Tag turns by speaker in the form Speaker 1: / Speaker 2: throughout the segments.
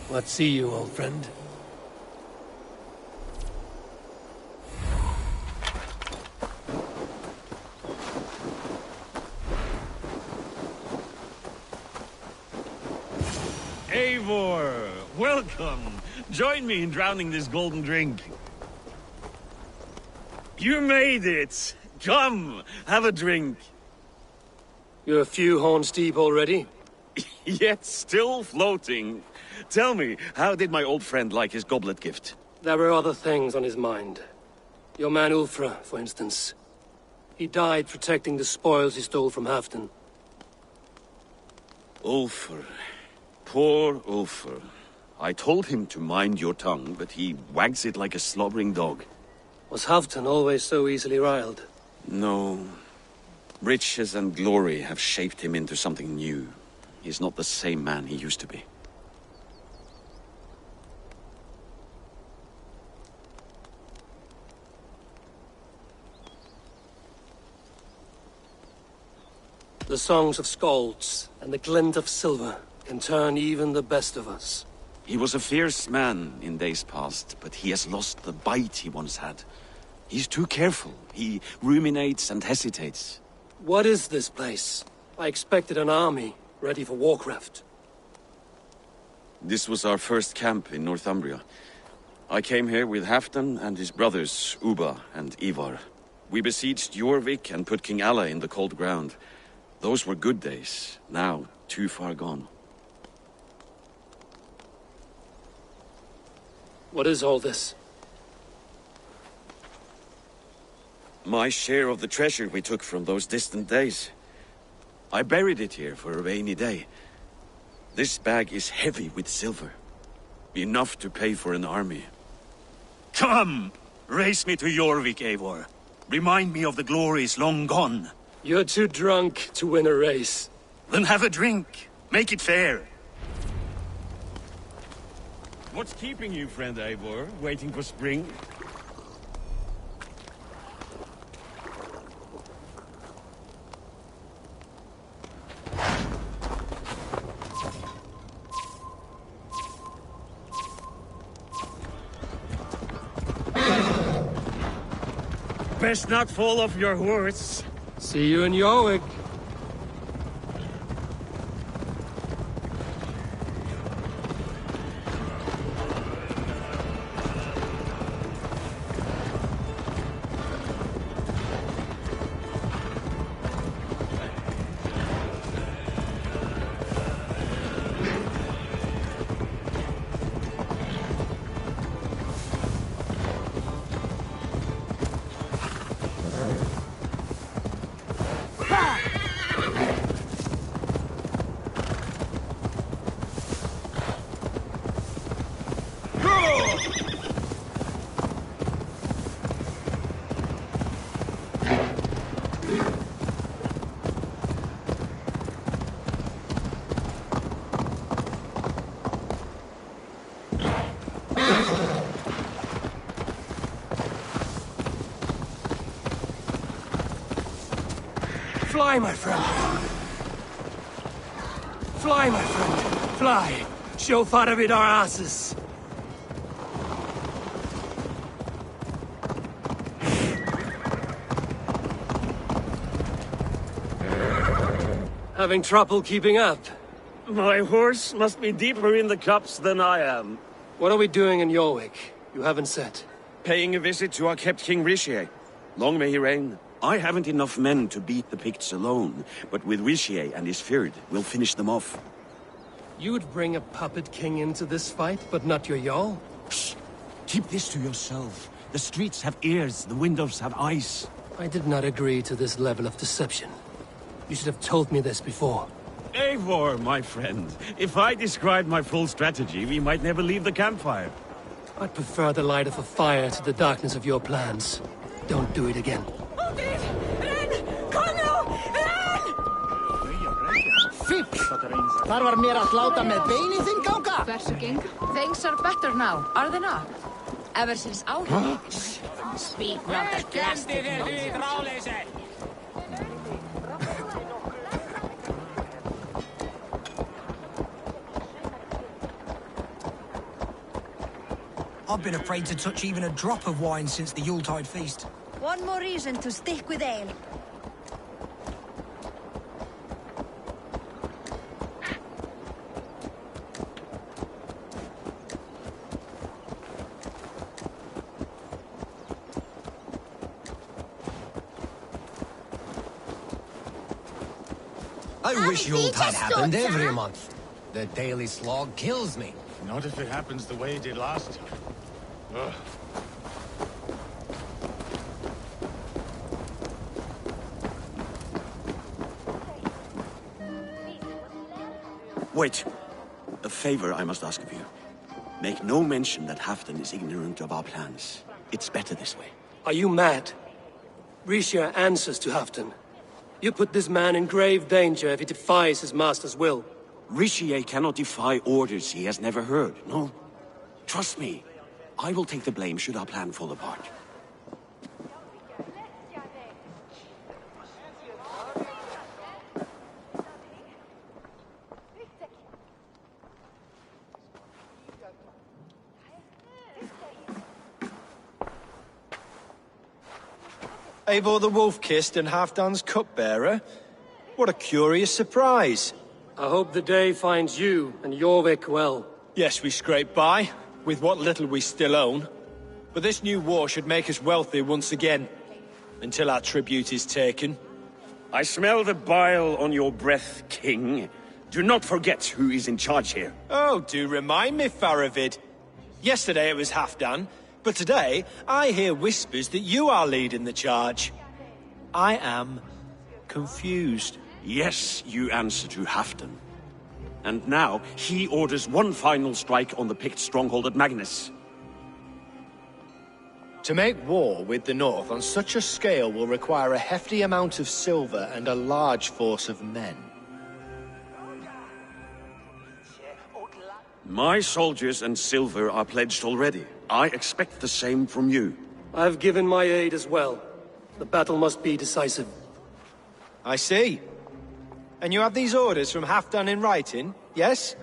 Speaker 1: What see you, old friend?
Speaker 2: Eivor, welcome. Join me in drowning this golden drink. You made it. Come, have a drink.
Speaker 1: You're a few horns deep already?
Speaker 2: Yet still floating. Tell me, how did my old friend like his goblet gift?
Speaker 1: There were other things on his mind. Your man Ulfra, for instance. He died protecting the spoils he stole from Halfdan.
Speaker 2: Ulfr. Poor Ulfr. I told him to mind your tongue, but he wags it like a slobbering dog.
Speaker 1: Was Halfdan always so easily riled?
Speaker 2: No. Riches and glory have shaped him into something new. He's not the same man he used to be.
Speaker 1: The songs of skalds and the glint of silver can turn even the best of us.
Speaker 2: He was a fierce man in days past, but he has lost the bite he once had. He's too careful. He ruminates and hesitates.
Speaker 1: What is this place? I expected an army, ready for warcraft.
Speaker 2: This was our first camp in Northumbria. I came here with Halfdan and his brothers, Ubba and Ivar. We besieged Eurvik and put King Alla in the cold ground. Those were good days, now too far gone.
Speaker 1: What is all this?
Speaker 2: My share of the treasure we took from those distant days. I buried it here for a rainy day. This bag is heavy with silver. Enough to pay for an army.
Speaker 3: Come! Race me to Eurvik, Eivor. Remind me of the glories long gone.
Speaker 1: You're too drunk to win a race.
Speaker 3: Then have a drink. Make it fair.
Speaker 2: What's keeping you, friend Eivor? Waiting for spring? Best not fall off your horse.
Speaker 1: See you in Eurvik. Fly, my friend. Fly, my friend. Fly. Show Faravid our asses. Having trouble keeping up?
Speaker 2: My horse must be deeper in the cups than I am.
Speaker 1: What are we doing in Eurvik? You haven't said.
Speaker 2: Paying a visit to our kept King Ricier. Long may he reign. I haven't enough men to beat the Picts alone, but with Ricier and his Fyrd, we'll finish them off.
Speaker 1: You would bring a puppet king into this fight, but not your Jarl?
Speaker 3: Shh! Keep this to yourself. The streets have ears, the windows have eyes.
Speaker 1: I did not agree to this level of deception. You should have told me this before.
Speaker 2: Eivor, my friend. If I described my full strategy, we might never leave the campfire.
Speaker 1: I'd prefer the light of a fire to the darkness of your plans. Don't do it again.
Speaker 4: Þar var mér að sláta með beini þinn ganga.
Speaker 5: Hversu gengur? Things are better now, are they not? Ever since Álfur. Speak not the blasted nonsense.
Speaker 6: I've been afraid to touch even a drop of wine since the Yuletide feast.
Speaker 7: One more reason to stick with ale.
Speaker 8: I wish Yuletide happened every month. The daily slog kills me.
Speaker 9: Not if it happens the way it did last time. Ugh.
Speaker 2: Wait. A favor I must ask of you. Make no mention that Halfdan is ignorant of our plans. It's better this way.
Speaker 1: Are you mad? Eurvicscire answers to Halfdan. You put this man in grave danger if he defies his master's will.
Speaker 2: Eurvicscire cannot defy orders he has never heard, no? Trust me. I will take the blame should our plan fall apart.
Speaker 10: Eivor the Wolf-Kissed and Halfdan's cupbearer? What a curious surprise.
Speaker 1: I hope the day finds you and Eurvik well.
Speaker 10: Yes, we scrape by, with what little we still own. But this new war should make us wealthy once again. Until our tribute is taken.
Speaker 2: I smell the bile on your breath, King. Do not forget who is in charge here.
Speaker 10: Oh, do remind me, Faravid. Yesterday it was Halfdan, but today I hear whispers that you are leading the charge. I am confused.
Speaker 2: Yes, you answer to Halfdan. And now he orders one final strike on the Pict stronghold at Magnus.
Speaker 10: To make war with the North on such a scale will require a hefty amount of silver and a large force of men.
Speaker 2: My soldiers and silver are pledged already. I expect the same from you.
Speaker 1: I've given my aid as well. The battle must be decisive.
Speaker 10: I see. And you have these orders from Halfdan in writing, yes?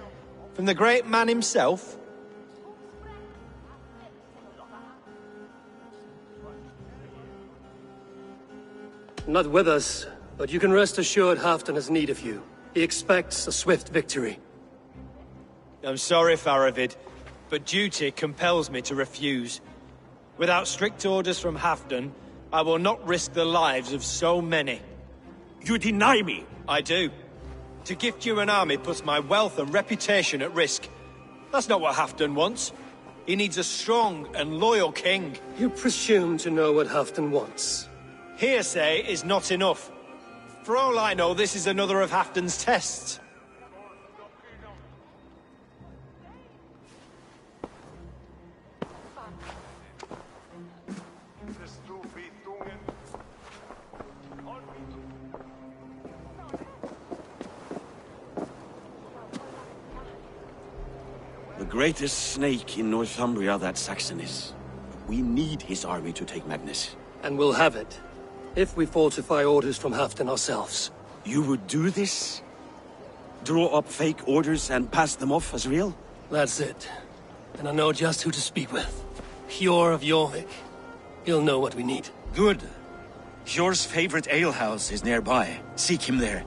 Speaker 10: From the great man himself?
Speaker 1: Not with us, but you can rest assured Halfdan has need of you. He expects a swift victory.
Speaker 10: I'm sorry, Faravid, but duty compels me to refuse. Without strict orders from Halfdan, I will not risk the lives of so many.
Speaker 2: You deny me!
Speaker 10: I do. To gift you an army puts my wealth and reputation at risk. That's not what Halfdan wants. He needs a strong and loyal king.
Speaker 1: You presume to know what Halfdan wants.
Speaker 10: Hearsay is not enough. For all I know, this is another of Halfdan's tests.
Speaker 2: The greatest snake in Northumbria that Saxon is. We need his army to take Magnus.
Speaker 1: And we'll have it, if we falsify orders from Halfdan ourselves.
Speaker 2: You would do this? Draw up fake orders and pass them off as real?
Speaker 1: That's it. And I know just who to speak with. Hjor of Eurvik. He'll know what we need.
Speaker 3: Good. Hjor's favorite alehouse is nearby. Seek him there.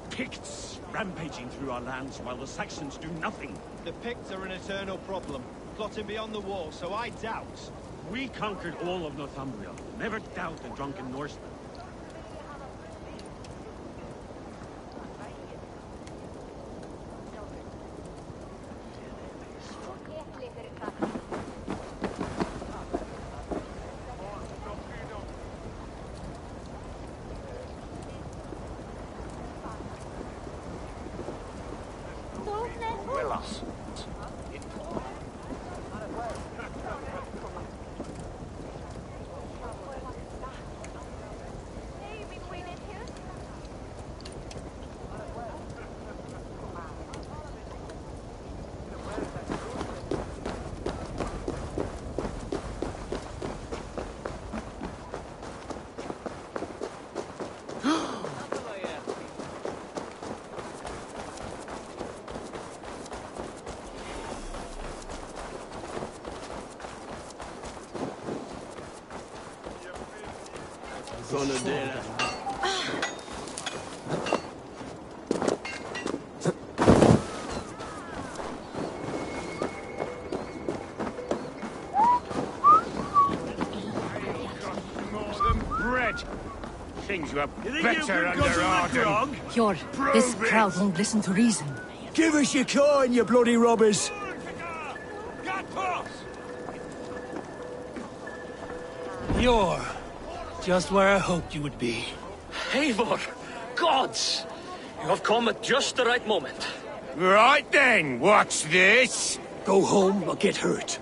Speaker 2: Picts rampaging through our lands while the Saxons do nothing.
Speaker 10: The Picts are an eternal problem, plotting beyond the wall, so I doubt.
Speaker 2: We conquered all of Northumbria. Never doubt the drunken Norsemen.
Speaker 9: Things were better under Arden.
Speaker 5: Yor, this crowd won't listen to reason.
Speaker 10: Give us your coin, you bloody robbers!
Speaker 1: You're just where I hoped you would be.
Speaker 11: Eivor! Gods! You have come at just the right moment.
Speaker 9: Right then, what's this?
Speaker 1: Go home or get hurt.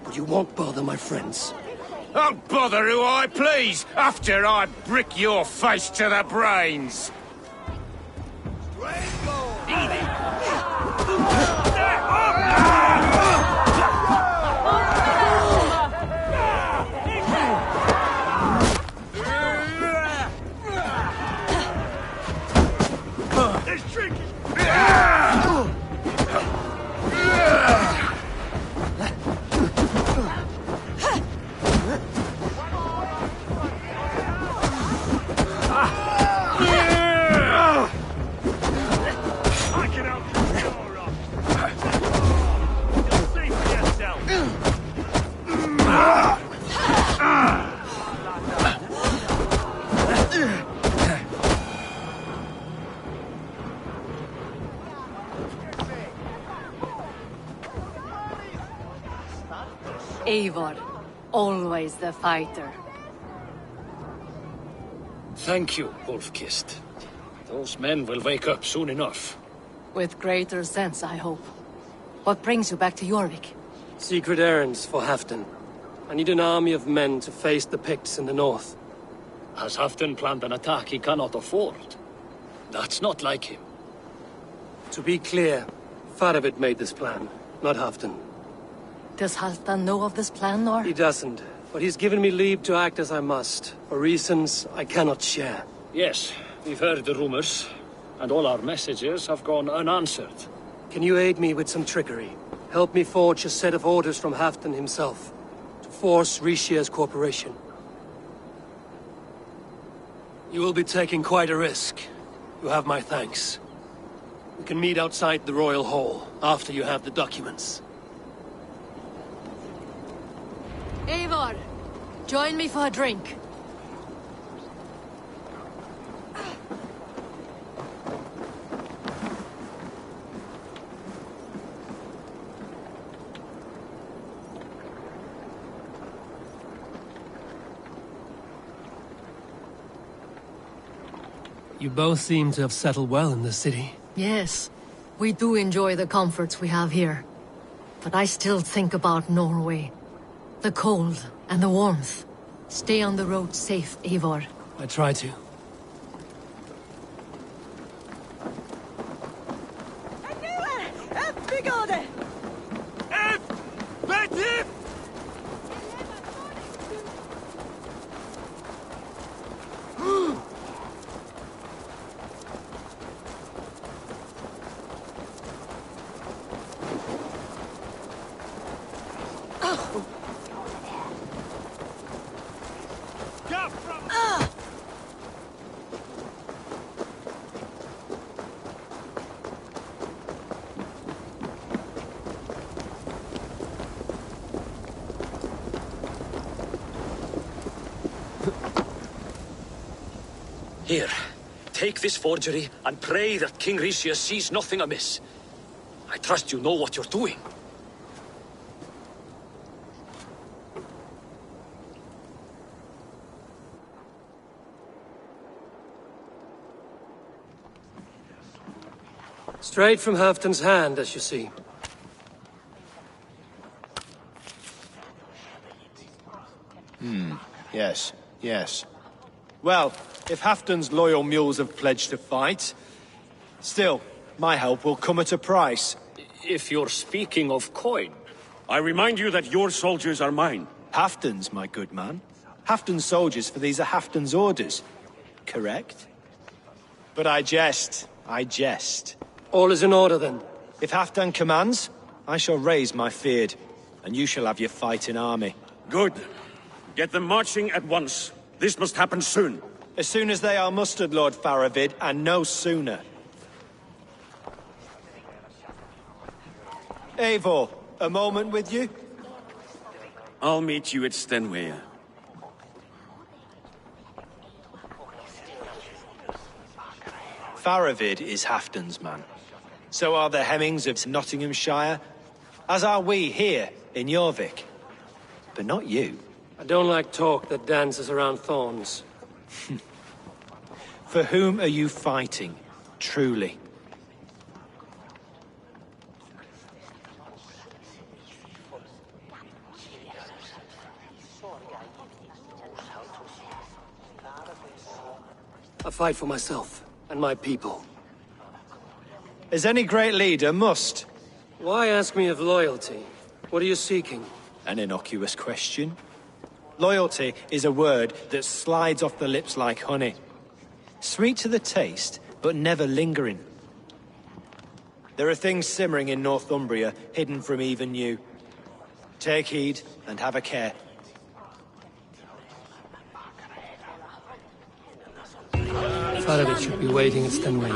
Speaker 1: But you won't bother my friends.
Speaker 9: I'll bother who I please, after I brick your face to the brains!
Speaker 5: Eivor, always the fighter.
Speaker 11: Thank you, Wolf-Kissed. Those men will wake up soon enough.
Speaker 5: With greater sense, I hope. What brings you back to Eurvik?
Speaker 1: Secret errands for Halfdan. I need an army of men to face the Picts in the north.
Speaker 11: Has Halfdan planned an attack he cannot afford? That's not like him.
Speaker 1: To be clear, Faravid made this plan, not Halfdan.
Speaker 5: Does Halfdan know of this plan, or?
Speaker 1: He doesn't, but he's given me leave to act as I must, for reasons I cannot share.
Speaker 11: Yes, we've heard the rumors, and all our messages have gone unanswered.
Speaker 1: Can you aid me with some trickery? Help me forge a set of orders from Halfdan himself, to force Rishia's cooperation. You will be taking quite a risk. You have my thanks. We can meet outside the Royal Hall, after you have the documents.
Speaker 5: Eivor, join me for a drink.
Speaker 1: You both seem to have settled well in the city.
Speaker 5: Yes, we do enjoy the comforts we have here. But I still think about Norway. The cold and the warmth. Stay on the road safe, Eivor.
Speaker 1: I try to.
Speaker 11: Here, take this forgery and pray that King Rishia sees nothing amiss. I trust you know what you're doing.
Speaker 1: Straight from Halfdan's hand, as you see.
Speaker 10: Yes, yes. Well, if Halfdan's loyal mules have pledged to fight, still, my help will come at a price.
Speaker 11: If you're speaking of coin.
Speaker 2: I remind you that your soldiers are mine.
Speaker 10: Halfdan's, my good man. Halfdan's soldiers, for these are Halfdan's orders. Correct? But I jest. I jest.
Speaker 1: All is in order, then.
Speaker 10: If Halfdan commands, I shall raise my feared, and you shall have your fighting army.
Speaker 2: Good. Get them marching at once. This must happen soon.
Speaker 10: As soon as they are mustered, Lord Faravid, and no sooner. Eivor, a moment with you?
Speaker 2: I'll meet you at Stenway.
Speaker 10: Faravid is Halfdan's man. So are the Hemmings of Nottinghamshire, as are we here in Eurvik. But not you.
Speaker 1: I don't like talk that dances around thorns.
Speaker 10: For whom are you fighting, truly?
Speaker 1: I fight for myself and my people.
Speaker 10: As any great leader must.
Speaker 1: Why ask me of loyalty? What are you seeking?
Speaker 10: An innocuous question. Loyalty is a word that slides off the lips like honey. Sweet to the taste, but never lingering. There are things simmering in Northumbria, hidden from even you. Take heed, and have a care.
Speaker 1: Faravid should be waiting at Stenway.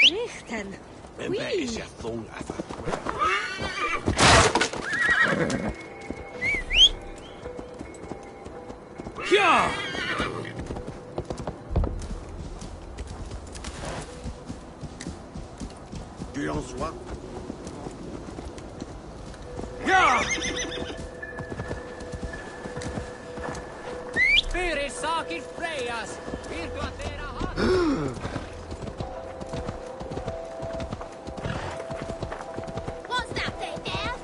Speaker 7: Richten.
Speaker 9: Tu en sois.
Speaker 12: Fyri sakir Freyjas, virtua teidän
Speaker 7: What's that thing there?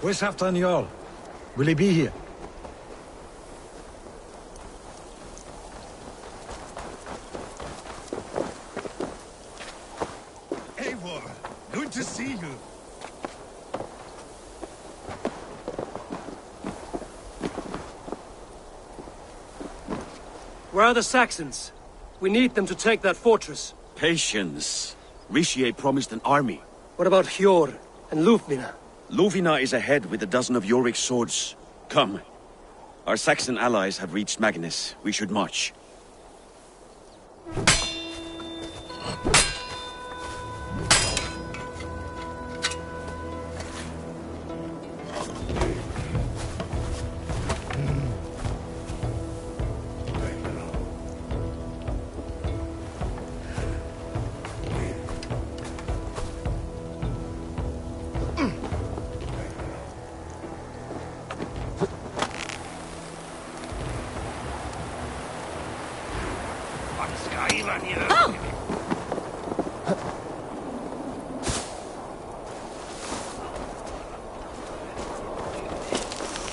Speaker 13: Where's Halfdan Jarl? Will he be here?
Speaker 3: Eivor, good
Speaker 9: to see you.
Speaker 1: Where are the Saxons? We need them to take that fortress.
Speaker 2: Patience. Riccier promised an army.
Speaker 1: What about Hjor and Lufmina?
Speaker 2: Luvina is ahead with a dozen of Eurvics's swords. Come. Our Saxon allies have reached Magnus. We should march.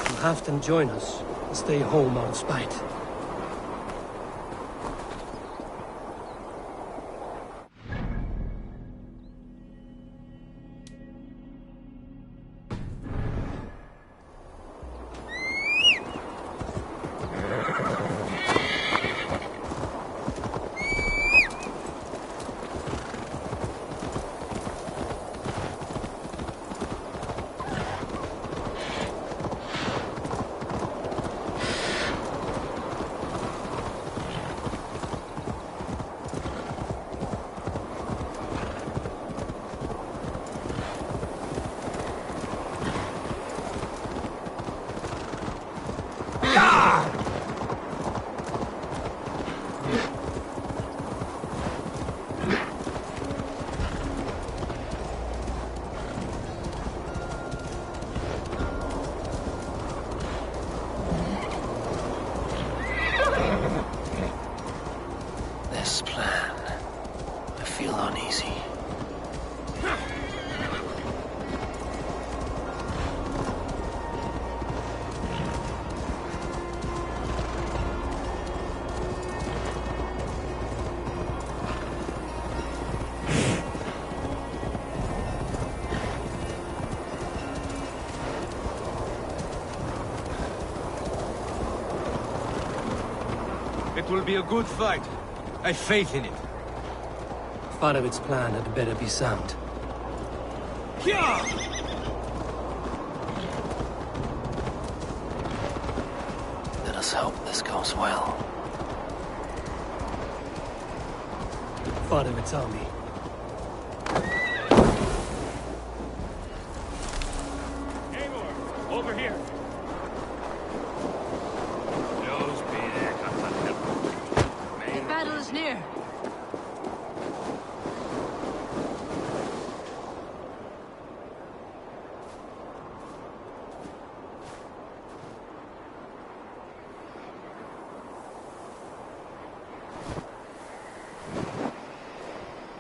Speaker 1: Will Halfdan join us and stay home out of spite? This plan. I feel uneasy.
Speaker 13: It will be a good fight. I have faith in it.
Speaker 1: Farovit's plan had better be sound. Let us hope this goes well. Farovit's army.
Speaker 9: Over here.
Speaker 5: The battle is near.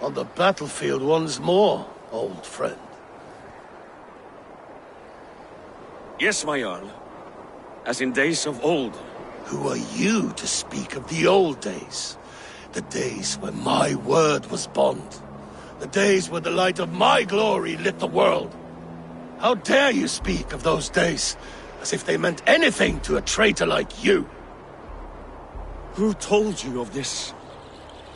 Speaker 14: On the battlefield once more, old friend.
Speaker 2: Yes, my Jarl. As in days of old.
Speaker 14: Who are you to speak of the old days? The days when my word was bond. The days when the light of my glory lit the world. How dare you speak of those days as if they meant anything to a traitor like you?
Speaker 2: Who told you of this?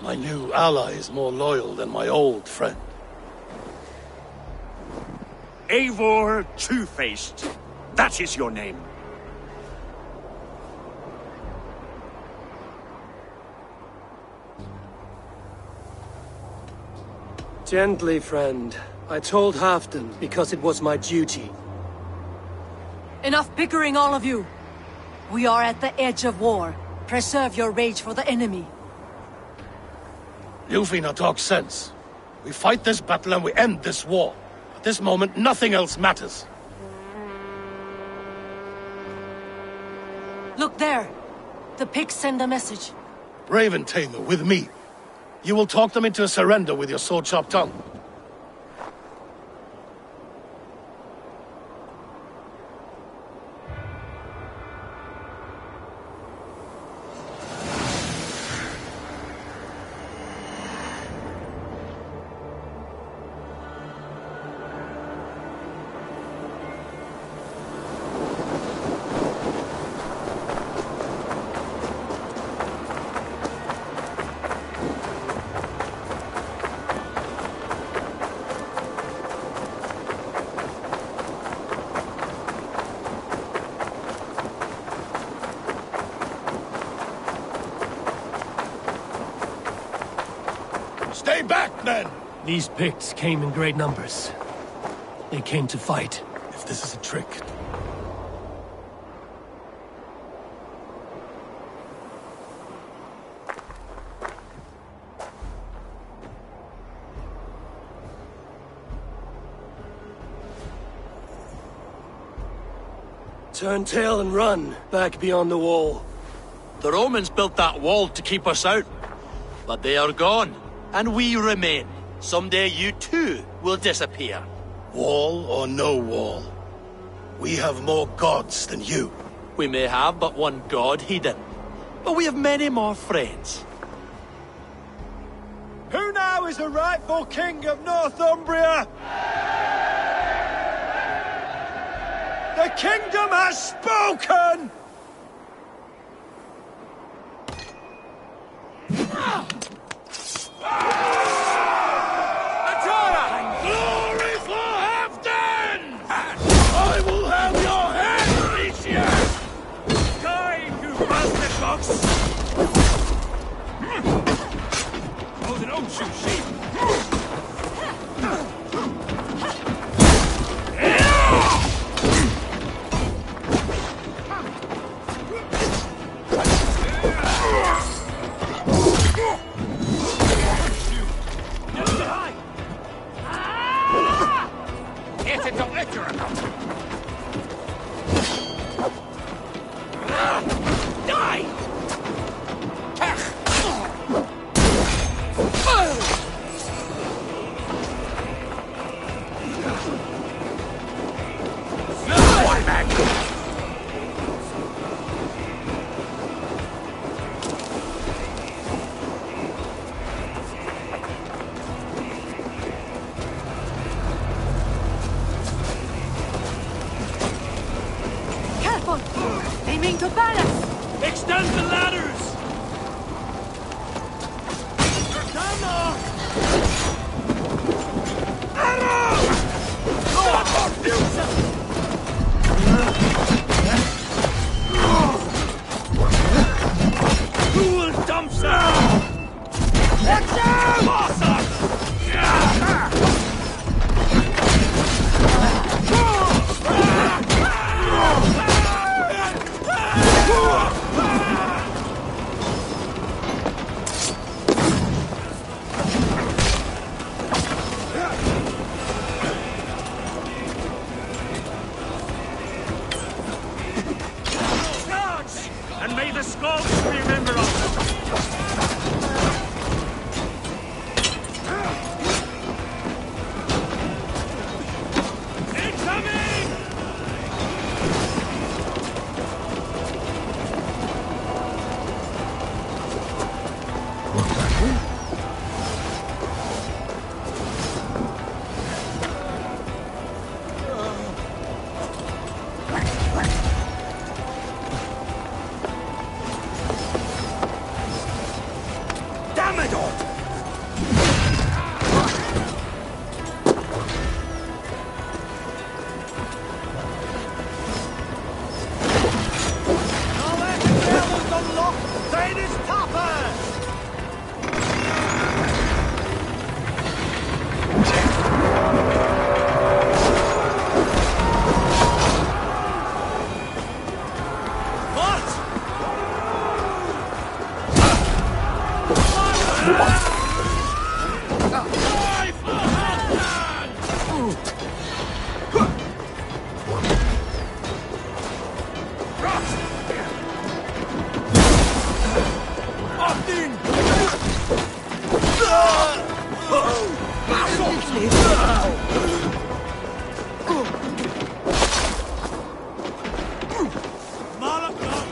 Speaker 14: My new ally is more loyal than my old friend.
Speaker 3: Eivor Two-Faced. That is your name.
Speaker 1: Gently, friend. I told Halfdan because it was my duty.
Speaker 5: Enough bickering, all of you. We are at the edge of war. Preserve your rage for the enemy.
Speaker 14: Lufina talks sense. We fight this battle and we end this war. At this moment, nothing else matters.
Speaker 5: Look there. The pigs send a message.
Speaker 14: Raven Tamer, with me. You will talk them into a surrender with your sword-sharp tongue. Stay back, men!
Speaker 1: These Picts came in great numbers. They came to fight.
Speaker 14: If this is a trick...
Speaker 1: Turn tail and run, back beyond the wall.
Speaker 15: The Romans built that wall to keep us out. But they are gone, and we remain. Someday you too will disappear.
Speaker 14: Wall or no wall, we have more gods than you.
Speaker 15: We may have but one god, Hedon. But we have many more friends.
Speaker 10: Who now is the rightful king of Northumbria? The kingdom has spoken!
Speaker 9: Glory for Halfdan! I will have your head, Alicia!
Speaker 3: Die, you bastard fox! Oh, don't shoot sheep!
Speaker 7: Aiming to balance!
Speaker 1: Extend the ladders!
Speaker 3: Who will dump some? Watch out! Awesome! And may the skulls remember us! Incoming! Damn it all!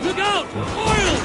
Speaker 1: Look out! Oil!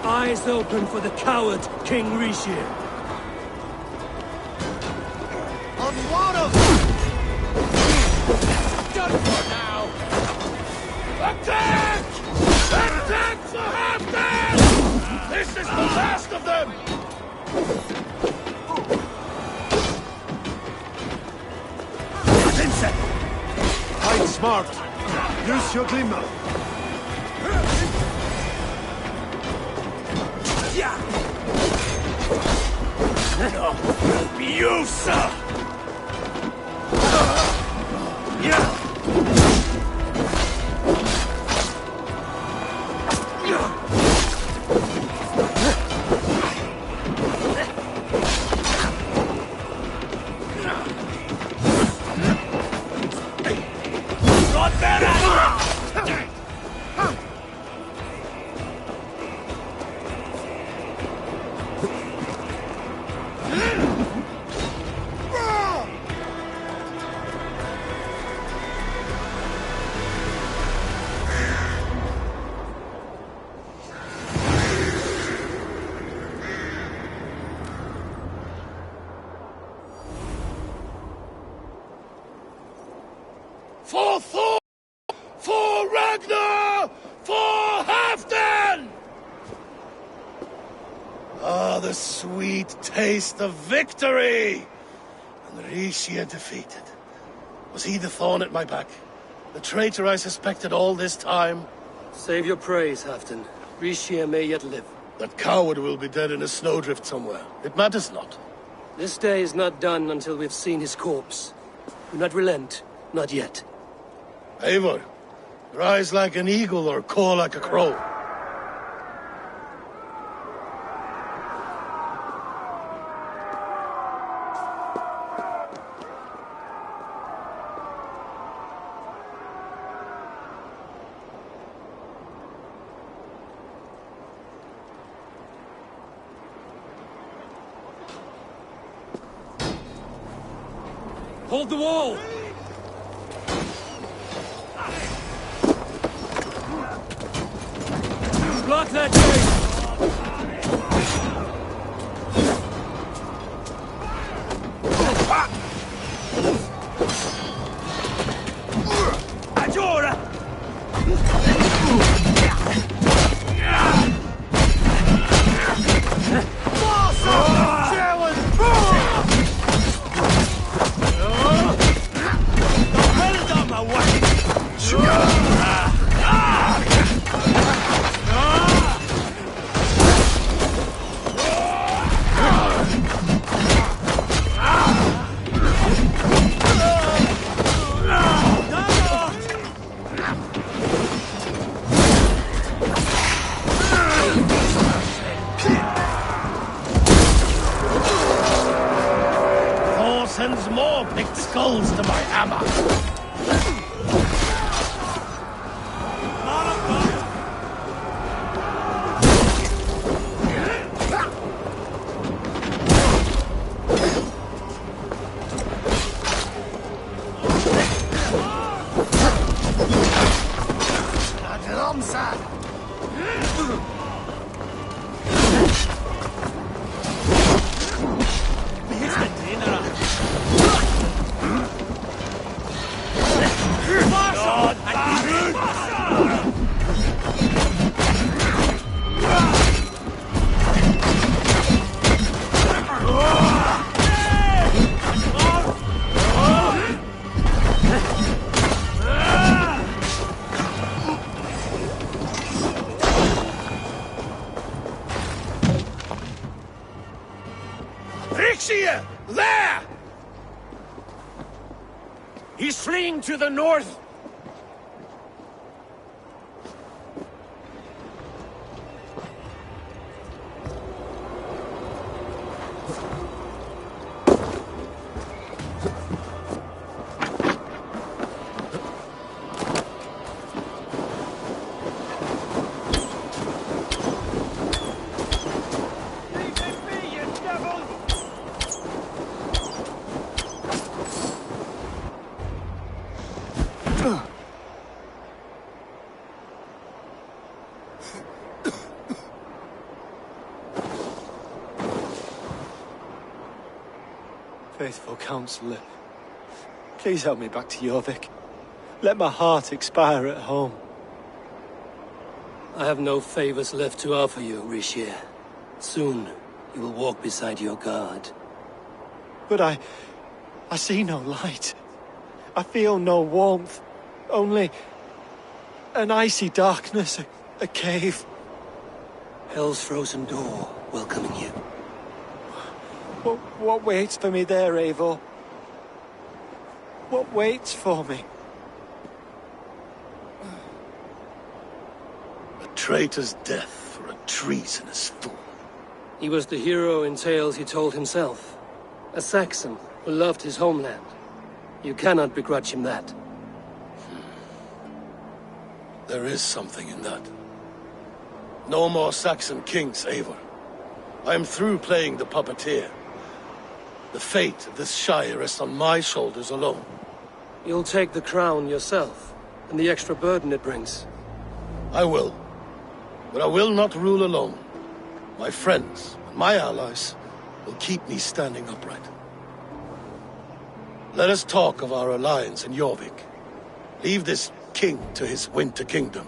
Speaker 1: Eyes open for the coward, King Eurvicscire.
Speaker 4: On water!
Speaker 9: Done for now! Attack! Attack for Halfdan! This is the last of them!
Speaker 14: Vincent! Fight smart! Use your glimmer!
Speaker 9: You, sir! For Thor! For Ragnar! For Halfdan!
Speaker 14: Ah, the sweet taste of victory! And Eurvicscire defeated. Was he the thorn at my back? The traitor I suspected all this time?
Speaker 1: Save your praise, Halfdan. Eurvicscire may yet live.
Speaker 14: That coward will be dead in a snowdrift somewhere. It matters not.
Speaker 1: This day is not done until we've seen his corpse. Do not relent. Not yet.
Speaker 14: Eivor, rise like an eagle or caw like a crow.
Speaker 1: Hold the wall! Block that gate!
Speaker 14: Sends more picked skulls to my hammer. Eurvicscire! There!
Speaker 9: He's fleeing to the north!
Speaker 10: Faithful counselor, please help me back to Eurvik. Let my heart expire at home.
Speaker 1: I have no favors left to offer you, Eurvicscire. Soon, you will walk beside your guard.
Speaker 10: But I see no light. I feel no warmth. Only an icy darkness, a cave.
Speaker 1: Hell's frozen door welcoming you.
Speaker 10: What waits for me there, Eivor? What waits for me?
Speaker 14: A traitor's death for a treasonous fool.
Speaker 1: He was the hero in tales he told himself. A Saxon who loved his homeland. You cannot begrudge him that.
Speaker 14: There is something in that. No more Saxon kings, Eivor. I am through playing the puppeteer. The fate of this shire rests on my shoulders alone.
Speaker 1: You'll take the crown yourself, and the extra burden it brings.
Speaker 14: I will. But I will not rule alone. My friends and my allies will keep me standing upright. Let us talk of our alliance in Eurvik. Leave this king to his winter kingdom.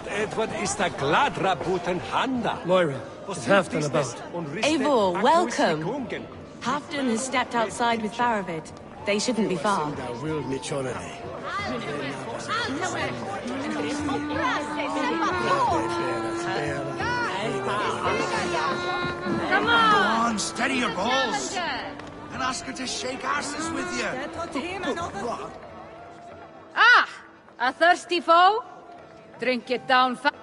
Speaker 16: Edward is the Gladrabuten Handa.
Speaker 1: Moira, is Halfdan about?
Speaker 7: Eivor, welcome. Halfdan has stepped outside with Faravid. They shouldn't be far.
Speaker 4: Come on, steady your balls. And ask her to shake asses with you.
Speaker 7: Ah! A thirsty foe? Drink it down fast.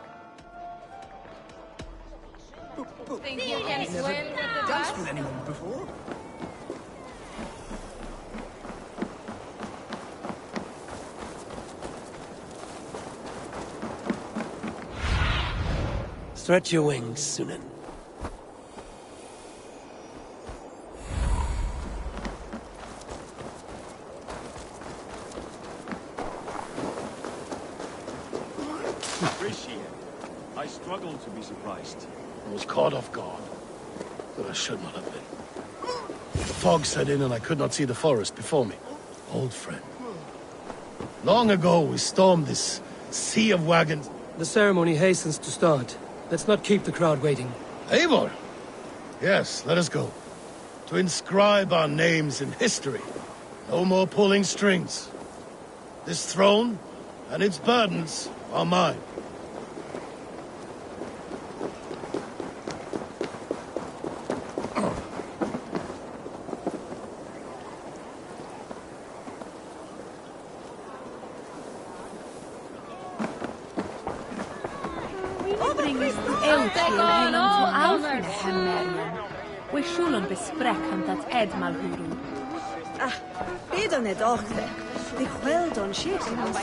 Speaker 7: Think you can swim with the
Speaker 4: danced with anyone before?
Speaker 1: Stretch your wings, Sunan.
Speaker 3: Appreciate. I struggle to be surprised.
Speaker 14: I was caught off guard, but I should not have been. The fog set in and I could not see the forest before me. Old friend. Long ago we stormed this sea of wagons.
Speaker 1: The ceremony hastens to start. Let's not keep the crowd waiting.
Speaker 14: Eivor! Yes, let us go. To inscribe our names in history. No more pulling strings. This throne and its burdens are mine.
Speaker 17: Wishulon besprechen dat Edmal huru.
Speaker 18: Ah, bidon ed orte. De chweldon shit in ons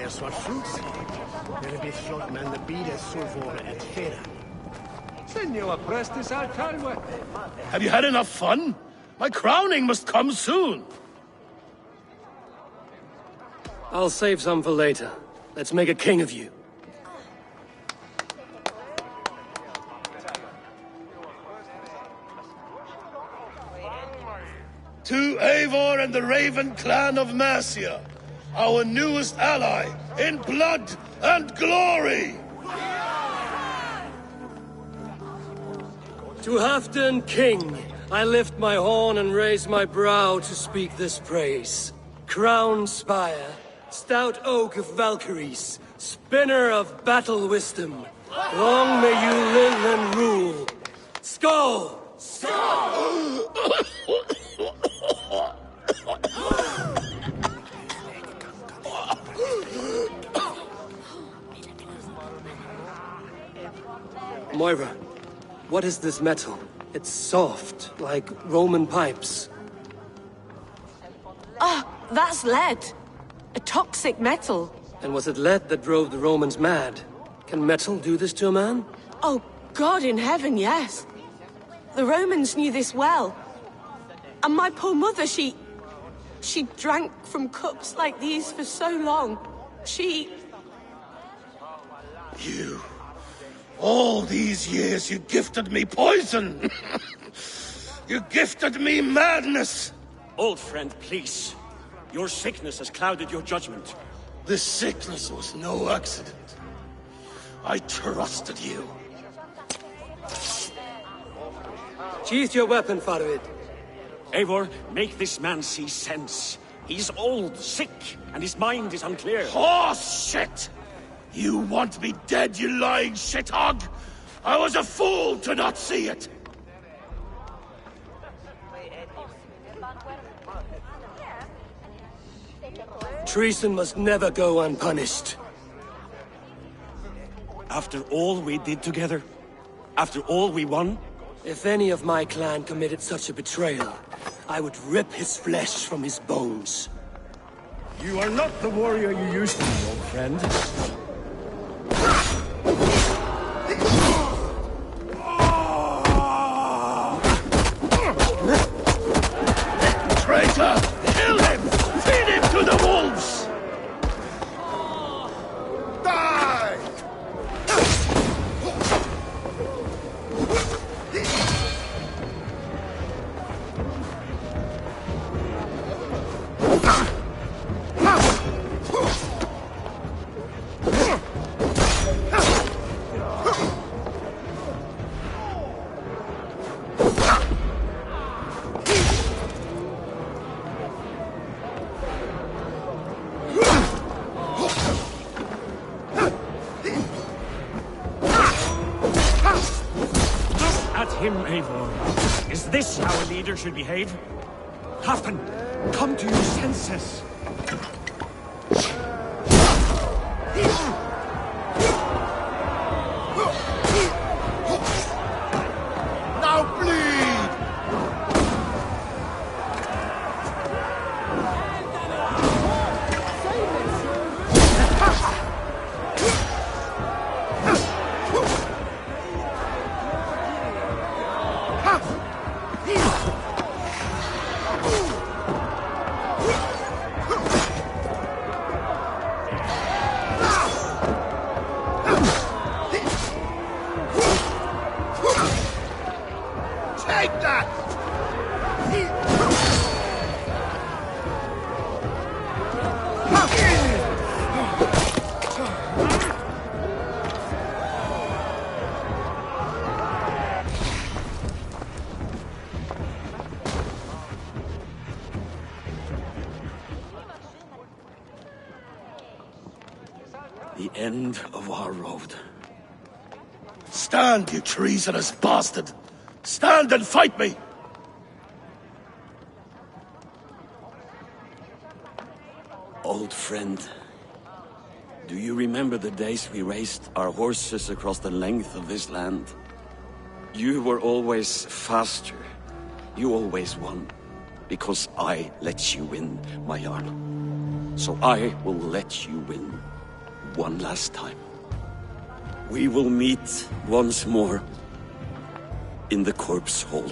Speaker 14: Swart fruits. There be flot men the beat as sulfur et fera.
Speaker 16: Senor Prestis Altalwe.
Speaker 14: Have you had enough fun? My crowning must come soon.
Speaker 1: I'll save some for later. Let's make a king of you.
Speaker 14: To Eivor and the Raven clan of Mercia, our newest ally in blood and glory!
Speaker 1: To Halfdan, king, I lift my horn and raise my brow to speak this praise. Crown spire, stout oak of Valkyries, spinner of battle wisdom, long may you live and rule. Skull!
Speaker 14: Skull!
Speaker 1: Moira, what is this metal? It's soft, like Roman pipes.
Speaker 7: Ah, that's lead. A toxic metal.
Speaker 1: And was it lead that drove the Romans mad? Can metal do this to a man?
Speaker 7: Oh, God in heaven, yes. The Romans knew this well. And my poor mother, she drank from cups like these for so long.
Speaker 14: You... All these years you gifted me poison! You gifted me madness!
Speaker 3: Old friend, please. Your sickness has clouded your judgment.
Speaker 14: This sickness was no accident. I trusted you.
Speaker 1: Sheath your weapon, Farid.
Speaker 3: Eivor, make this man see sense. He's old, sick, and his mind is unclear.
Speaker 14: Horse shit! You want me dead, you lying shithog? I was a fool to not see it!
Speaker 1: Treason must never go unpunished.
Speaker 3: After all we did together? After all we won?
Speaker 1: If any of my clan committed such a betrayal, I would rip his flesh from his bones.
Speaker 16: You are not the warrior you used to be, old friend.
Speaker 14: Traitor! Kill him! Feed him to the wolves! Die!
Speaker 3: Him, Eivor. Is this how a leader should behave? Halfdan, come to your senses.
Speaker 14: Now bleed!
Speaker 2: the end of our road.
Speaker 14: Stand, you treasonous bastard! Stand and fight me!
Speaker 2: Old friend, do you remember the days we raced our horses across the length of this land? You were always faster. You always won. Because I let you win, my Jarl. So I will let you win one last time. We will meet once more in the corpse hall.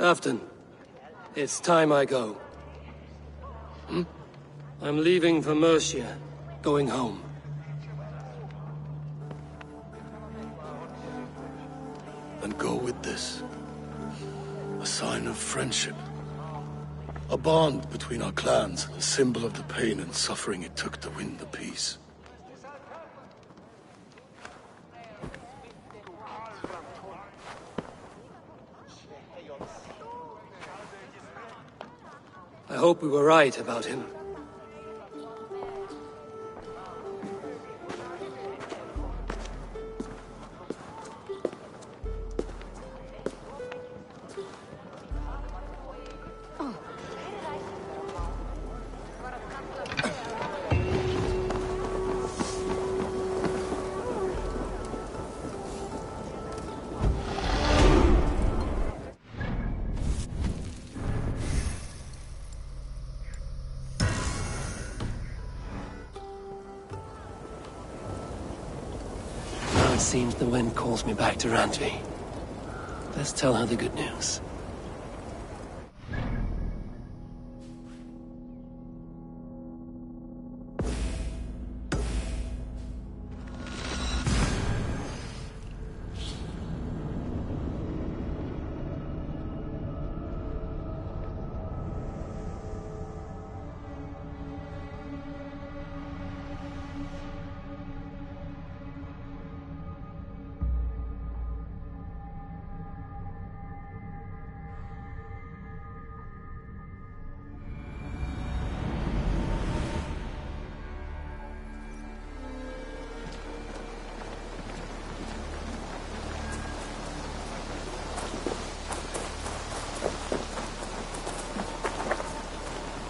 Speaker 1: Afton, it's time I go. I'm leaving for Mercia, going home.
Speaker 14: And go with this. A sign of friendship. A bond between our clans, a symbol of the pain and suffering it took to win the peace.
Speaker 1: I hope we were right about him. It seems the wind calls me back to Randvi. Let's tell her the good news.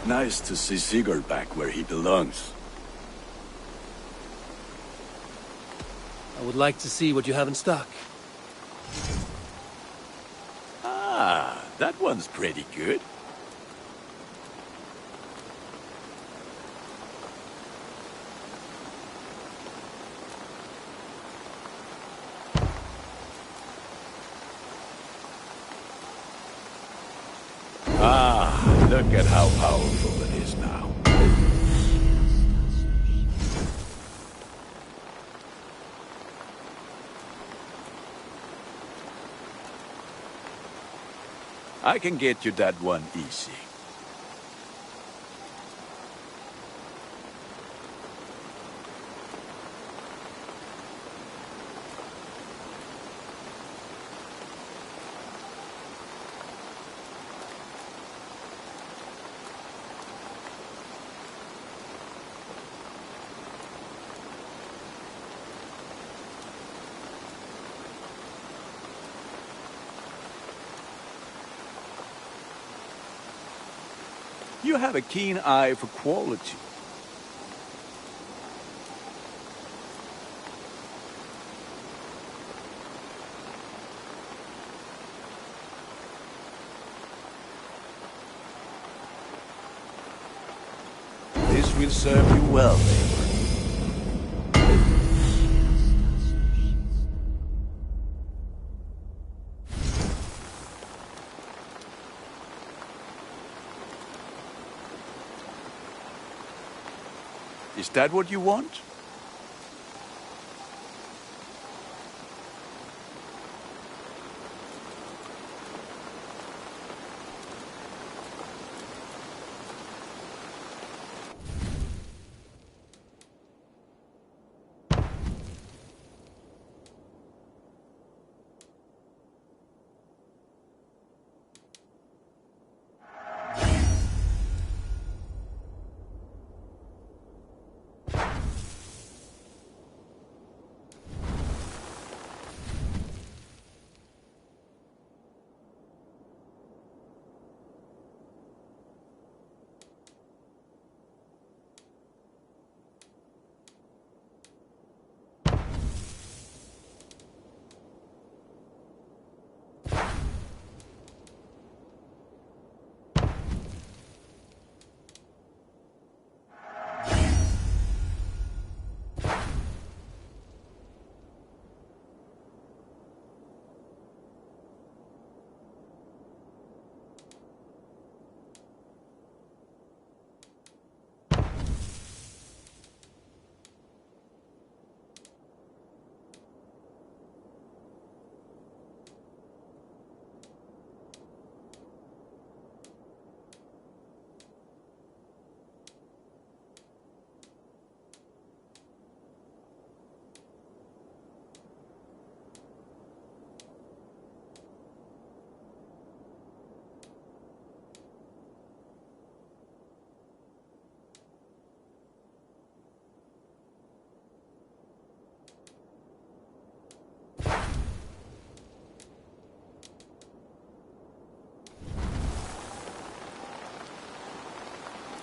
Speaker 19: Nice to see Sigurd back where he belongs.
Speaker 1: I would like to see what you have in stock.
Speaker 19: Ah, that one's pretty good. Ah, look at how powerful it is now. I can get you that one easy. You have a keen eye for quality. This will serve you well, Eivor. Is that what you want?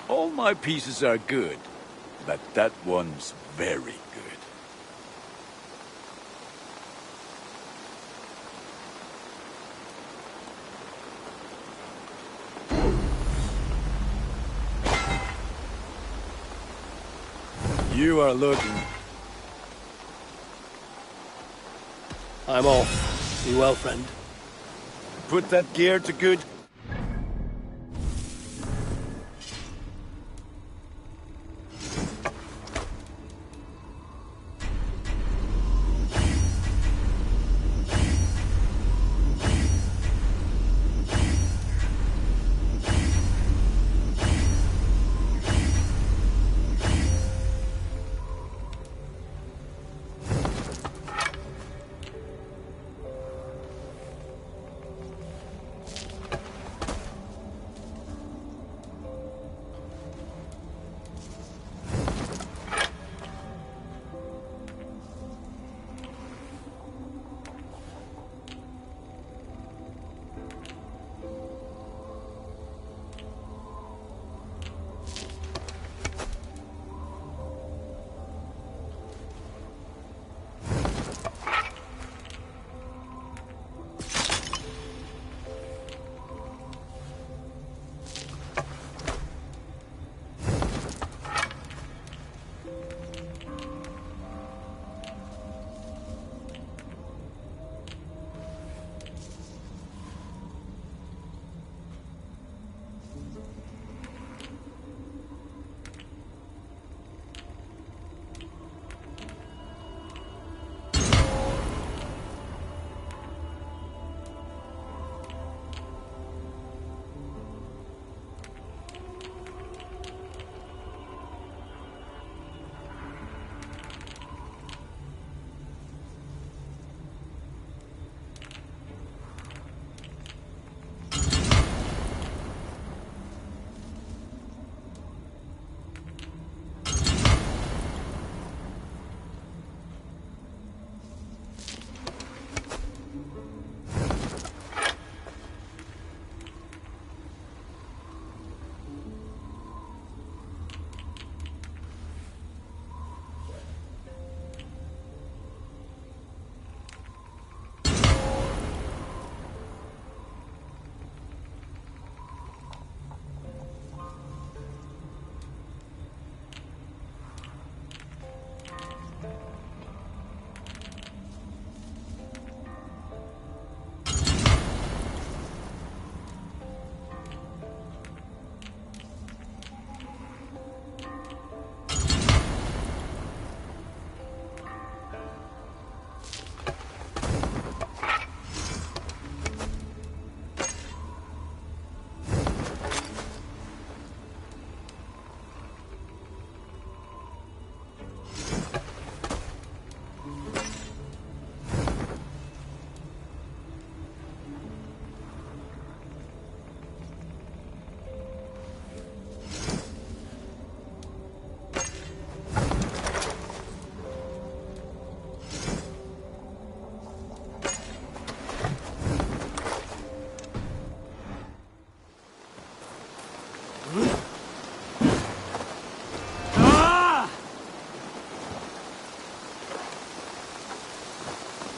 Speaker 19: All my pieces are good, but that one's very good. You are looking.
Speaker 20: I'm off. Be well, friend.
Speaker 19: Put that gear to good.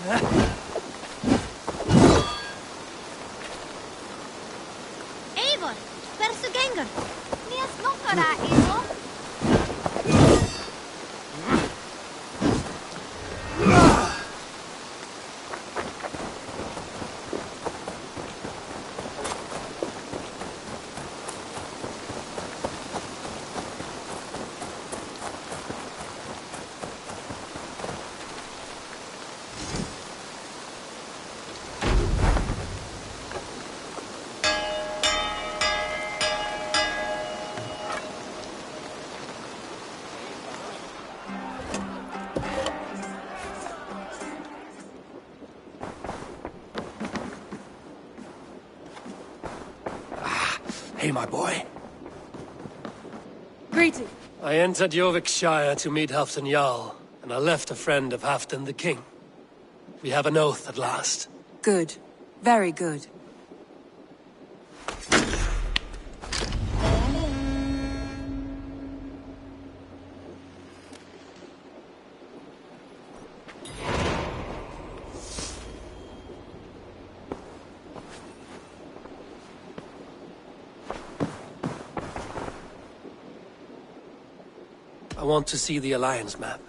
Speaker 21: Eivor, hversu gengur? Mér snokkar það, Eivor.
Speaker 10: Hey, my boy.
Speaker 17: Greeting.
Speaker 1: I entered Eurvicscire to meet Halfdan Jarl, and I left a friend of Halfdan the King. We have an oath at last.
Speaker 22: Good. Very good.
Speaker 1: I want to see the Alliance map.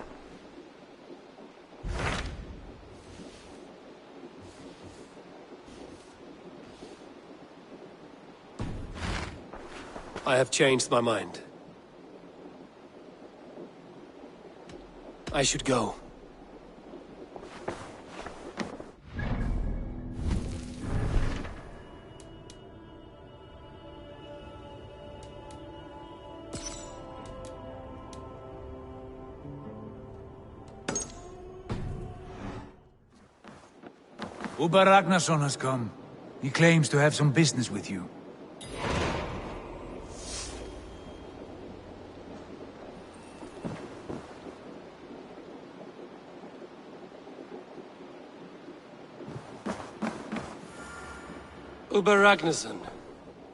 Speaker 1: I have changed my mind. I should go.
Speaker 13: Uber Ragnarsson has come. He claims to have some business with you.
Speaker 1: Uber Ragnarsson,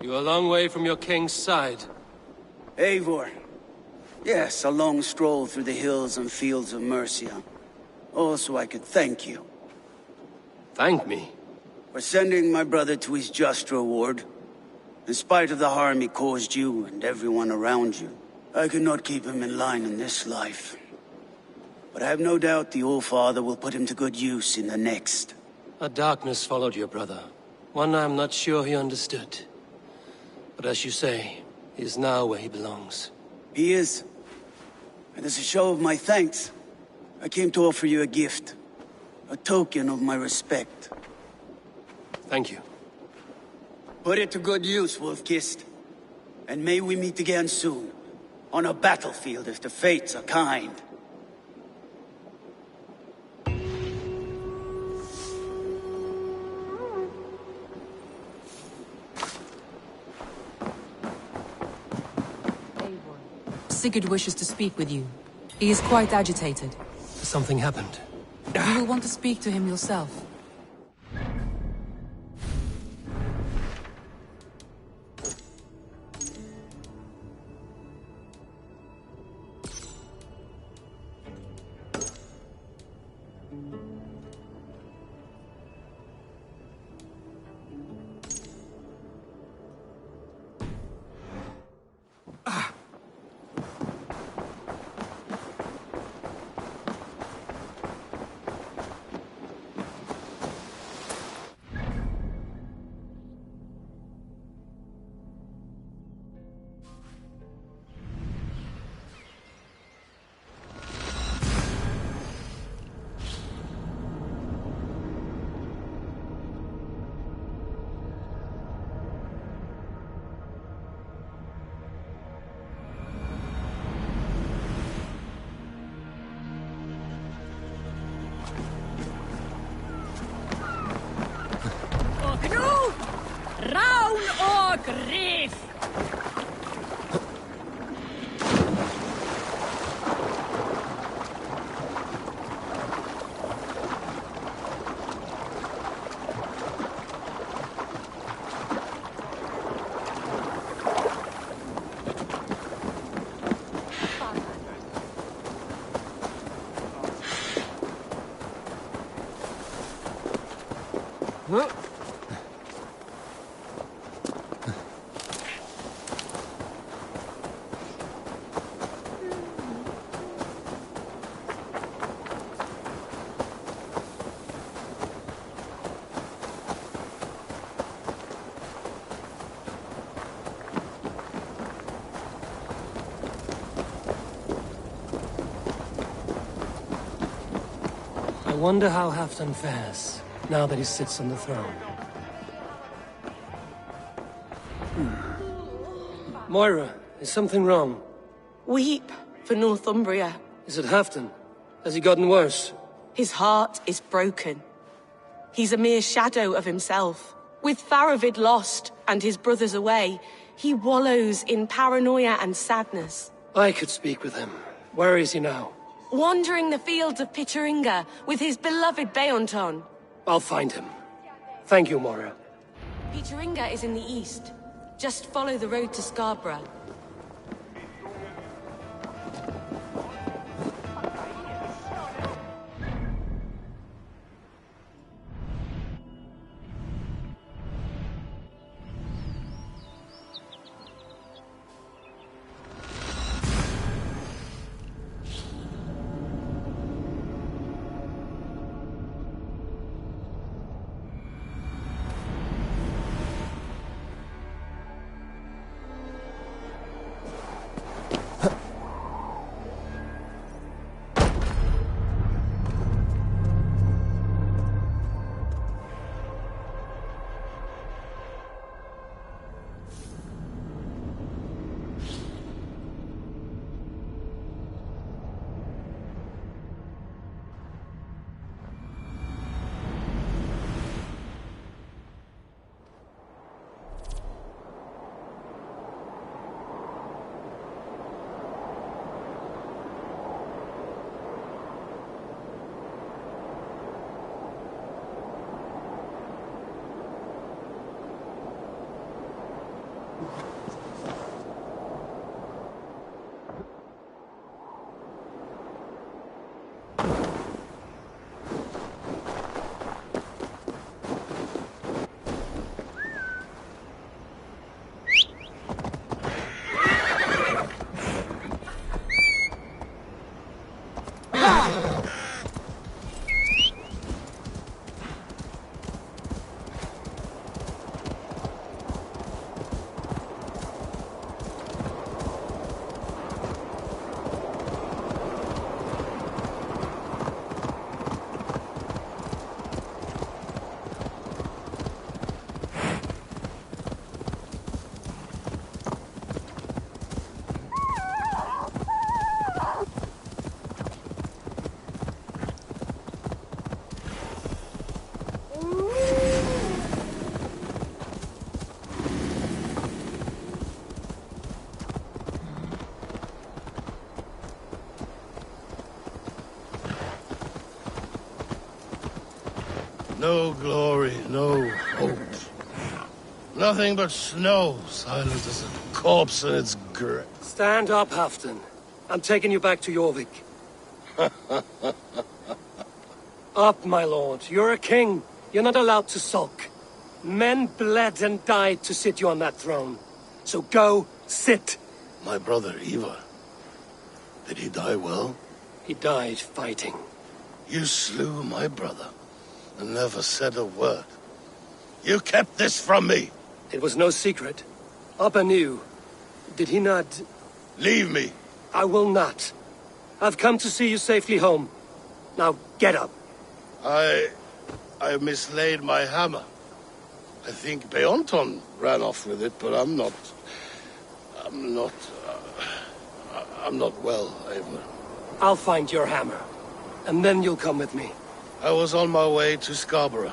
Speaker 1: you're a long way from your king's side.
Speaker 23: Eivor. Yes, a long stroll through the hills and fields of Mercia. Also, I could thank you.
Speaker 1: Thank me?
Speaker 23: For sending my brother to his just reward. In spite of the harm he caused you and everyone around you, I could not keep him in line in this life. But I have no doubt the All-Father will put him to good use in the next.
Speaker 1: A darkness followed your brother. One I'm not sure he understood. But as you say, he is now where he belongs.
Speaker 23: He is. And as a show of my thanks, I came to offer you a gift. A token of my respect.
Speaker 1: Thank you.
Speaker 23: Put it to good use, Wolf-Kissed. And may we meet again soon. On a battlefield if the fates are kind.
Speaker 22: Sigurd wishes to speak with you. He is quite agitated.
Speaker 1: Something happened.
Speaker 22: You will want to speak to him yourself.
Speaker 12: Rán og grif!
Speaker 1: I wonder how Halfdan fares, now that he sits on the throne. Moira, is something wrong?
Speaker 7: Weep for Northumbria.
Speaker 1: Is it Halfdan? Has he gotten worse?
Speaker 7: His heart is broken. He's a mere shadow of himself. With Faravid lost and his brothers away, he wallows in paranoia and sadness.
Speaker 1: I could speak with him. Where is he now?
Speaker 7: Wandering the fields of Pittaringa with his beloved Beonton.
Speaker 1: I'll find him. Thank you, Moira.
Speaker 7: Pittaringa is in the east. Just follow the road to Scarborough.
Speaker 14: No glory, no hope. Nothing but snow, silent as a corpse in its grave.
Speaker 1: Stand up, Halfdan. I'm taking you back to Eurvik. Up, my lord. You're a king. You're not allowed to sulk. Men bled and died to sit you on that throne. So go, sit.
Speaker 14: My brother, Ivar. Did he die well?
Speaker 1: He died fighting.
Speaker 14: You slew my brother and never said a word. You kept this from me.
Speaker 1: It was no secret. Upper knew. Did he not...
Speaker 14: Leave me.
Speaker 1: I will not. I've come to see you safely home. Now, get up.
Speaker 14: I mislaid my hammer. I think Beonton ran off with it, but I'm not well, Eivor.
Speaker 1: I'll find your hammer, and then you'll come with me.
Speaker 14: I was on my way to Scarborough.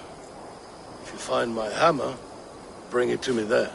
Speaker 14: If you find my hammer, bring it to me there.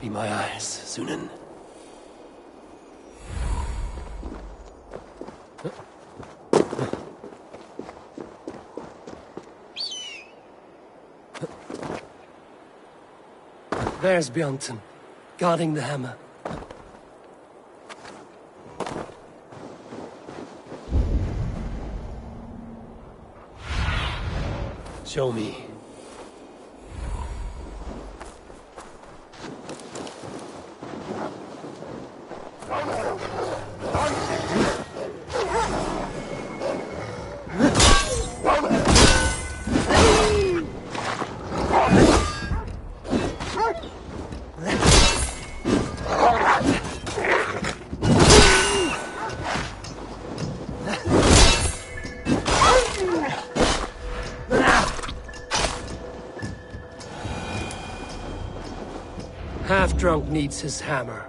Speaker 20: Be my eyes, Sunan.
Speaker 1: There's Bjornton, guarding the hammer.
Speaker 20: Show me.
Speaker 1: Half-drunk needs his hammer.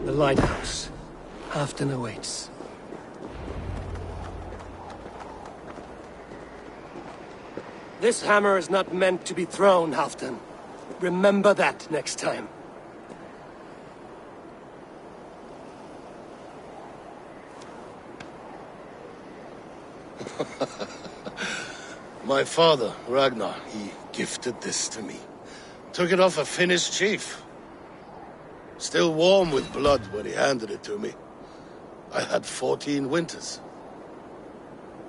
Speaker 1: The lighthouse. Halfdan awaits. This hammer is not meant to be thrown, Halfdan. Remember that next time.
Speaker 14: My father, Ragnar, he gifted this to me. Took it off a Finnish chief. Still warm with blood when he handed it to me. I had 14 winters.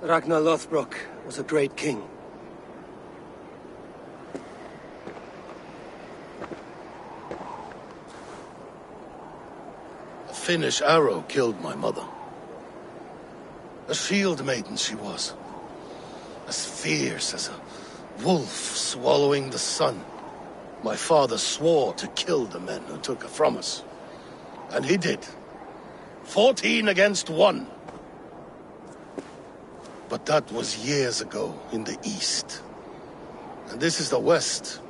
Speaker 1: Ragnar Lothbrok was a great king.
Speaker 14: A Finnish arrow killed my mother. A shield maiden she was. As fierce as a wolf swallowing the sun. My father swore to kill the men who took her from us. And he did. 14 against 1. But that was years ago in the east. And this is the west,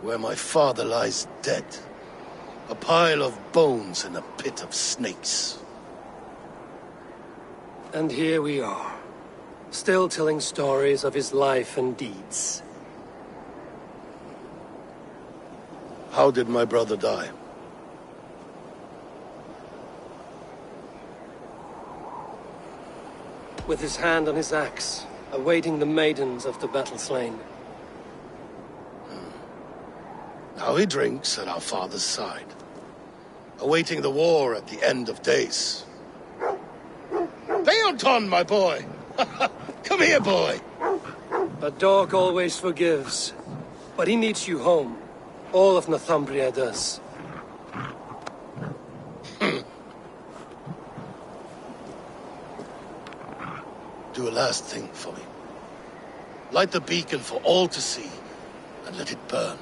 Speaker 14: where my father lies dead. A pile of bones in a pit of snakes.
Speaker 1: And here we are, still telling stories of his life and deeds.
Speaker 14: How did my brother die?
Speaker 1: With his hand on his axe, awaiting the maidens of the battle slain.
Speaker 14: Now he drinks at our father's side, awaiting the war at the end of days. Beoton, my boy! Come here, boy!
Speaker 1: A dog always forgives, but he needs you home. All of Northumbria does.
Speaker 14: Do a last thing for me. Light the beacon for all to see, and let it burn.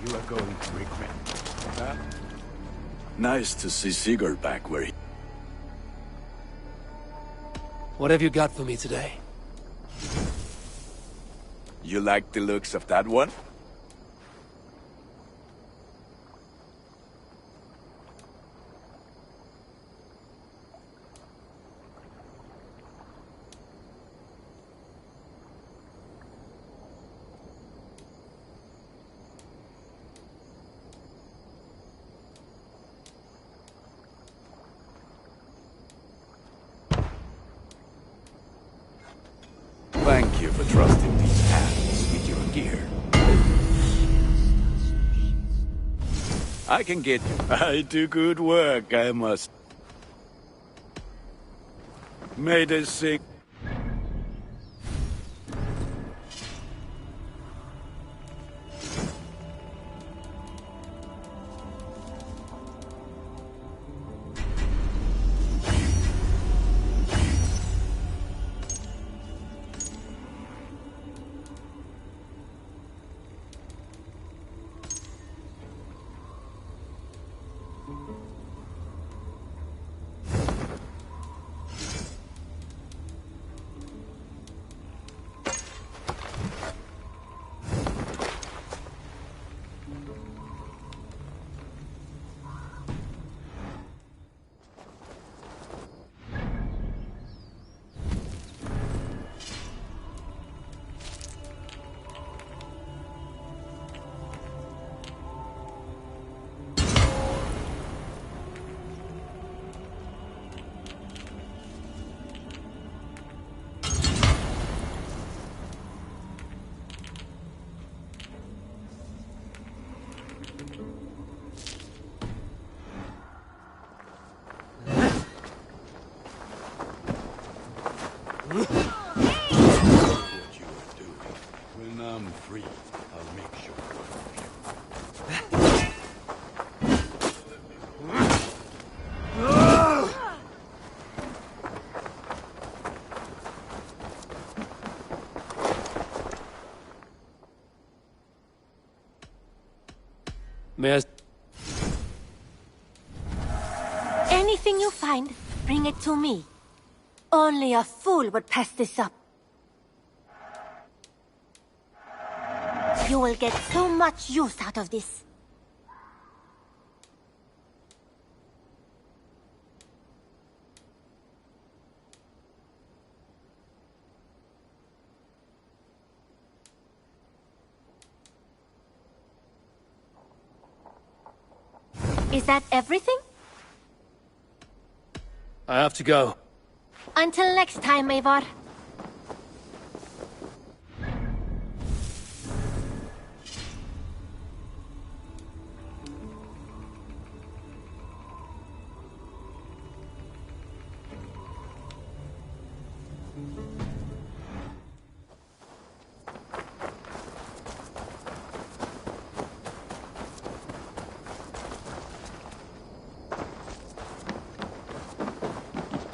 Speaker 19: You are going to regret that. Nice to see Sigurd back where he...
Speaker 20: What have you got for me today?
Speaker 19: You like the looks of that one? Thank you for trusting these hands with your gear. I can get you. I do good work, I must. May they sing. What you are doing. When I'm free, I'll make sure.
Speaker 20: May I...
Speaker 21: Anything you find, bring it to me. Only a fool would pass this up. You will get so much use out of this. Is that everything?
Speaker 20: I have to go.
Speaker 21: Until next time, Eivor.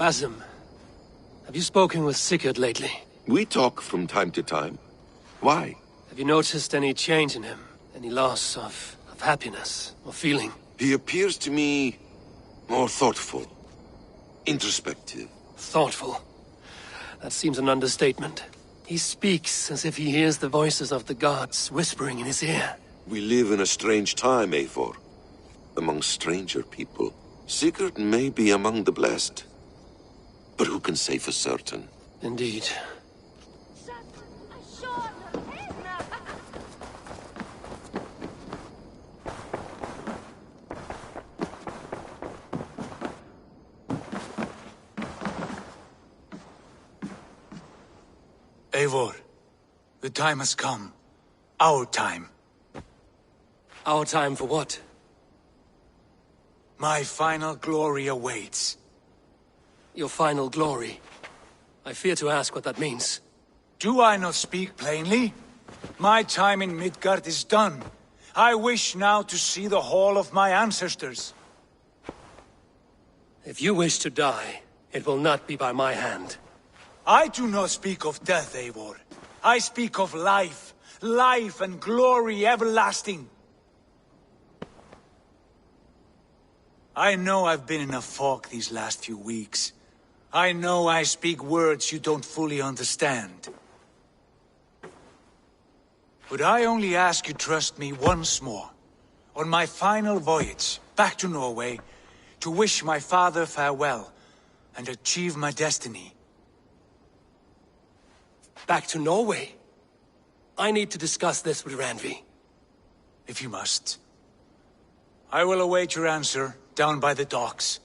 Speaker 20: Basim, have you spoken with Sigurd lately?
Speaker 6: We talk from time to time. Why?
Speaker 20: Have you noticed any change in him? Any loss of happiness or feeling?
Speaker 6: He appears to me more thoughtful, introspective.
Speaker 20: Thoughtful? That seems an understatement. He speaks as if he hears the voices of the gods whispering in his ear.
Speaker 6: We live in a strange time, Eivor. Among stranger people. Sigurd may be among the blessed. But who can say for certain?
Speaker 20: Indeed.
Speaker 13: Eivor, the time has come. Our time.
Speaker 20: Our time for what?
Speaker 13: My final glory awaits.
Speaker 20: Your final glory. I fear to ask what that means.
Speaker 13: Do I not speak plainly? My time in Midgard is done. I wish now to see the hall of my ancestors.
Speaker 20: If you wish to die, it will not be by my hand.
Speaker 13: I do not speak of death, Eivor. I speak of life. Life and glory everlasting. I know I've been in a fog these last few weeks. I know I speak words you don't fully understand. But I only ask you trust me once more, on my final voyage back to Norway, to wish my father farewell and achieve my destiny.
Speaker 20: Back to Norway? I need to discuss this with Randvi.
Speaker 13: If you must. I will await your answer down by the docks.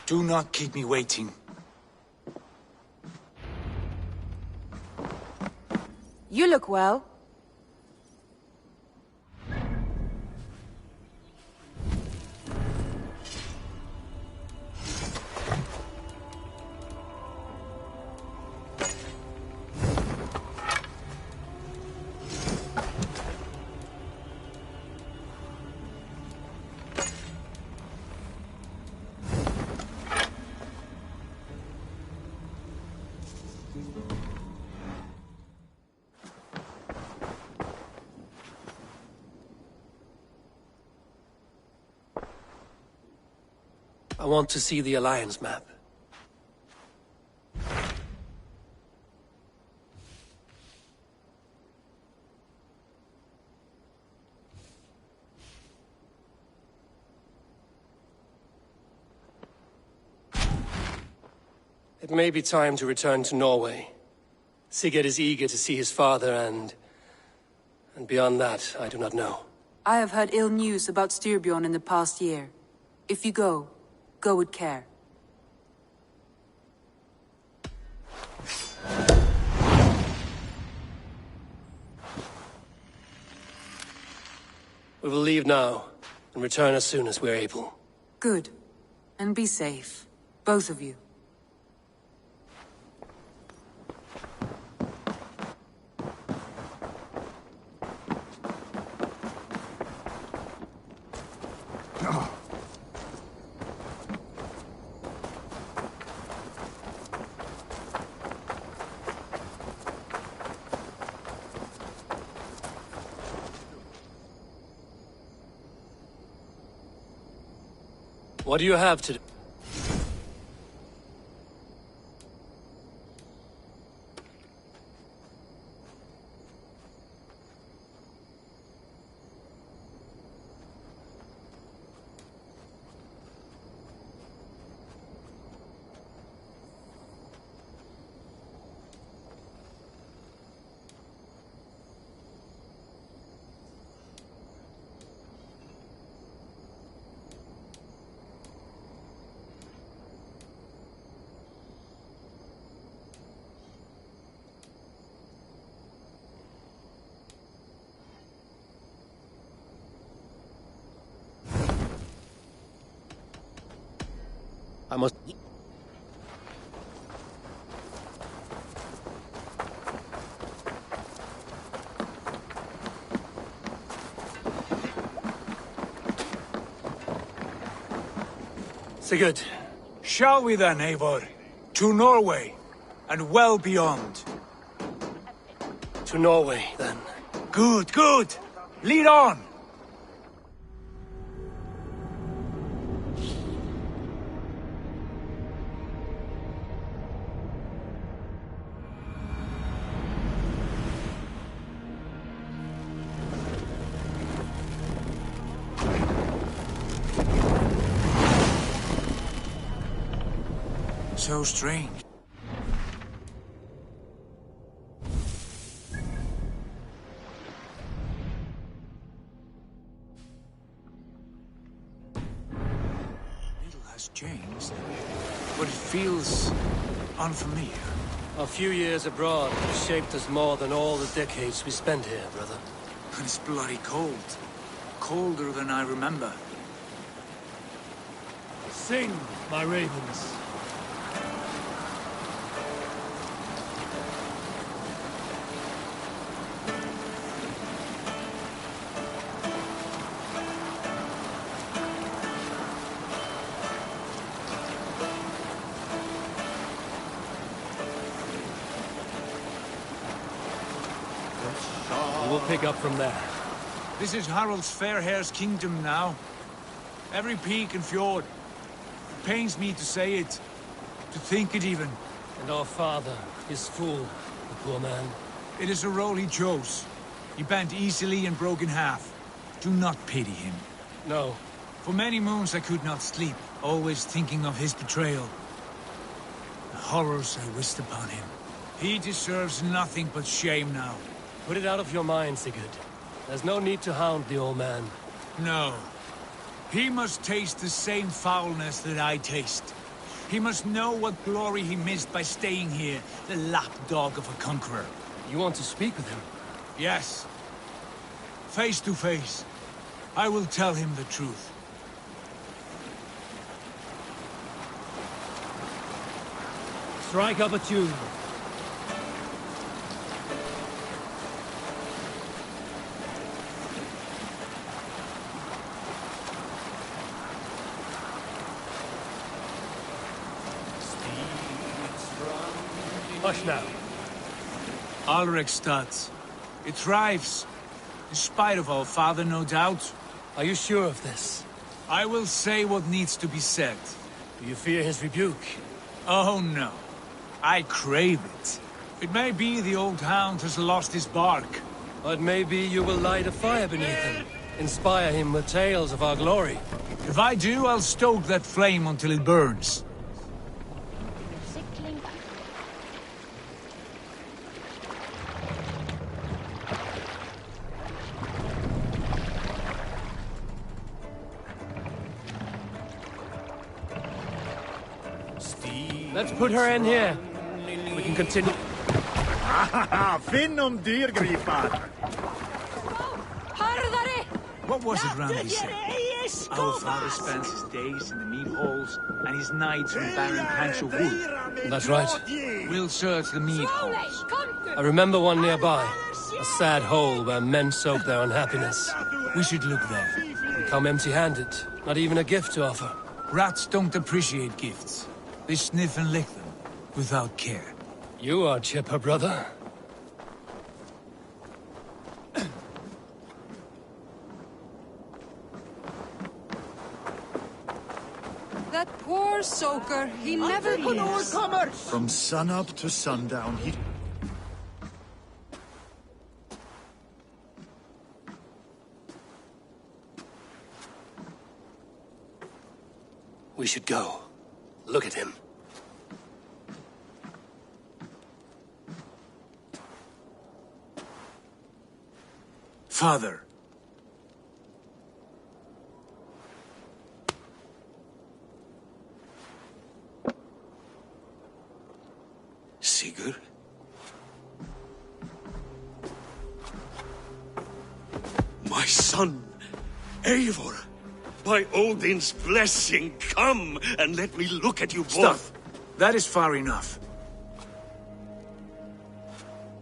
Speaker 13: Do not keep me waiting.
Speaker 5: You look well.
Speaker 20: I want to see the Alliance map. It may be time to return to Norway. Sigurd is eager to see his father and beyond that, I do not know.
Speaker 22: I have heard ill news about Styrbjorn in the past year. If you go with care.
Speaker 20: We will leave now, and return as soon as we're able.
Speaker 22: Good. And be safe. Both of you.
Speaker 20: What do you have to do? I must... Sigurd.
Speaker 13: Shall we then, Eivor? To Norway, and well beyond.
Speaker 20: To Norway, then.
Speaker 13: Good, good! Lead on! So strange. Little has changed, but it feels unfamiliar.
Speaker 20: A few years abroad have shaped us more than all the decades we spent here, brother.
Speaker 13: And it's bloody cold. Colder than I remember.
Speaker 20: Sing, my ravens. We'll pick up from there.
Speaker 13: This is Harald's fair hair's kingdom now. Every peak and fjord, pains me to say it, to think it even.
Speaker 20: And our father, his fool, the poor man.
Speaker 13: It is a role he chose. He bent easily and broke in half. Do not pity him.
Speaker 20: No.
Speaker 13: For many moons I could not sleep, always thinking of his betrayal. The horrors I wished upon him. He deserves nothing but shame now.
Speaker 20: Put it out of your mind, Sigurd. There's no need to hound the old man.
Speaker 13: No. He must taste the same foulness that I taste. He must know what glory he missed by staying here, the lapdog of a conqueror.
Speaker 20: You want to speak with him?
Speaker 13: Yes. Face to face. I will tell him the truth.
Speaker 20: Strike up a tune. Hush now.
Speaker 13: Alrekstad. It thrives. In spite of our father, no doubt.
Speaker 20: Are you sure of this?
Speaker 13: I will say what needs to be said.
Speaker 20: Do you fear his rebuke?
Speaker 13: Oh, no. I crave it. It may be the old hound has lost his bark.
Speaker 20: But maybe you will light a fire beneath him. Inspire him with tales of our glory.
Speaker 13: If I do, I'll stoke that flame until it burns.
Speaker 20: Let's put her in here. We can continue.
Speaker 3: Finn dyrgripar!
Speaker 13: What was it Randy said? Our father spends his days in the mead halls, and his nights in barren Pancho Wood.
Speaker 20: That's right.
Speaker 13: We'll search the mead halls.
Speaker 20: I remember one nearby. A sad hole where men soak their unhappiness.
Speaker 13: We should look there.
Speaker 20: We come empty-handed. Not even a gift to offer.
Speaker 13: Rats don't appreciate gifts. They sniff and lick them, without care.
Speaker 20: You are chipper, brother.
Speaker 8: That poor soaker, he never leaves.
Speaker 3: From sunup to sundown, he...
Speaker 20: We should go. Look at him.
Speaker 13: Father.
Speaker 6: Sigurd?
Speaker 2: My son, Eivor. By Odin's blessing, come and let me look at you both.
Speaker 13: Stop. That is far enough.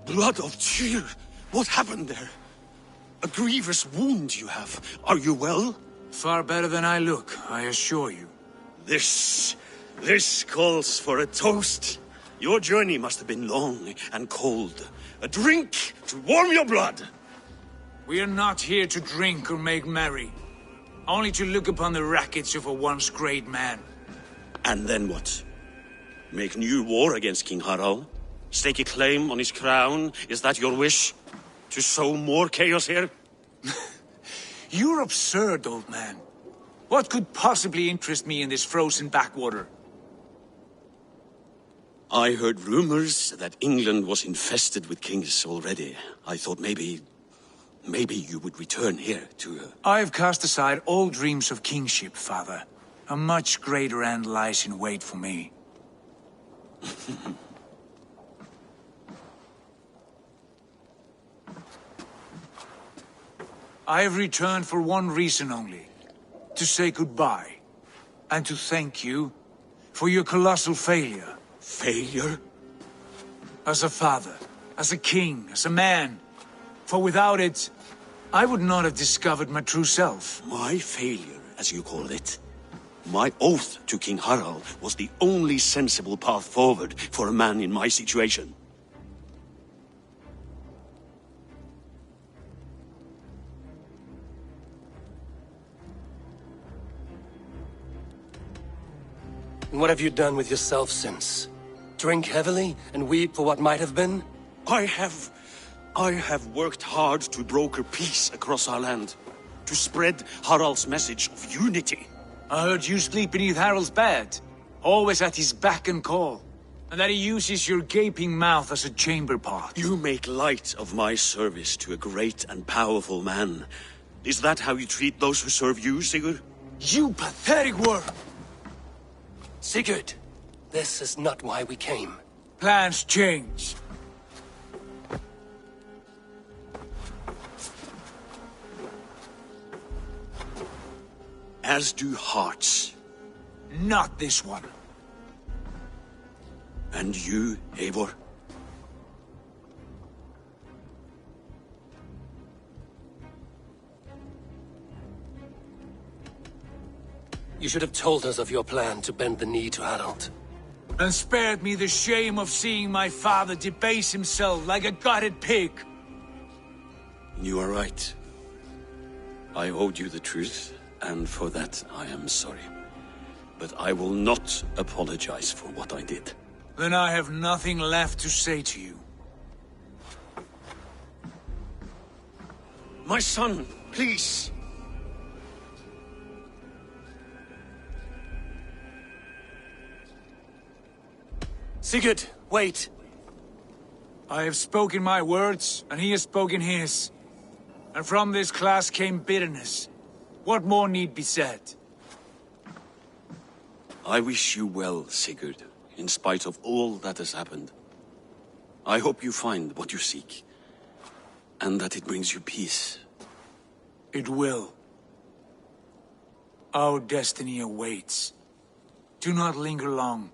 Speaker 2: Blood of Tyr. What happened there? A grievous wound you have. Are you well?
Speaker 13: Far better than I look, I assure you.
Speaker 2: This calls for a toast. Your journey must have been long and cold. A drink to warm your blood.
Speaker 13: We are not here to drink or make merry. Only to look upon the wreckage of a once great man.
Speaker 2: And then what? Make new war against King Harald? Stake a claim on his crown? Is that your wish? To sow more chaos here?
Speaker 13: You're absurd, old man. What could possibly interest me in this frozen backwater?
Speaker 2: I heard rumors that England was infested with kings already. I thought maybe you would return here to...
Speaker 13: I've cast aside all dreams of kingship, father. A much greater end lies in wait for me. I have returned for one reason only. To say goodbye. And to thank you for your colossal failure.
Speaker 2: Failure?
Speaker 13: As a father, as a king, as a man. For without it, I would not have discovered my true self.
Speaker 2: My failure, as you call it. My oath to King Harald was the only sensible path forward for a man in my situation.
Speaker 1: And what have you done with yourself since? Drink heavily and weep for what might have been?
Speaker 2: I have worked hard to broker peace across our land, to spread Harald's message of unity.
Speaker 13: I heard you sleep beneath Harald's bed, always at his beck and call, and that he uses your gaping mouth as a chamber pot.
Speaker 2: You make light of my service to a great and powerful man. Is that how you treat those who serve you, Sigurd?
Speaker 13: You pathetic worm!
Speaker 1: Sigurd, this is not why we came.
Speaker 13: Plans change.
Speaker 2: As do hearts.
Speaker 13: Not this one.
Speaker 2: And you, Eivor?
Speaker 1: You should have told us of your plan to bend the knee to Harald.
Speaker 13: And spared me the shame of seeing my father debase himself like a gutted pig.
Speaker 2: You are right. I owed you the truth, and for that I am sorry. But I will not apologize for what I did.
Speaker 13: Then I have nothing left to say to you.
Speaker 2: My son, please!
Speaker 1: Sigurd, wait!
Speaker 13: I have spoken my words, and he has spoken his. And from this class came bitterness. What more need be said?
Speaker 2: I wish you well, Sigurd, in spite of all that has happened. I hope you find what you seek, and that it brings you peace.
Speaker 13: It will. Our destiny awaits. Do not linger long.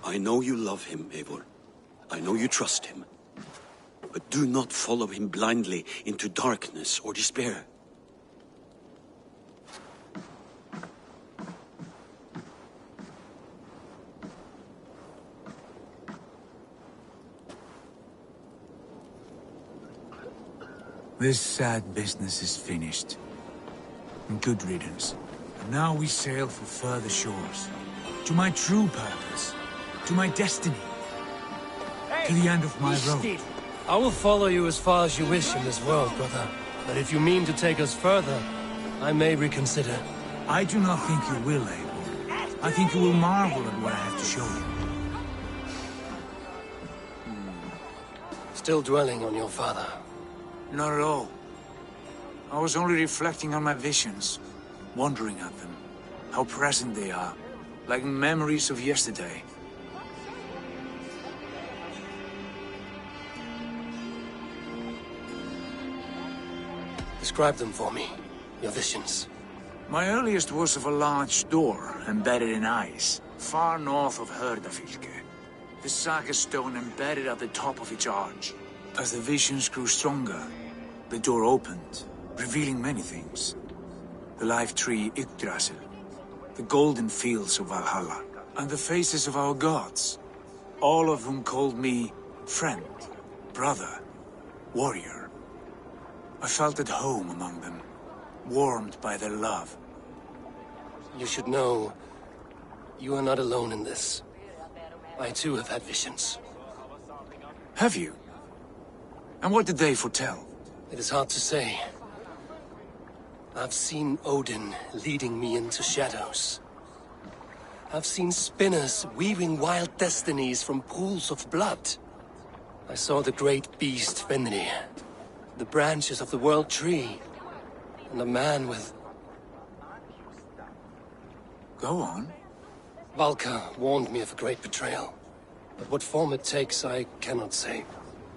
Speaker 2: I know you love him, Eivor. I know you trust him. But do not follow him blindly into darkness or despair.
Speaker 13: This sad business is finished. And good riddance. And now we sail for further shores. To my true purpose. To my destiny. To the end of my road.
Speaker 1: I will follow you as far as you wish in this world, brother. But if you mean to take us further, I may reconsider.
Speaker 13: I do not think you will, Eivor. I think you will marvel at what I have to show you.
Speaker 1: Still dwelling on your father?
Speaker 13: Not at all. I was only reflecting on my visions, wondering at them. How present they are, like memories of yesterday.
Speaker 1: Describe them for me, your visions.
Speaker 13: My earliest was of a large door embedded in ice, far north of Eurvicscire. The saga stone embedded at the top of its arch. As the visions grew stronger, the door opened, revealing many things. The life tree Yggdrasil, the golden fields of Valhalla, and the faces of our gods, all of whom called me friend, brother, warrior. I felt at home among them, warmed by their love.
Speaker 1: You should know, you are not alone in this. I too have had visions.
Speaker 13: Have you? And what did they foretell?
Speaker 1: It is hard to say. I've seen Odin leading me into shadows. I've seen spinners weaving wild destinies from pools of blood. I saw the great beast Fenrir, the branches of the world tree, and a man with...
Speaker 13: Go on.
Speaker 1: Valka warned me of a great betrayal. But what form it takes, I cannot say.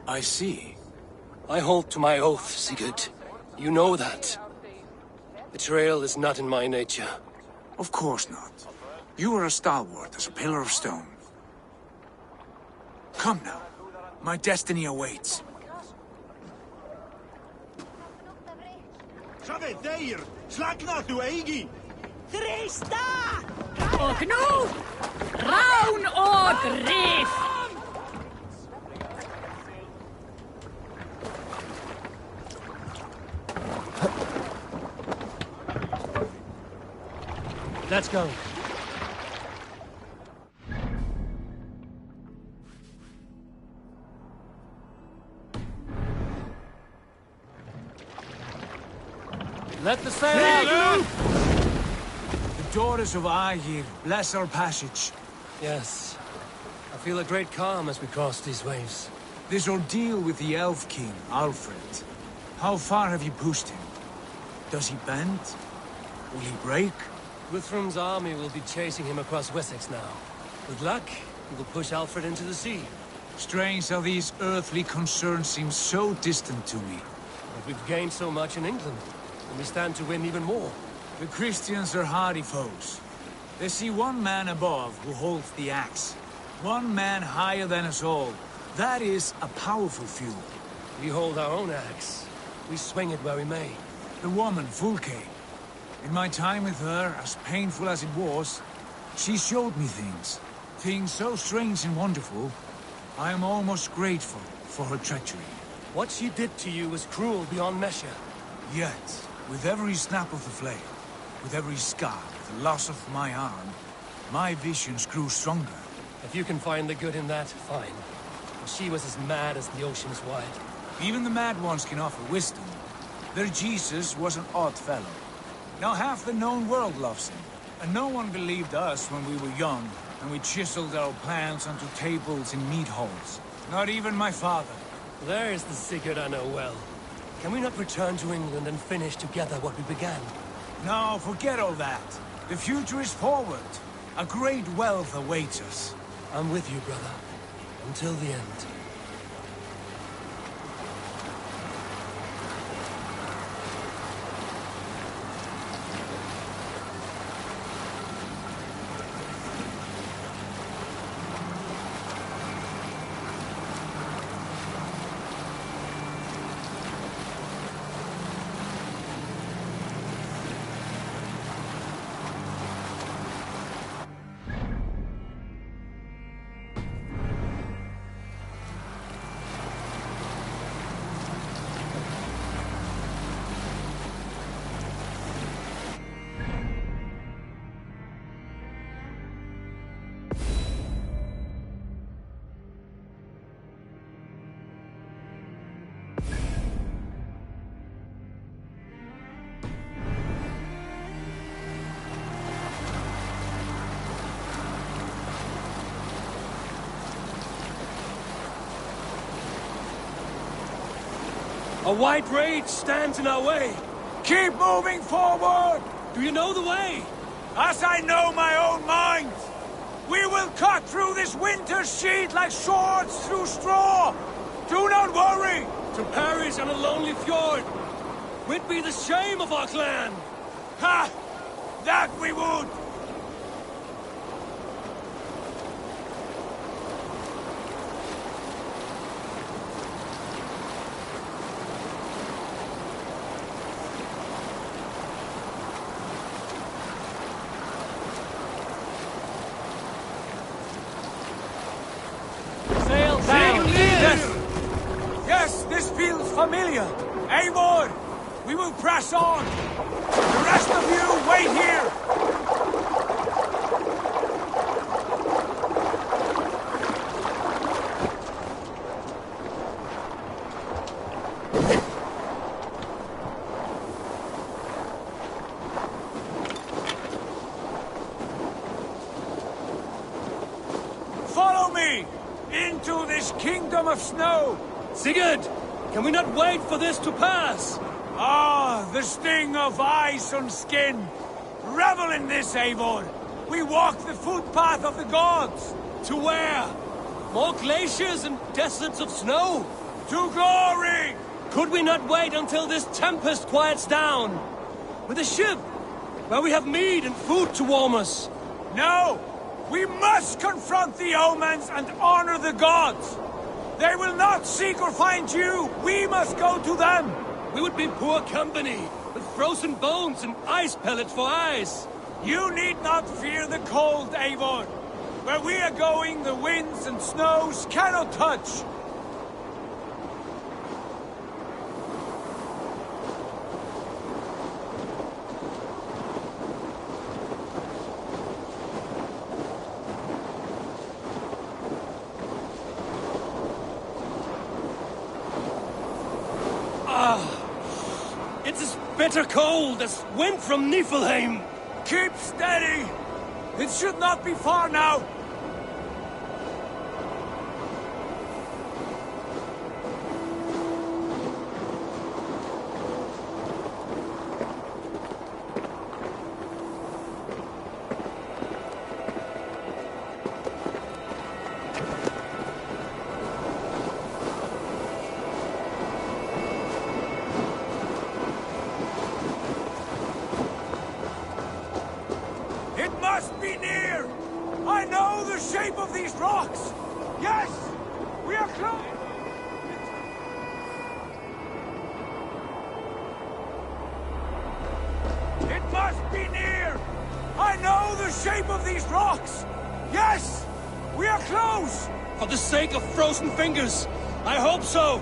Speaker 13: I see.
Speaker 1: I hold to my oath, Sigurd. You know that. Betrayal is not in my nature.
Speaker 13: Of course not. You are as stalwart as a pillar of stone. Come now. My destiny awaits.
Speaker 12: Och nu, Raun och Grif!
Speaker 1: Let's go. Let the sail out!
Speaker 13: The daughters of Aegir, bless our passage.
Speaker 1: Yes. I feel a great calm as we cross these waves.
Speaker 13: This ordeal with the Elf King, Alfred. How far have you pushed him? Does he bend? Will he break?
Speaker 1: Guthrum's army will be chasing him across Wessex now. With luck, he will push Alfred into the sea.
Speaker 13: Strange how these earthly concerns seem so distant to me.
Speaker 1: But we've gained so much in England, and we stand to win even more.
Speaker 13: The Christians are hardy foes. They see one man above who holds the axe. One man higher than us all. That is a powerful few.
Speaker 1: We hold our own axe. We swing it where we may.
Speaker 13: The woman, Fulke. In my time with her, as painful as it was, she showed me things. Things so strange and wonderful. I am almost grateful for her treachery.
Speaker 1: What she did to you was cruel beyond measure.
Speaker 13: Yet, with every snap of the flame, with every scar, the loss of my arm, my visions grew stronger.
Speaker 1: If you can find the good in that, fine. But she was as mad as the ocean is wide.
Speaker 13: Even the mad ones can offer wisdom. Their Jesus was an odd fellow. Now half the known world loves him. And no one believed us when we were young, and we chiseled our plans onto tables in meat halls. Not even my father.
Speaker 1: There is the Sigurd I know well. Can we not return to England and finish together what we began?
Speaker 13: No, forget all that. The future is forward. A great wealth awaits us.
Speaker 1: I'm with you, brother. Until the end. A white rage stands in our way.
Speaker 13: Keep moving forward!
Speaker 1: Do you know the way?
Speaker 13: As I know my own mind! We will cut through this winter's sheet like swords through straw! Do not worry!
Speaker 1: To perish on a lonely fjord! We'd be the shame of our clan!
Speaker 13: Ha! That we would! Yes, this feels familiar. Eivor, we will press on. The rest of you, wait here. Follow me into this kingdom of snow.
Speaker 1: Sigurd! Can we not wait for this to pass?
Speaker 13: Ah, the sting of ice on skin. Revel in this, Eivor. We walk the footpath of the gods.
Speaker 1: To where? More glaciers and deserts of snow?
Speaker 13: To glory!
Speaker 1: Could we not wait until this tempest quiets down? With a ship, where we have meat and food to warm us?
Speaker 13: No! We must confront the omens and honor the gods! They will not seek or find you! We must go to them!
Speaker 1: We would be poor company, with frozen bones and ice pellets for eyes.
Speaker 13: You need not fear the cold, Eivor. Where we are going, the winds and snows cannot touch.
Speaker 1: bitter cold as wind from Niflheim.
Speaker 13: Keep steady! It should not be far now!
Speaker 1: Fingers! I hope so!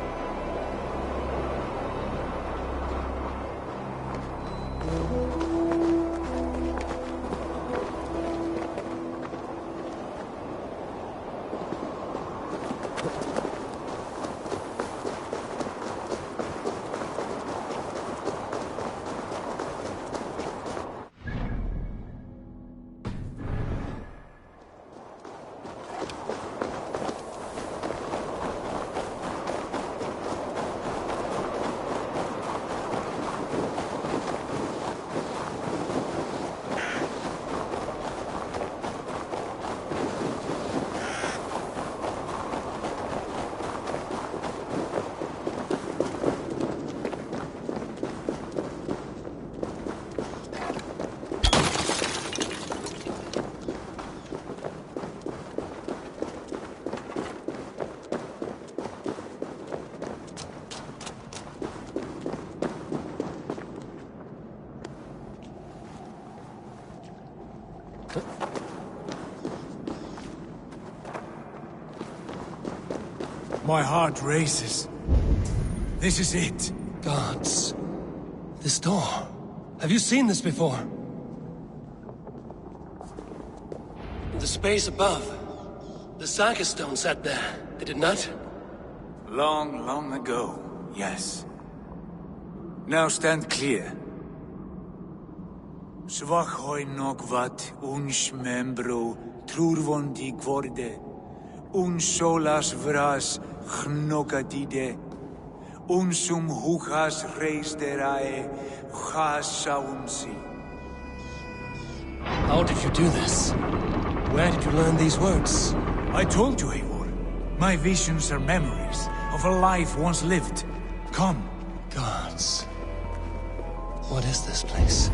Speaker 13: My heart races. This is it.
Speaker 1: Gods. This door. Have you seen this before? In the space above, the Saga stone sat there, did it not?
Speaker 13: Long, long ago, yes. Now stand clear. Svachoi nokvat uns membro trurvondi gvorde, un solas vras gnokadide, unsum huchas reisderae chasaunsi.
Speaker 1: How did you do this? Where did you learn these words?
Speaker 13: I told you, Eivor. My visions are memories of a life once lived. Come.
Speaker 1: Gods. What is this place?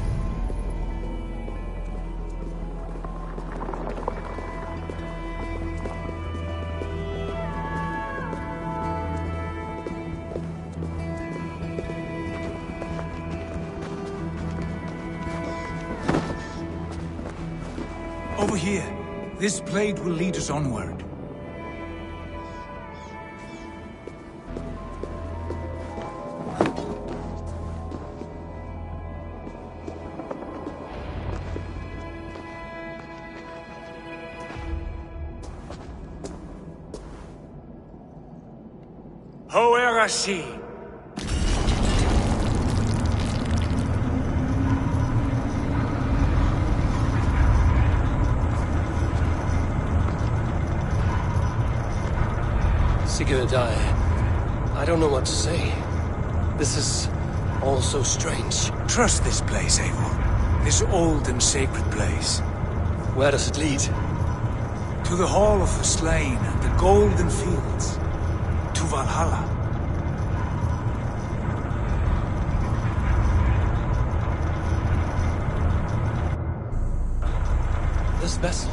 Speaker 13: Over here. This blade will lead us onward. Hoerasi!
Speaker 1: Sigurd, I don't know what to say. This is all so strange.
Speaker 13: Trust this place, Eivor. This old and sacred place.
Speaker 1: Where does it lead?
Speaker 13: To the Hall of the Slain and the Golden Fields. To Valhalla.
Speaker 1: This vessel,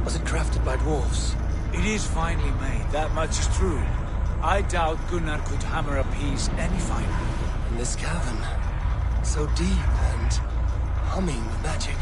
Speaker 1: was it crafted by dwarves?
Speaker 13: It is finely made, that much is true. I doubt Gunnar could hammer a piece any finer.
Speaker 1: In this cavern, so deep and humming with magic.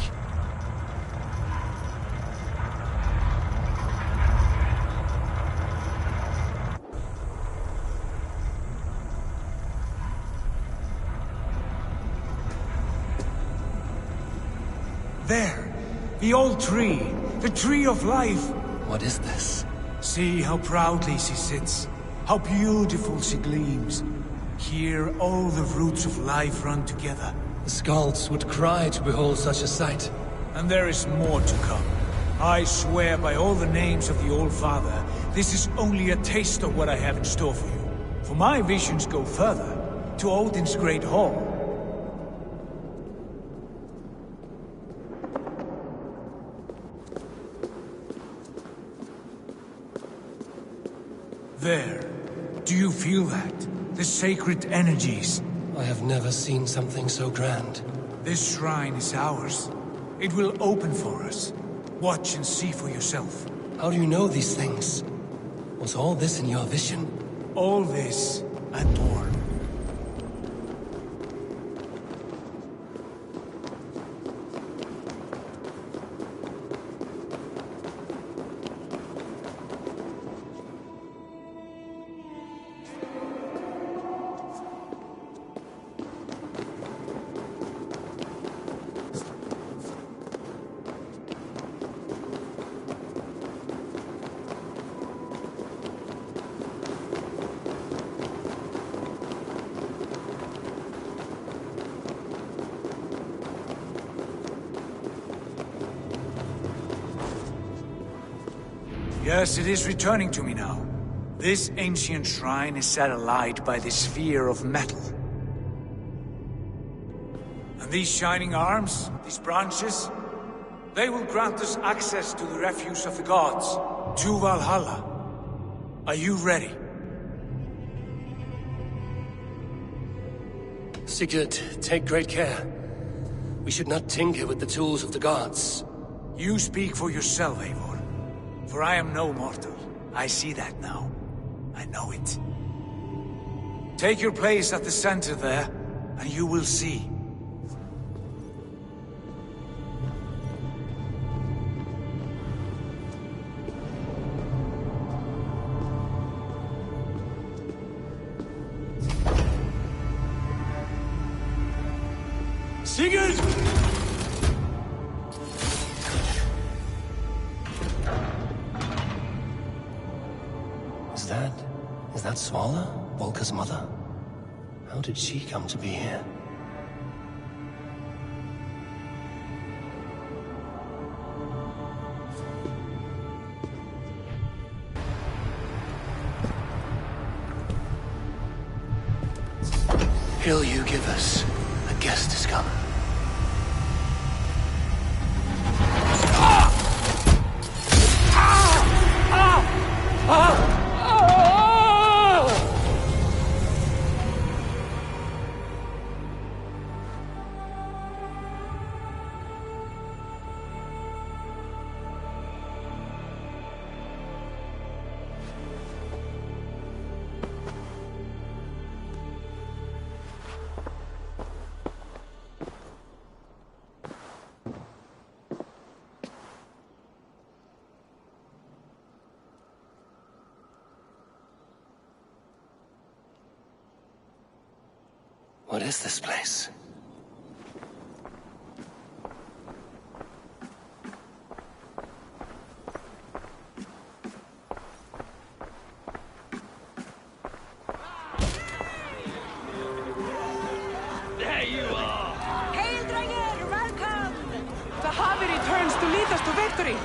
Speaker 13: There! The old tree! The tree of life!
Speaker 1: What is this?
Speaker 13: See how proudly she sits. How beautiful she gleams. Here, all the roots of life run together.
Speaker 1: The Skalds would cry to behold such a sight.
Speaker 13: And there is more to come. I swear by all the names of the Old Father, this is only a taste of what I have in store for you. For my visions go further, to Odin's Great Hall. There. Do you feel that? The sacred energies.
Speaker 1: I have never seen something so grand.
Speaker 13: This shrine is ours. It will open for us. Watch and see for yourself.
Speaker 1: How do you know these things? Was all this in your vision?
Speaker 13: All this at dawn. Yes, it is returning to me now. This ancient shrine is set alight by the sphere of metal. And these shining arms, these branches, they will grant us access to the refuse of the gods, to Valhalla. Are you ready?
Speaker 1: Sigurd, take great care. We should not tinker with the tools of the gods.
Speaker 13: You speak for yourself, Eivor. For I am no mortal. I see that now. I know it. Take your place at the center there, and you will see.
Speaker 1: Sigurd! Is that Svala, Volka's mother? How did she come to be here? Hill you give us. A guest has come. What is this place?
Speaker 12: There you are! Hail, Dranger! Welcome!
Speaker 9: The Havi returns to lead us to victory!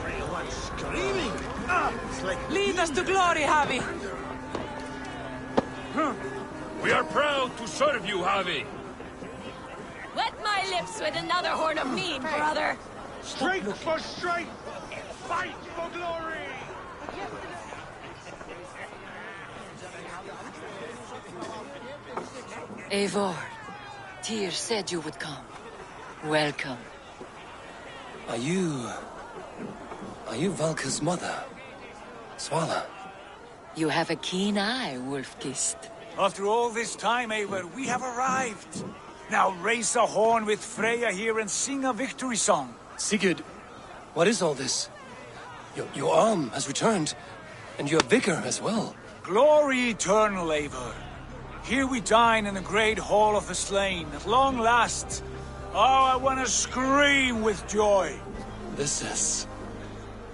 Speaker 4: Everyone's screaming! It's like
Speaker 9: lead us to glory, Havi!
Speaker 11: We are proud to serve you, Havi.
Speaker 12: Wet my lips with another horn of mead, brother!
Speaker 4: Strength for strength! Fight for glory!
Speaker 15: Eivor, Tyr said you would come. Welcome.
Speaker 1: Are you Valka's mother? Svala?
Speaker 15: You have a keen eye, Wolfkist.
Speaker 13: After all this time, Eivor, we have arrived. Now raise a horn with Freya here and sing a victory song.
Speaker 1: Sigurd, what is all this? Your arm has returned, and your vigor as well.
Speaker 13: Glory eternal, Eivor. Here we dine in the great hall of the slain, at long last. Oh, I want to scream with joy.
Speaker 1: This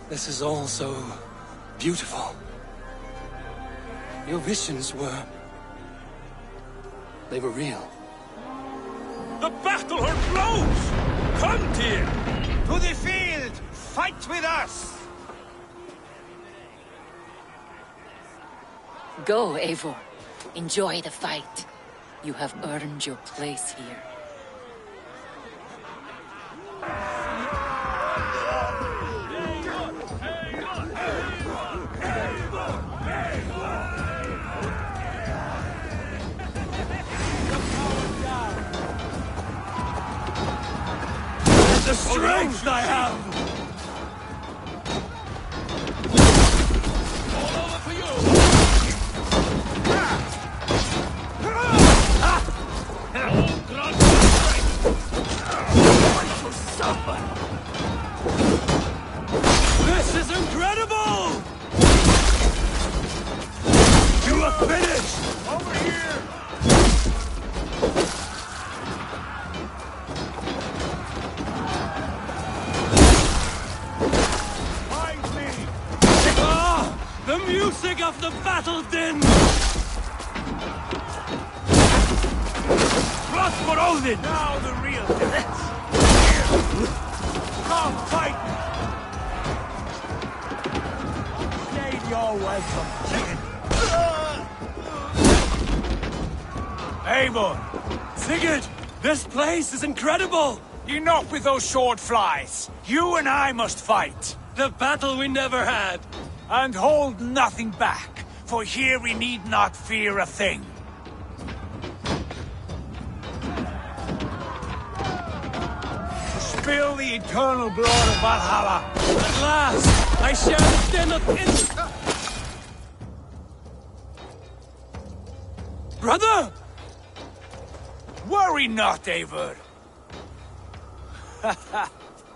Speaker 1: is all so beautiful. Your visions were
Speaker 20: they were real.
Speaker 11: The battle herd blows! Come, Tyr!
Speaker 4: To the field! Fight with us!
Speaker 15: Go, Eivor. Enjoy the fight. You have earned your place here.
Speaker 1: The strength I have!
Speaker 11: All over for you!
Speaker 1: This is incredible! You are finished!
Speaker 4: Over here!
Speaker 1: The music of the battle din!
Speaker 4: Blood for Odin! Now the real dance! Come, fight! Stay your welcome, chicken! Eivor!
Speaker 1: Sigurd! This place is incredible!
Speaker 4: Enough with those short flies! You and I must fight!
Speaker 1: The battle we never had!
Speaker 4: And hold nothing back, for here we need not fear a thing. Spill the eternal blood of Valhalla!
Speaker 1: At last, I share the din of Brother!
Speaker 4: Worry not, Eivor.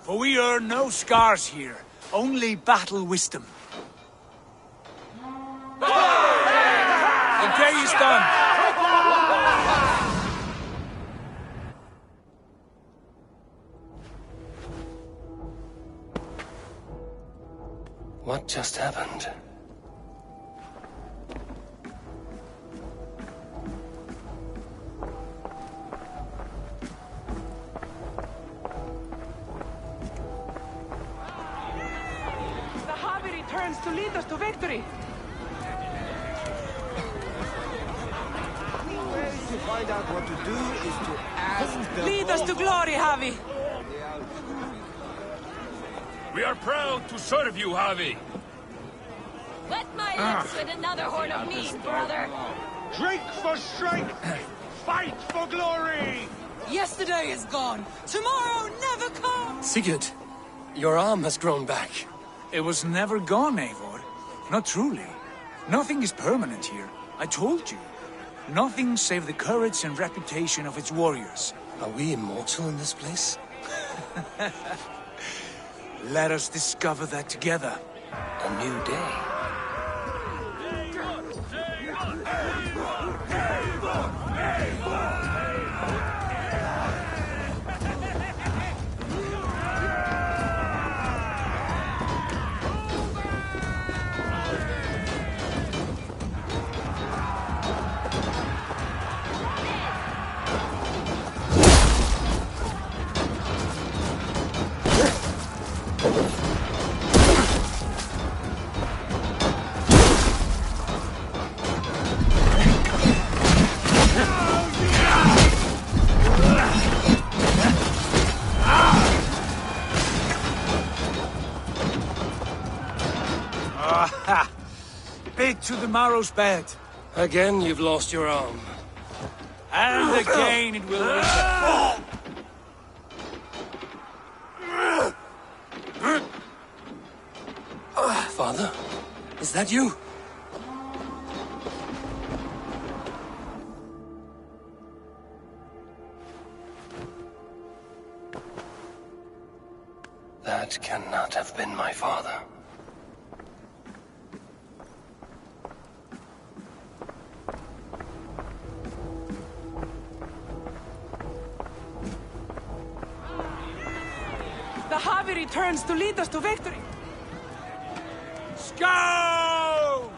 Speaker 4: For we earn no scars here, only battle wisdom. The day is done.
Speaker 20: What just happened?
Speaker 9: The Harvey returns to lead us to victory.
Speaker 10: To find out what to do is to ask the
Speaker 9: Lead us to glory, Javi!
Speaker 11: We are proud to serve you, Javi.
Speaker 12: Wet my lips with another horn of mead, brother.
Speaker 4: Drink for strength! Fight for glory!
Speaker 9: Yesterday is gone. Tomorrow never comes.
Speaker 20: Sigurd, your arm has grown back.
Speaker 13: It was never gone, Eivor. Not truly. Nothing is permanent here. I told you. Nothing save the courage and reputation of its warriors.
Speaker 20: Are we immortal in this place?
Speaker 13: Let us discover that together.
Speaker 20: A new day.
Speaker 13: Bid to the marrow's bed.
Speaker 20: Again, you've lost your arm.
Speaker 13: And again it will return.
Speaker 20: Father, is that you? That cannot have been my father.
Speaker 9: The Harvey returns to lead us to victory.
Speaker 4: Skål!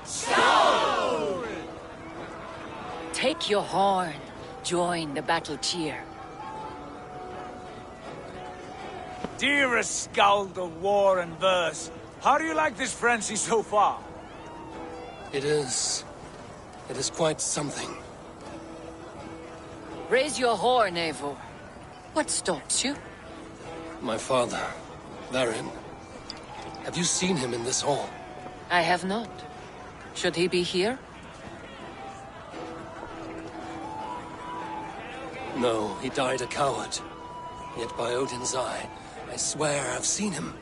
Speaker 15: Take your horn. join the battle cheer.
Speaker 13: Dearest skald of war and verse, how do you like this frenzy so far?
Speaker 20: It is quite something.
Speaker 15: Raise your horn, Eivor. What stops you?
Speaker 20: My father, Varin. Have you seen him in this hall?
Speaker 15: I have not. Should he be here?
Speaker 20: No, he died a coward. Yet by Odin's eye, I swear I've seen him.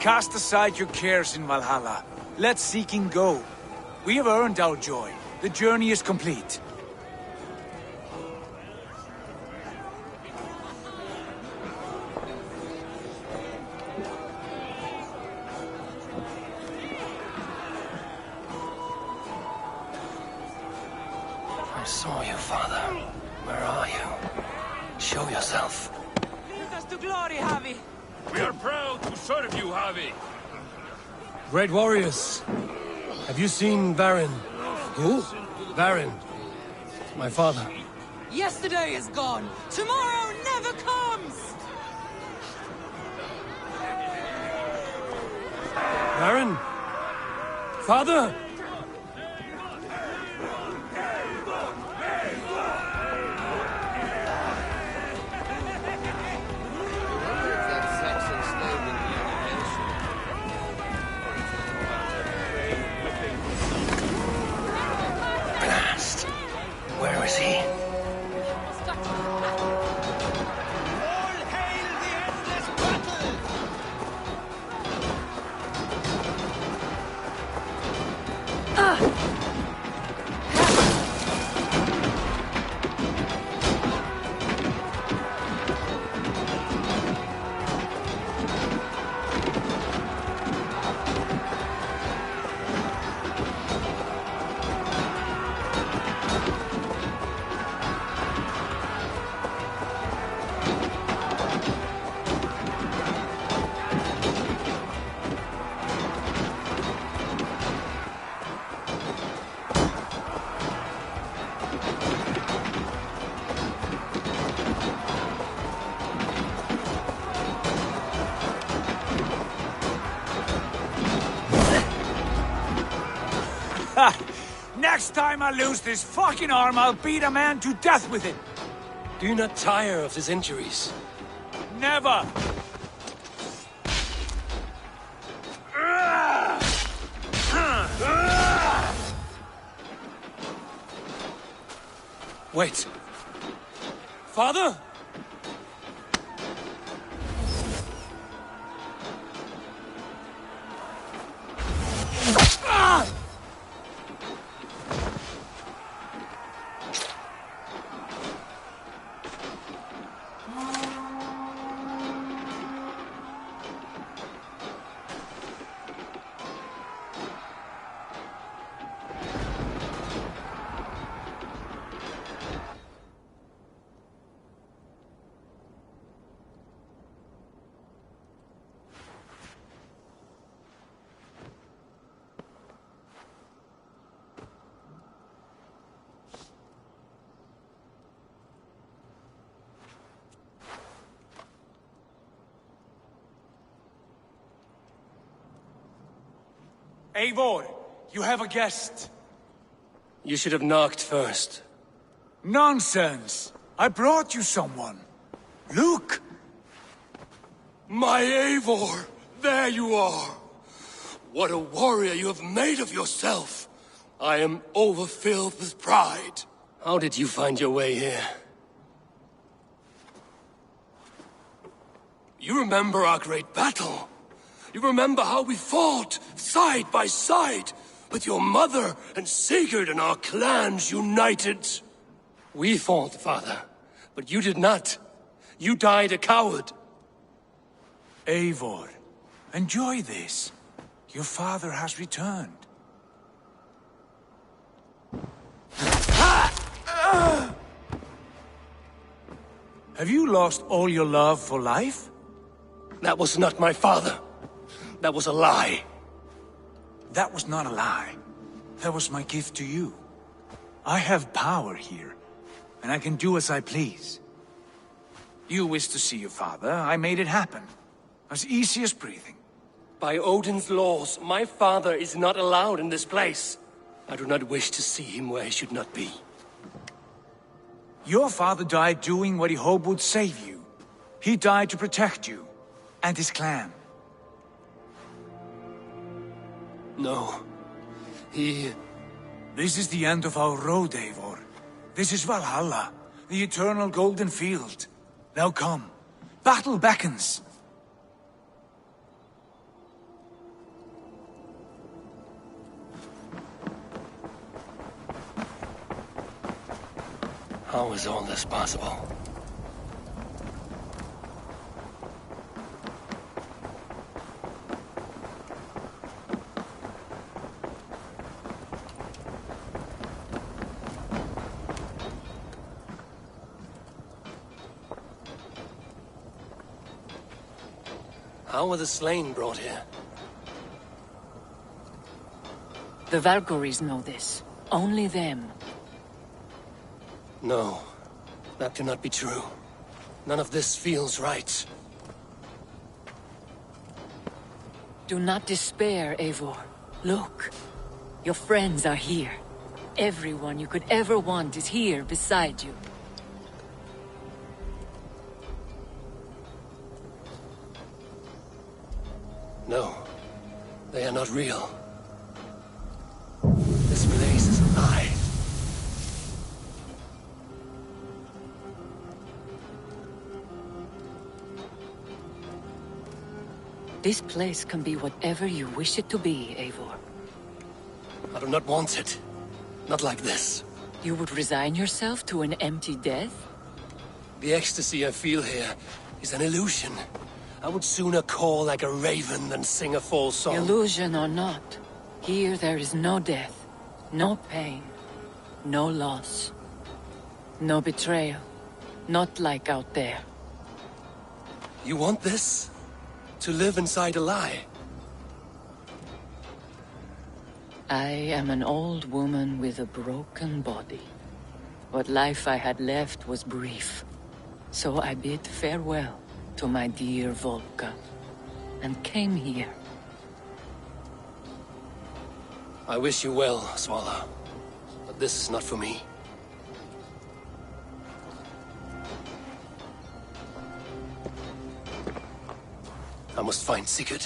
Speaker 13: Cast aside your cares in Valhalla. Let seeking go. We have earned our joy. The journey is complete.
Speaker 20: I saw you, Father. Where are you? Show yourself.
Speaker 9: Lead us to glory, Havi!
Speaker 11: We are proud to serve you, Havi!
Speaker 1: Great warriors, have you seen Varin? Who? Varin. My father.
Speaker 9: Yesterday is gone. Tomorrow never comes!
Speaker 1: Varin? Father?
Speaker 20: Where is he?
Speaker 13: Next time I lose this fucking arm, I'll beat a man to death with it.
Speaker 20: Do you not tire of his injuries?
Speaker 13: Never!
Speaker 1: Wait. Father?
Speaker 13: Eivor, you have a guest.
Speaker 20: You should have knocked first.
Speaker 13: Nonsense! I brought you someone. Look!
Speaker 1: My Eivor! There you are! What a warrior you have made of yourself! I am overfilled with pride. How did you find your way here? You remember our great battle? You remember how we fought, side by side, with your mother and Sigurd and our clans united? We fought, Father, but you did not. You died a coward.
Speaker 13: Eivor, enjoy this. Your father has returned. Have you lost all your love for life?
Speaker 1: That was not my father. That was a lie.
Speaker 13: That was not a lie. That was my gift to you. I have power here, and I can do as I please. You wish to see your father, I made it happen. As easy as breathing.
Speaker 20: By Odin's laws, my father is not allowed in this place. I do not wish to see him where he should not be.
Speaker 13: Your father died doing what he hoped would save you. He died to protect you, and his clan.
Speaker 20: No.
Speaker 13: This is the end of our road, Eivor. This is Valhalla, the eternal golden field. Now come. Battle beckons.
Speaker 20: How is all this possible? How were the slain brought here?
Speaker 15: The Valkyries know this. Only them.
Speaker 20: No, that cannot be true. None of this feels right.
Speaker 15: Do not despair, Eivor. Look. Your friends are here. Everyone you could ever want is here beside you.
Speaker 20: No, they are not real. This place is a lie.
Speaker 15: This place can be whatever you wish it to be, Eivor.
Speaker 20: I do not want it. Not like this.
Speaker 15: You would resign yourself to an empty death?
Speaker 20: The ecstasy I feel here is an illusion. I would sooner call like a raven than sing a false song.
Speaker 15: Illusion or not, here there is no death, no pain, no loss, no betrayal. Not like out there.
Speaker 20: You want this? To live inside a lie?
Speaker 15: I am an old woman with a broken body. What life I had left was brief. So I bid farewell to my dear Volka, and came here.
Speaker 20: I wish you well, Svala, but this is not for me. I must find Sigurd.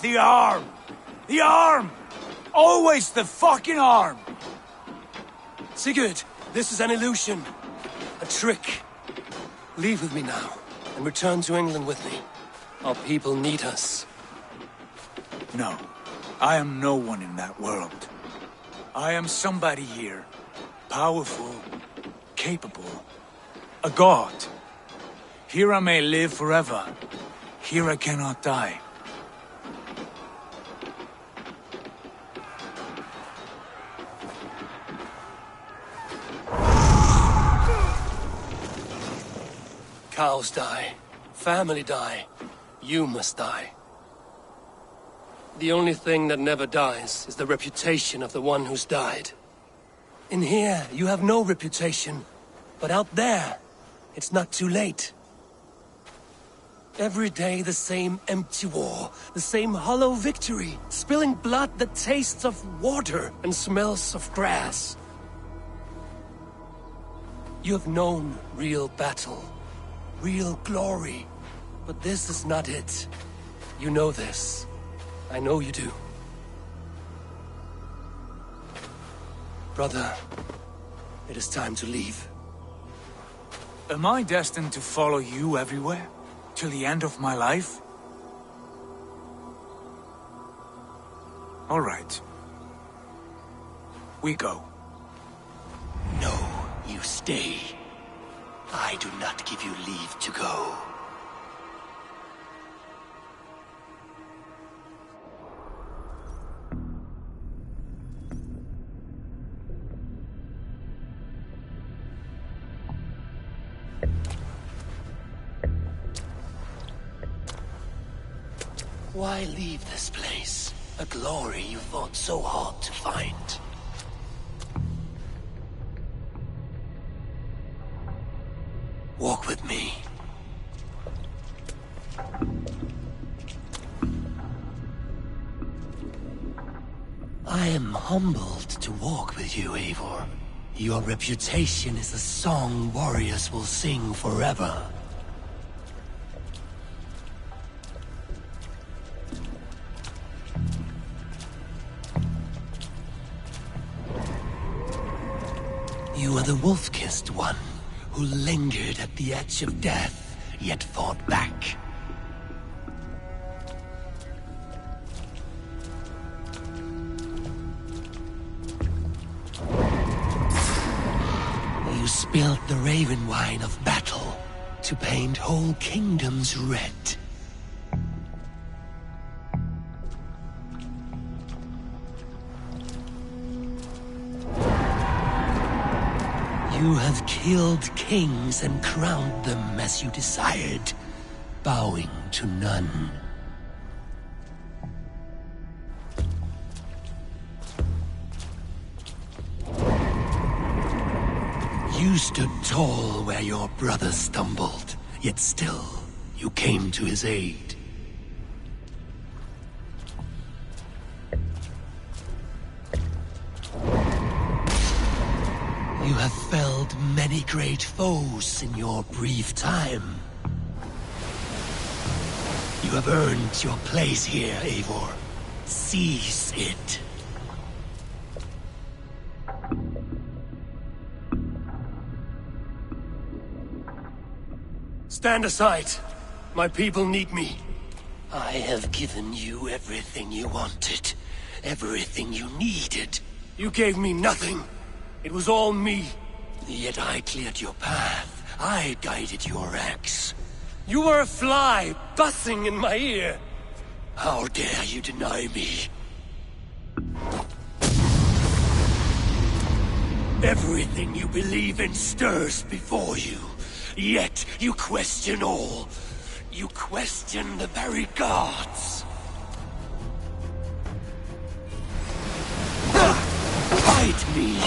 Speaker 13: The arm! The arm! Always the fucking arm!
Speaker 20: Sigurd, this is an illusion. A trick. Leave with me now, and return to England with me. Our people need us.
Speaker 13: No. I am no one in that world. I am somebody here. Powerful. Capable. A god. Here I may live forever. Here I cannot die.
Speaker 20: Cows die. Family die. You must die. The only thing that never dies is the reputation of the one who's died. In here, you have no reputation. But out there, it's not too late. Every day the same empty war, the same hollow victory, spilling blood that tastes of water and smells of grass. You have known real battle, real glory, but this is not it. You know this. I know you do. Brother, it is time to leave.
Speaker 13: Am I destined to follow you everywhere? Till the end of my life? All right. We go.
Speaker 20: No, you stay. I do not give you leave to go. Why leave this place? A glory you fought so hard to find. Walk with me. I am humbled to walk with you, Eivor. Your reputation is a song warriors will sing forever. You are the wolf-kissed one, who lingered at the edge of death, yet fought back. You spilled the raven wine of battle to paint whole kingdoms red. You have killed kings and crowned them as you desired, bowing to none. You stood tall where your brother stumbled, yet still you came to his aid. You have felled many great foes in your brief time. You have earned your place here, Eivor. Seize it. Stand aside. My people need me. I have given you everything you wanted. Everything you needed. You gave me nothing. It was all me. Yet I cleared your path. I guided your axe. You were a fly, buzzing in my ear. How dare you deny me? Everything you believe in stirs before you. Yet you question all. You question the very gods. Fight me.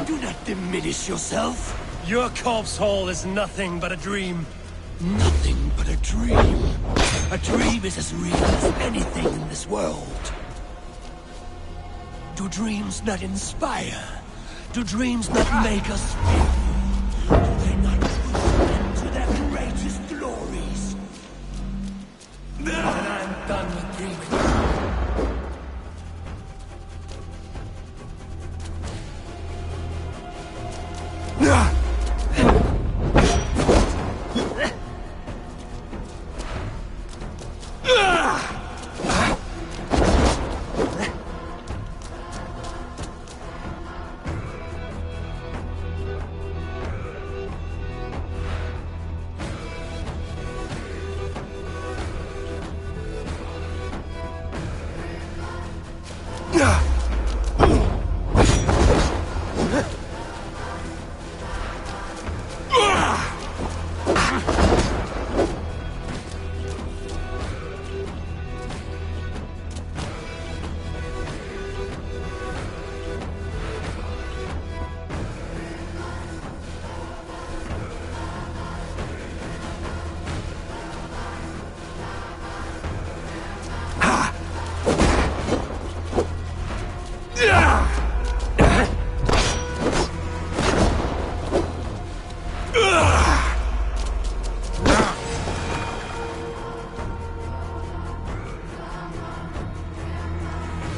Speaker 20: Do not diminish yourself. Your corpse hall is nothing but a dream. Nothing but a dream. A dream is as real as anything in this world. Do dreams not inspire? Do dreams not make us feel? Do they not push men to their greatest glories? Then I'm done with dreaming.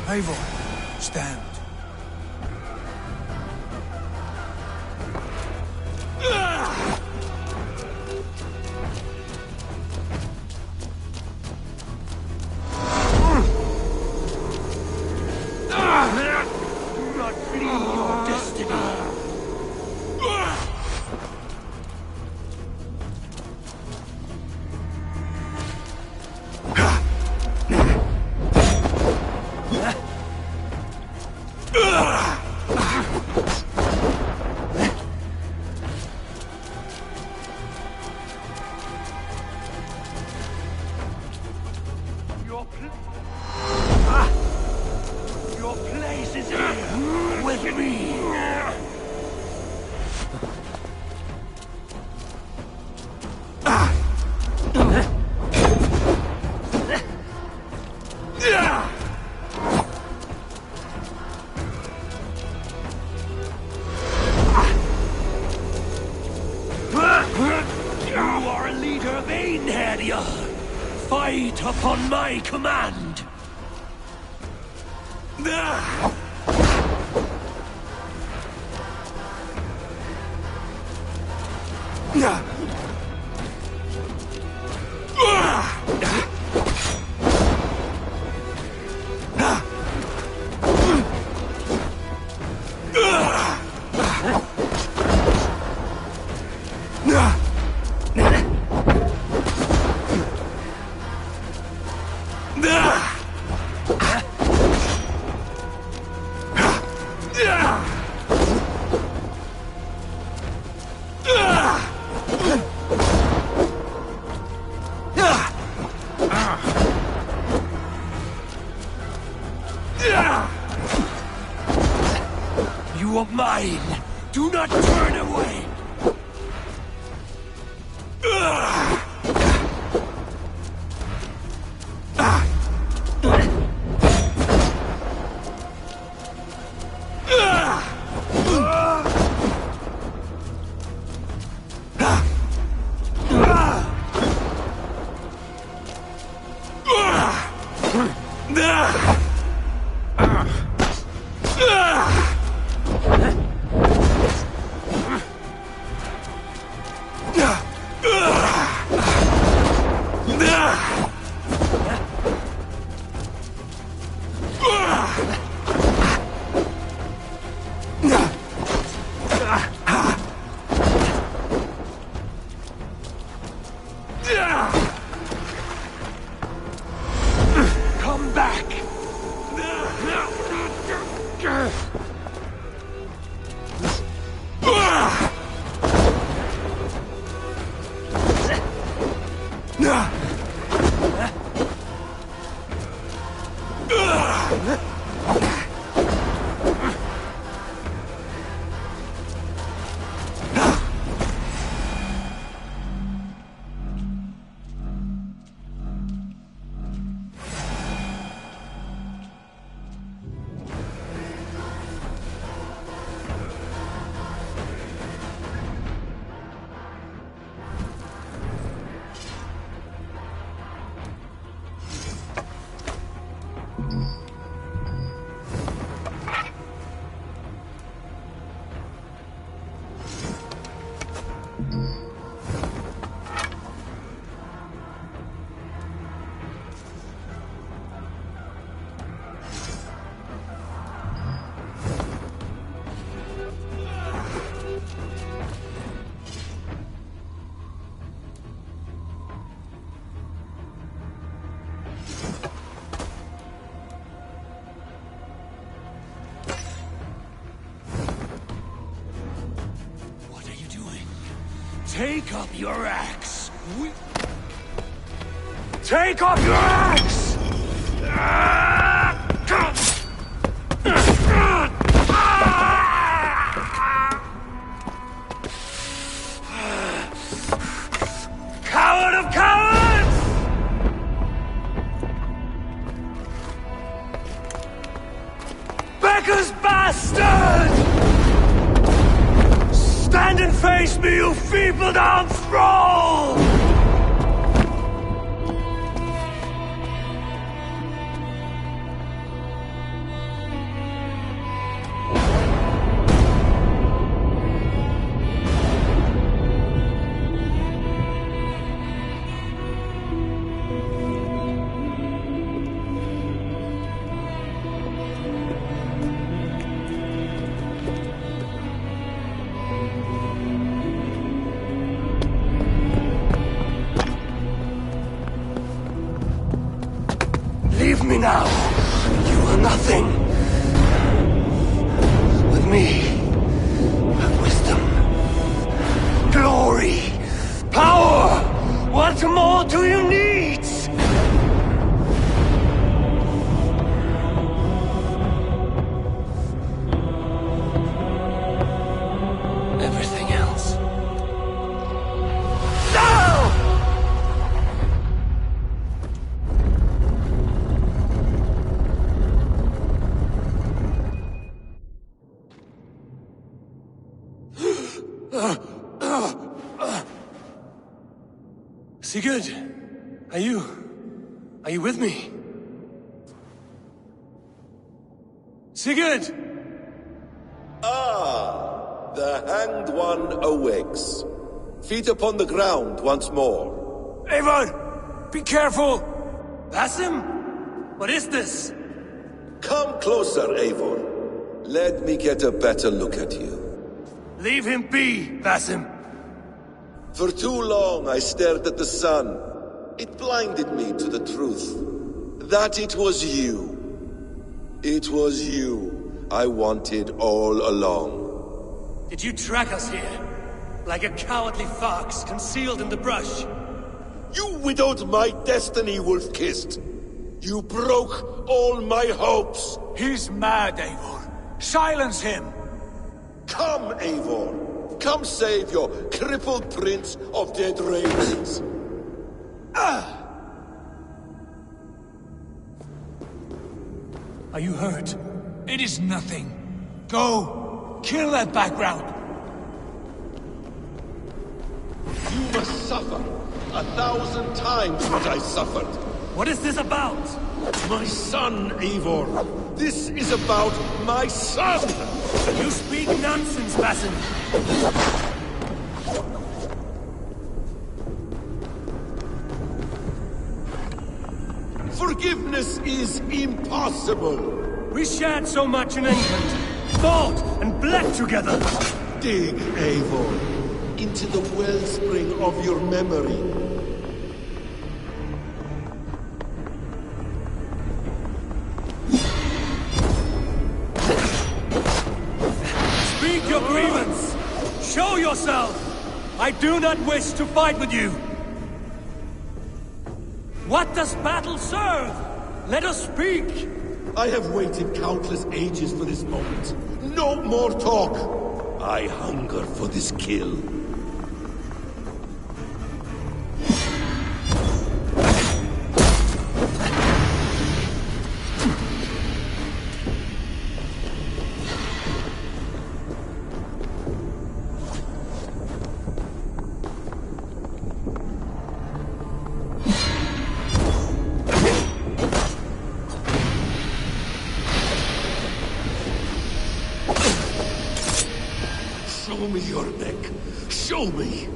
Speaker 13: Eivor, stand.
Speaker 1: Fight upon my command! You are mine! Do not turn away! Come back! Take up your axe! Take up your axe! Coward of cowards! Becca's bastard! Stand and face me, you feeble-down thrall! Leave me now. You are nothing. With me, have wisdom, glory, power. What more do you need? Everything else. Sigurd, are you?
Speaker 20: Are you with me? Sigurd!
Speaker 6: Ah, the Hanged One awakes. Feet upon the ground once more.
Speaker 20: Eivor! Be careful! Basim? What is this?
Speaker 6: Come closer, Eivor. Let me get a better look at you.
Speaker 20: Leave him be, Basim.
Speaker 6: For too long I stared at the sun. It blinded me to the truth. That it was you. It was you I wanted all along.
Speaker 20: Did you track us here? Like a cowardly fox concealed in the brush?
Speaker 6: You widowed my destiny, Wolf-Kissed. You broke all my hopes.
Speaker 13: He's mad, Eivor. Silence him!
Speaker 6: Come, Eivor. Come save your crippled prince of dead ravens.
Speaker 20: Are you hurt?
Speaker 13: It is nothing. Go! Kill that background!
Speaker 6: You must suffer 1,000 times what I suffered.
Speaker 20: What is this about?
Speaker 6: My son, Eivor. This is about my son!
Speaker 20: You speak nonsense, Basim.
Speaker 6: Forgiveness is impossible.
Speaker 20: We shared so much in England. Fought and bled together.
Speaker 6: Dig, Eivor, into the wellspring of your memory.
Speaker 20: Speak your grievance! Show yourself! I do not wish to fight with you! What does battle serve? Let us speak!
Speaker 6: I have waited countless ages for this moment. No more talk! I hunger for this kill. Show me your neck. Show me.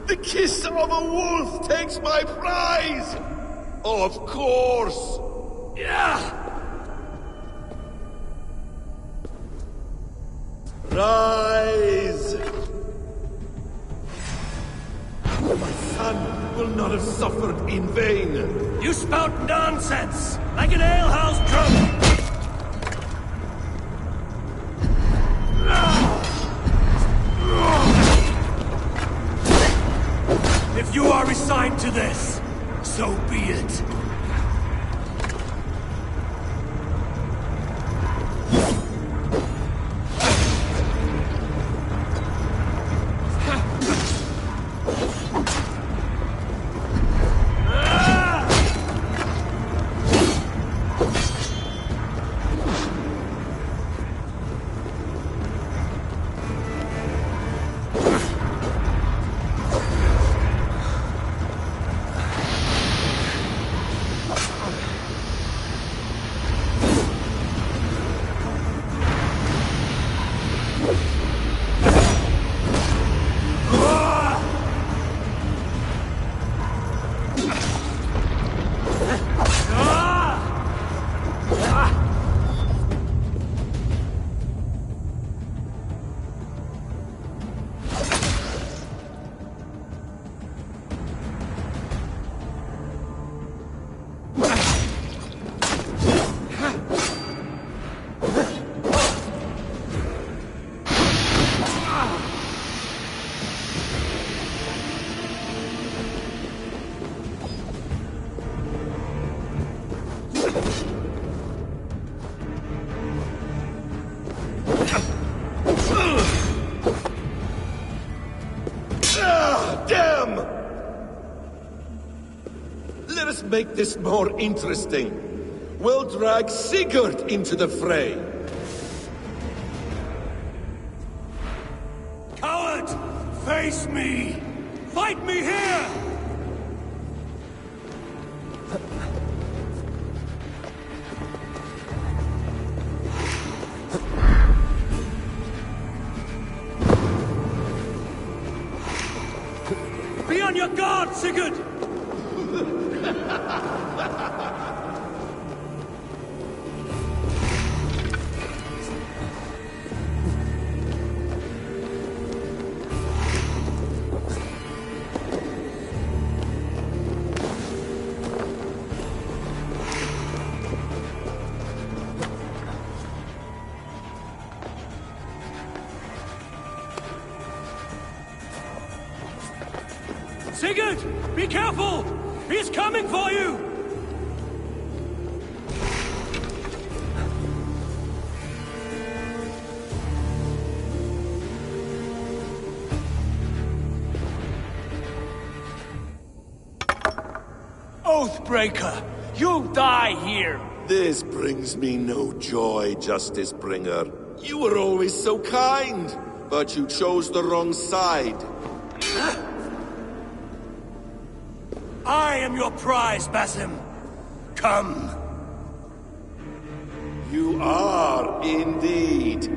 Speaker 6: The kiss of a wolf takes my prize. Of course.
Speaker 20: Yeah.
Speaker 6: Rise. My son will not have suffered in vain.
Speaker 20: You spout nonsense, like an alehouse drum. If you are resigned to this, so be it.
Speaker 6: Let us make this more interesting. We'll drag Sigurd into the fray.
Speaker 20: Coward! Face me! Fight me here! Sigurd! Sigurd! Be careful! He's coming for you!
Speaker 10: Oathbreaker! You'll die here!
Speaker 6: This brings me no joy, Justice Bringer. You were always so kind, but you chose the wrong side.
Speaker 20: I am your prize, Basim. Come.
Speaker 6: You are indeed.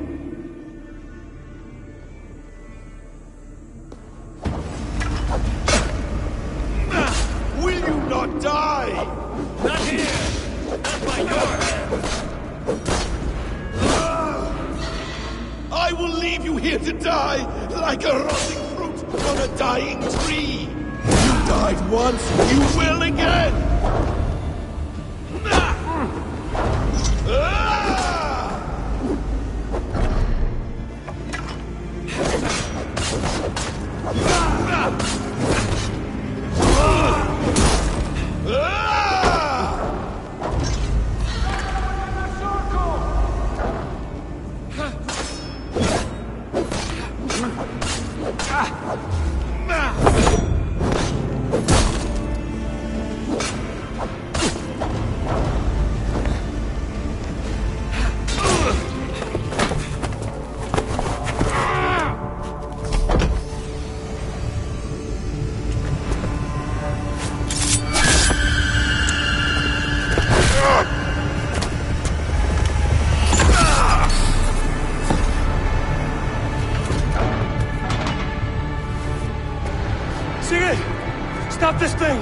Speaker 6: Will you not die?
Speaker 20: Not here! Not by your hands!
Speaker 6: I will leave you here to die, like a rotting fruit on a dying tree. You died once, you will again!
Speaker 20: Sigurd! Stop this thing!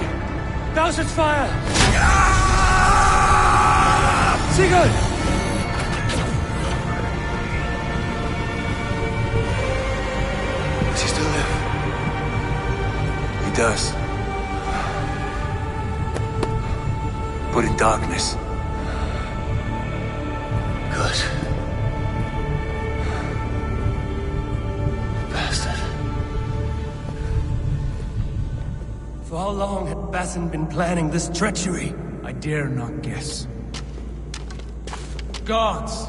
Speaker 20: Douse its fire! Sigurd!
Speaker 13: Does he still live? He does. But in darkness.
Speaker 20: Good. Bastard. For how long had Basim been planning this treachery?
Speaker 10: I dare not guess. Gods!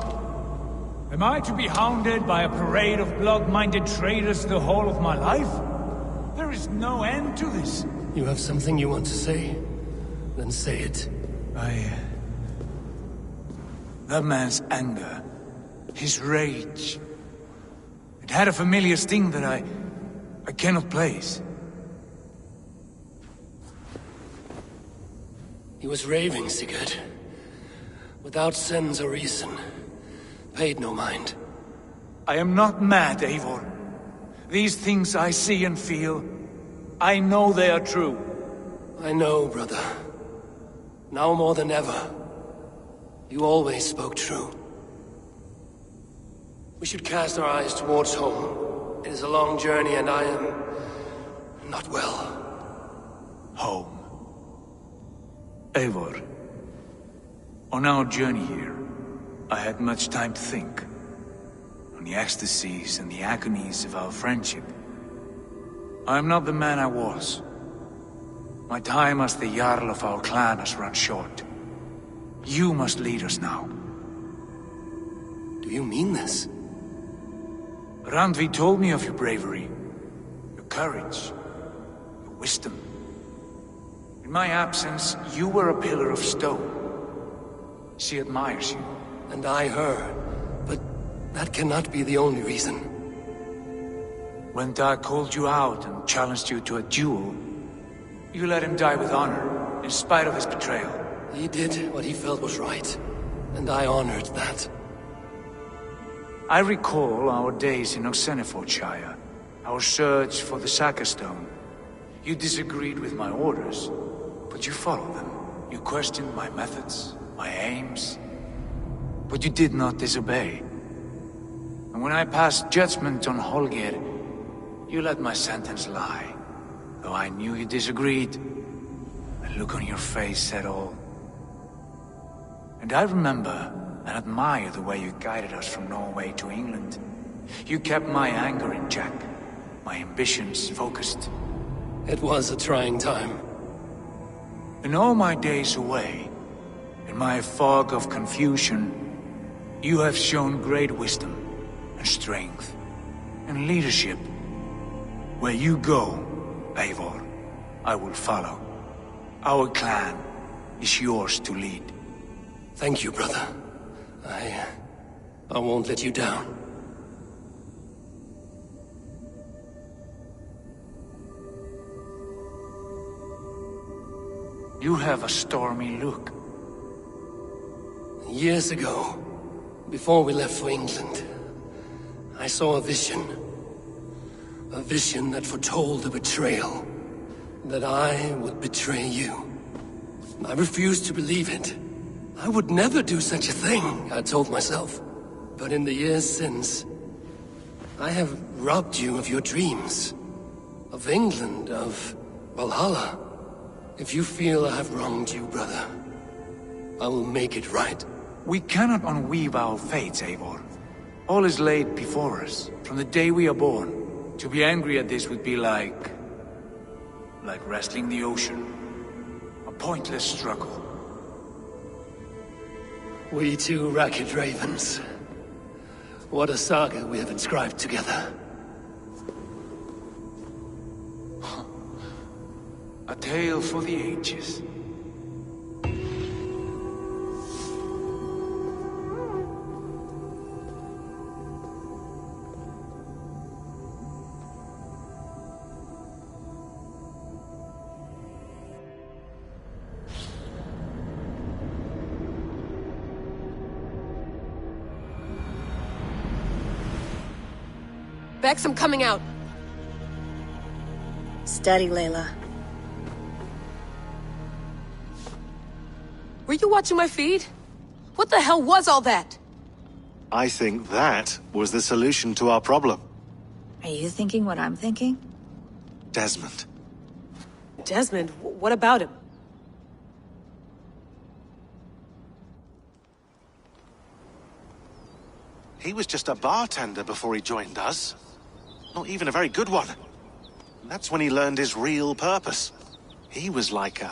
Speaker 10: Am I to be hounded by a parade of blood-minded traitors the whole of my life? There is no end to this.
Speaker 20: You have something you want to say? Then say it.
Speaker 10: That man's anger, his rage, it had a familiar sting that I cannot place.
Speaker 20: He was raving, Sigurd. Without sense or reason. Paid no mind.
Speaker 10: I am not mad, Eivor. These things I see and feel, I know they are true.
Speaker 20: I know, brother. Now more than ever. You always spoke true. We should cast our eyes towards home. It is a long journey and I am not well.
Speaker 10: Home. Eivor. On our journey here, I had much time to think. On the ecstasies and the agonies of our friendship. I am not the man I was. My time as the Jarl of our clan has run short. You must lead us now.
Speaker 20: Do you mean this?
Speaker 10: Randvi told me of your bravery, your courage, your wisdom. In my absence, you were a pillar of stone. She admires you.
Speaker 20: And I her. But that cannot be the only reason.
Speaker 10: When Dag called you out and challenged you to a duel, you let him die with honor, in spite of his betrayal.
Speaker 20: He did what he felt was right, and I honored that.
Speaker 10: I recall our days in Oxenfordshire, our search for the Sacker Stone. You disagreed with my orders, but you followed them. You questioned my methods, my aims, but you did not disobey. And when I passed judgment on Holger, you let my sentence lie. Though I knew you disagreed, the look on your face said all. And I remember and admire the way you guided us from Norway to England. You kept my anger in check, my ambitions focused.
Speaker 20: It was a trying time.
Speaker 10: In all my days away, in my fog of confusion, you have shown great wisdom and strength and leadership. Where you go, Eivor, I will follow. Our clan is yours to lead.
Speaker 20: Thank you, brother. I won't let you down.
Speaker 10: You have a stormy look.
Speaker 20: Years ago, before we left for England, I saw a vision. A vision that foretold a betrayal. That I would betray you. I refused to believe it. I would never do such a thing, I told myself. But in the years since, I have robbed you of your dreams. Of England, of Valhalla. If you feel I have wronged you, brother, I will make it right.
Speaker 10: We cannot unweave our fates, Eivor. All is laid before us, from the day we are born. To be angry at this would be like wrestling the ocean. A pointless struggle.
Speaker 20: We two ragged ravens. What a saga we have inscribed together.
Speaker 10: A tale for the ages.
Speaker 7: Bex, I'm coming out.
Speaker 16: Steady, Layla.
Speaker 7: Were you watching my feed? What the hell was all that?
Speaker 17: I think that was the solution to our problem.
Speaker 16: Are you thinking what I'm thinking?
Speaker 17: Desmond.
Speaker 7: Desmond? What about him?
Speaker 17: He was just a bartender before he joined us. Not even a very good one. And that's when he learned his real purpose. He was like a...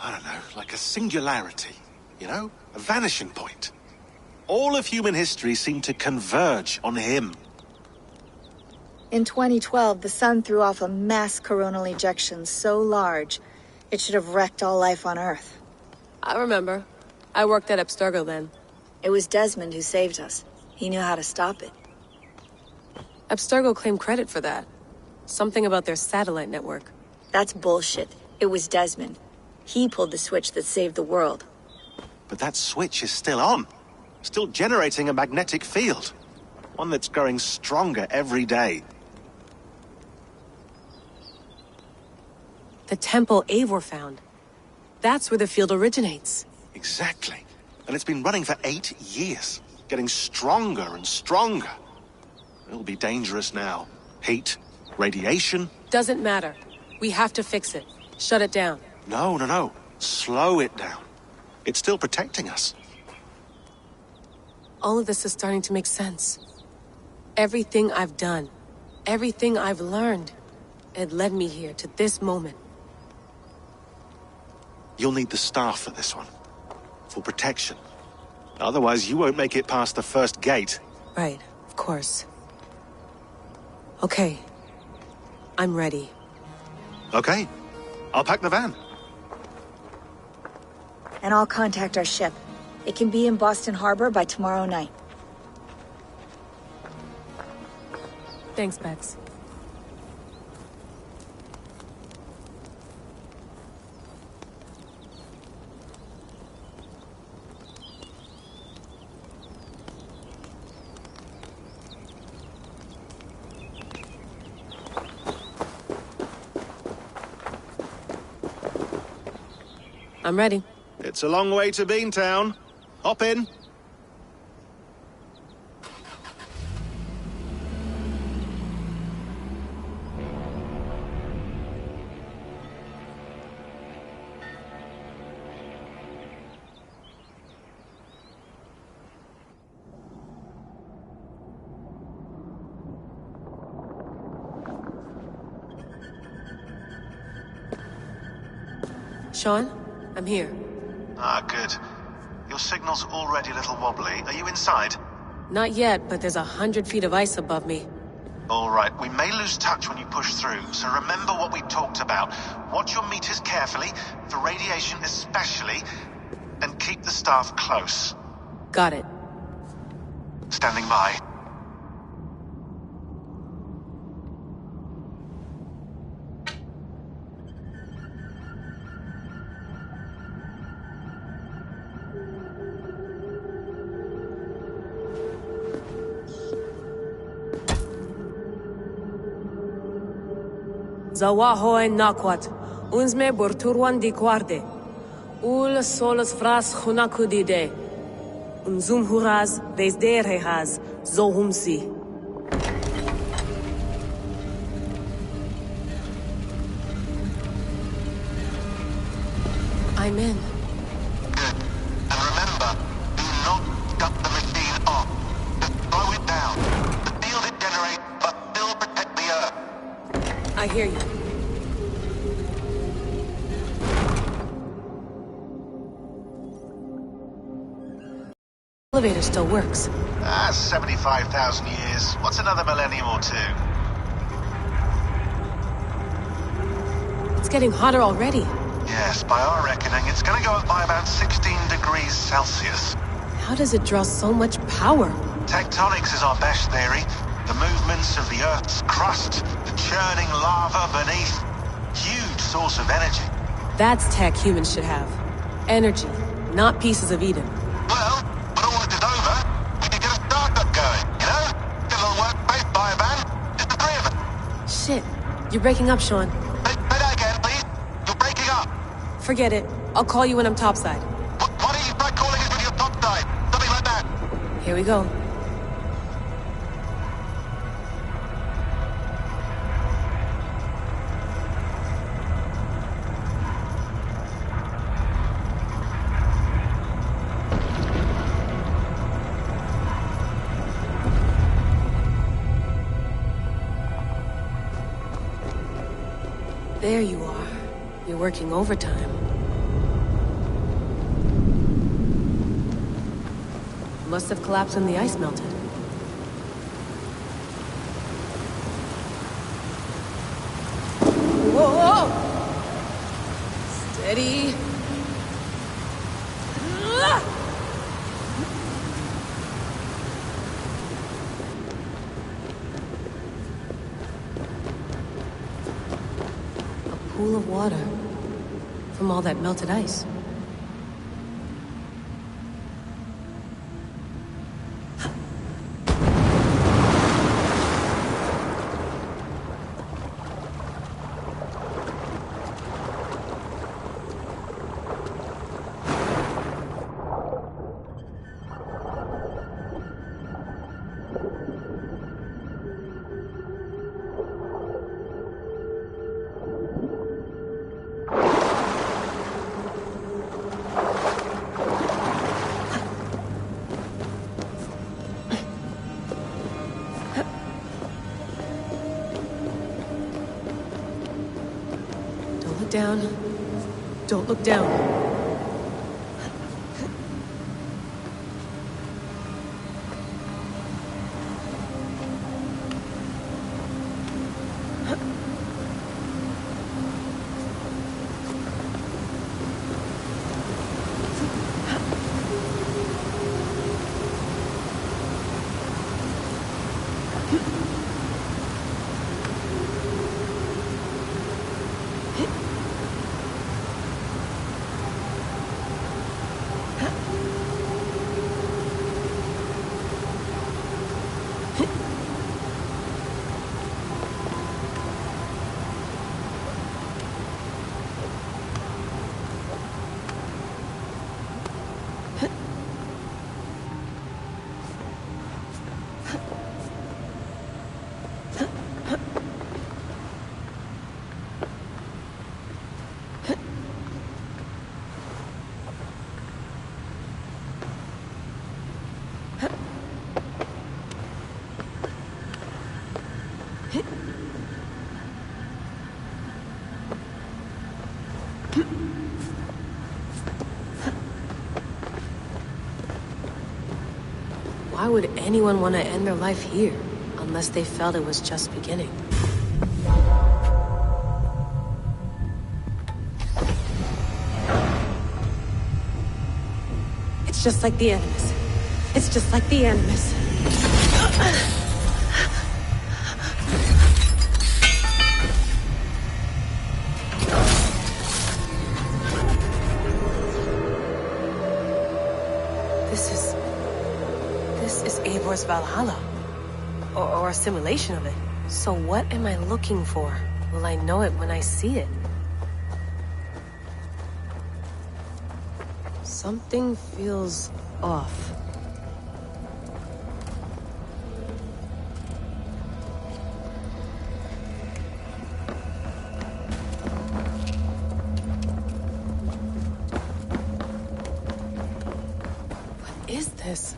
Speaker 17: I don't know, like a singularity, you know? A vanishing point. All of human history seemed to converge on him.
Speaker 16: In 2012, the sun threw off a mass coronal ejection so large, it should have wrecked all life on Earth.
Speaker 7: I remember. I worked at Abstergo then.
Speaker 16: It was Desmond who saved us. He knew how to stop it.
Speaker 7: Abstergo claimed credit for that. Something about their satellite network.
Speaker 16: That's bullshit. It was Desmond. He pulled the switch that saved the world.
Speaker 17: But that switch is still on. Still generating a magnetic field. One that's growing stronger every day.
Speaker 7: The temple Eivor found. That's where the field originates.
Speaker 17: Exactly. And it's been running for 8 years. Getting stronger and stronger. It'll be dangerous now. Heat, radiation.
Speaker 7: Doesn't matter. We have to fix it. Shut it down.
Speaker 17: No. Slow it down. It's still protecting us.
Speaker 7: All of this is starting to make sense. Everything I've done, everything I've learned, it led me here to this moment.
Speaker 17: You'll need the staff for this one. For protection. Otherwise, you won't make it past the first gate.
Speaker 7: Right, of course. Okay. I'm ready.
Speaker 17: Okay. I'll pack the van.
Speaker 16: And I'll contact our ship. It can be in Boston Harbor by tomorrow night.
Speaker 7: Thanks, Bex. I'm ready.
Speaker 17: It's a long way to Beantown. Hop in.
Speaker 7: Sean, I'm here.
Speaker 17: Ah, good. Your signal's already a little wobbly. Are you inside?
Speaker 7: Not yet, but there's 100 feet of ice above me.
Speaker 17: All right, we may lose touch when you push through, so remember what we talked about. Watch your meters carefully, for radiation especially, and keep the staff close.
Speaker 7: Got it.
Speaker 17: Standing by.
Speaker 7: Zawahoe nakwat, unsme borturwan di guarde. Ul solos fras hunakudide. Unzum huraz, desderehaz, zohumsi. I'm in.
Speaker 17: Good. And remember, do not shut the machine off. Just slow it down. The field it generates, but still protect the Earth.
Speaker 7: I hear you. Elevator still works.
Speaker 17: 75,000 years. What's another millennium or two?
Speaker 7: It's getting hotter already.
Speaker 17: Yes, by our reckoning, it's gonna go up by about 16 degrees Celsius.
Speaker 7: How does it draw so much power?
Speaker 17: Tectonics is our best theory. The movements of the Earth's crust, the churning lava beneath. Huge source of energy.
Speaker 7: That's tech humans should have. Energy, not pieces of Eden.
Speaker 17: Well, when all this is over, we can get a startup going, you know? Get a little workspace, buy a van, just the three of us.
Speaker 7: Shit, you're breaking up, Sean.
Speaker 17: Say that again, please. You're breaking up.
Speaker 7: Forget it. I'll call you when I'm topside.
Speaker 17: Why don't you try calling us when you're topside? Something like that.
Speaker 7: Here we go. There you are. You're working overtime. Must have collapsed when the ice melted. Whoa! Steady. Pool of water from all that melted ice. Down. Don't look down. Why would anyone want to end their life here, unless they felt it was just beginning? It's just like the Animus. It's just like the Animus. This is Eivor's Valhalla. Or a simulation of it. So what am I looking for? Will I know it when I see it? Something feels off. What is this?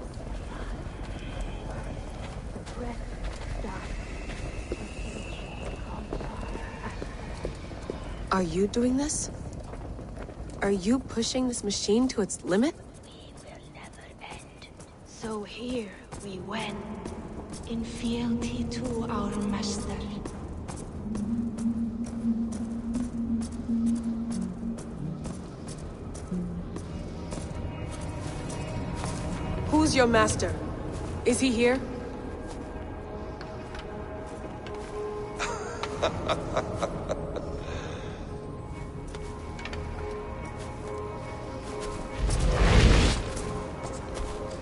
Speaker 7: Are you doing this? Are you pushing this machine to its limit?
Speaker 14: We will never end. So here we went, in fealty to our master.
Speaker 7: Who's your master? Is he here?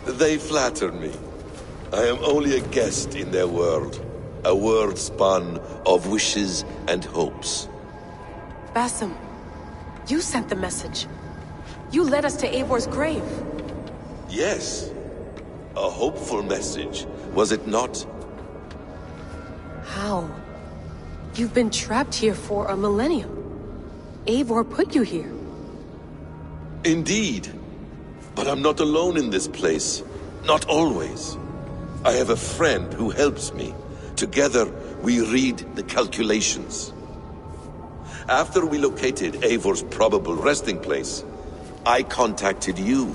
Speaker 6: They flatter me. I am only a guest in their world. A world spun of wishes and hopes.
Speaker 7: Basim, you sent the message. You led us to Eivor's grave.
Speaker 6: Yes. A hopeful message, was it not?
Speaker 7: How? You've been trapped here for a millennium. Eivor put you here.
Speaker 6: Indeed. But I'm not alone in this place. Not always. I have a friend who helps me. Together, we read the calculations. After we located Eivor's probable resting place, I contacted you.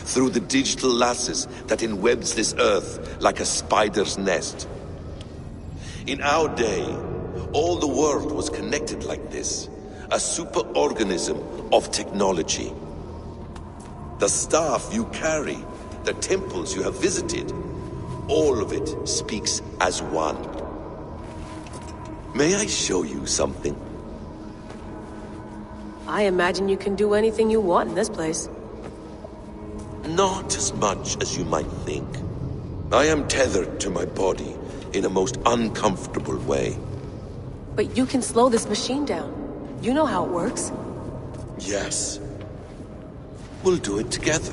Speaker 6: Through the digital lasses that enwebs this earth like a spider's nest. In our day, all the world was connected like this. A superorganism of technology. The staff you carry, the temples you have visited, all of it speaks as one. May I show you something?
Speaker 7: I imagine you can do anything you want in this place.
Speaker 6: Not as much as you might think. I am tethered to my body in a most uncomfortable way.
Speaker 7: But you can slow this machine down. You know how it works.
Speaker 6: Yes. We'll do it together.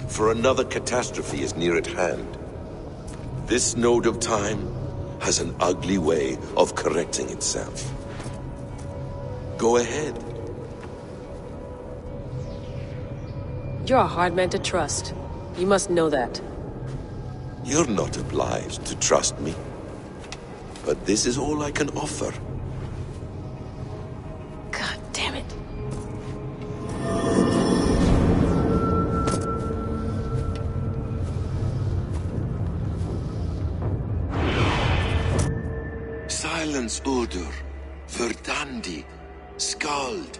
Speaker 6: For another catastrophe is near at hand. This node of time has an ugly way of correcting itself. Go ahead.
Speaker 7: You're a hard man to trust. You must know that.
Speaker 6: You're not obliged to trust me. But this is all I can offer.
Speaker 7: God damn it.
Speaker 6: Silence, Udur. Verdandi. Skald.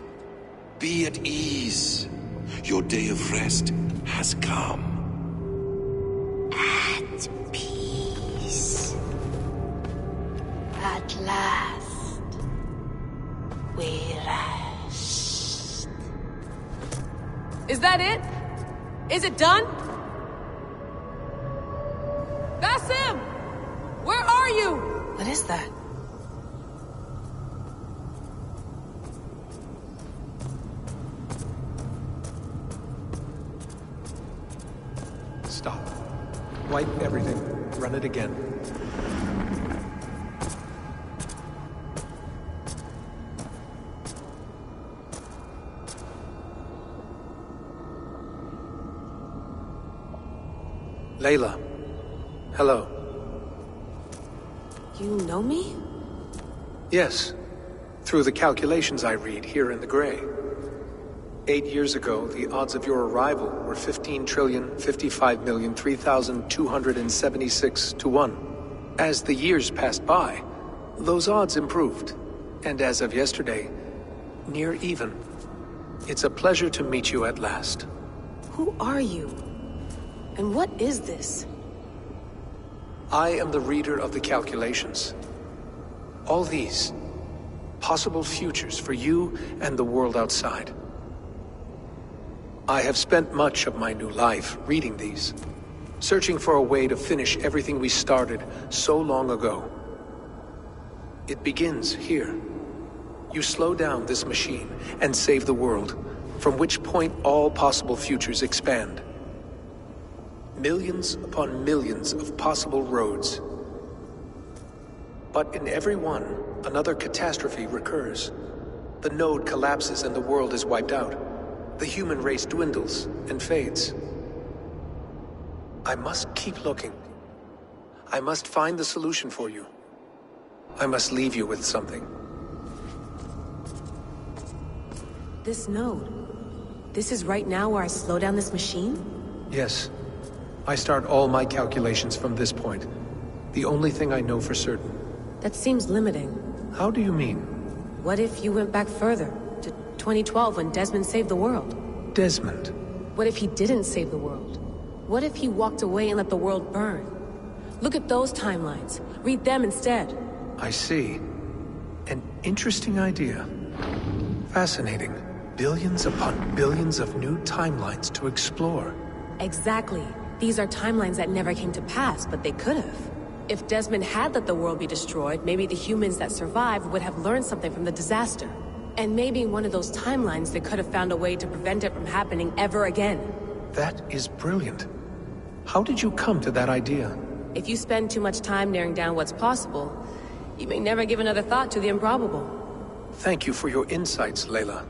Speaker 6: Be at ease. Your day of rest has come.
Speaker 14: At peace. At last, we rest.
Speaker 7: Is that it? Is it done? Basim! Where are you? What is that?
Speaker 18: Wipe everything. Run it again. Layla. Hello.
Speaker 7: You know me?
Speaker 18: Yes. Through the calculations I read here in the gray. 8 years ago, the odds of your arrival were 15,055,003,276 to 1. As the years passed by, those odds improved. And as of yesterday, near even. It's a pleasure to meet you at last.
Speaker 7: Who are you? And what is this?
Speaker 18: I am the reader of the calculations. All these, possible futures for you and the world outside. I have spent much of my new life reading these, searching for a way to finish everything we started so long ago. It begins here. You slow down this machine and save the world, from which point all possible futures expand. Millions upon millions of possible roads. But in every one, another catastrophe recurs. The node collapses and the world is wiped out. The human race dwindles and fades. I must keep looking. I must find the solution for you. I must leave you with something.
Speaker 7: This node. This is right now where I slow down this machine?
Speaker 18: Yes. I start all my calculations from this point. The only thing I know for certain.
Speaker 7: That seems limiting.
Speaker 18: How do you mean?
Speaker 7: What if you went back further, to 2012 when Desmond saved the world?
Speaker 18: Desmond?
Speaker 7: What if he didn't save the world? What if he walked away and let the world burn? Look at those timelines. Read them instead.
Speaker 18: I see. An interesting idea. Fascinating. Billions upon billions of new timelines to explore.
Speaker 7: Exactly. These are timelines that never came to pass, but they could have. If Desmond had let the world be destroyed, maybe the humans that survived would have learned something from the disaster. And maybe in one of those timelines they could have found a way to prevent it from happening ever again.
Speaker 18: That is brilliant. How did you come to that idea?
Speaker 7: If you spend too much time narrowing down what's possible, you may never give another thought to the improbable.
Speaker 18: Thank you for your insights, Layla.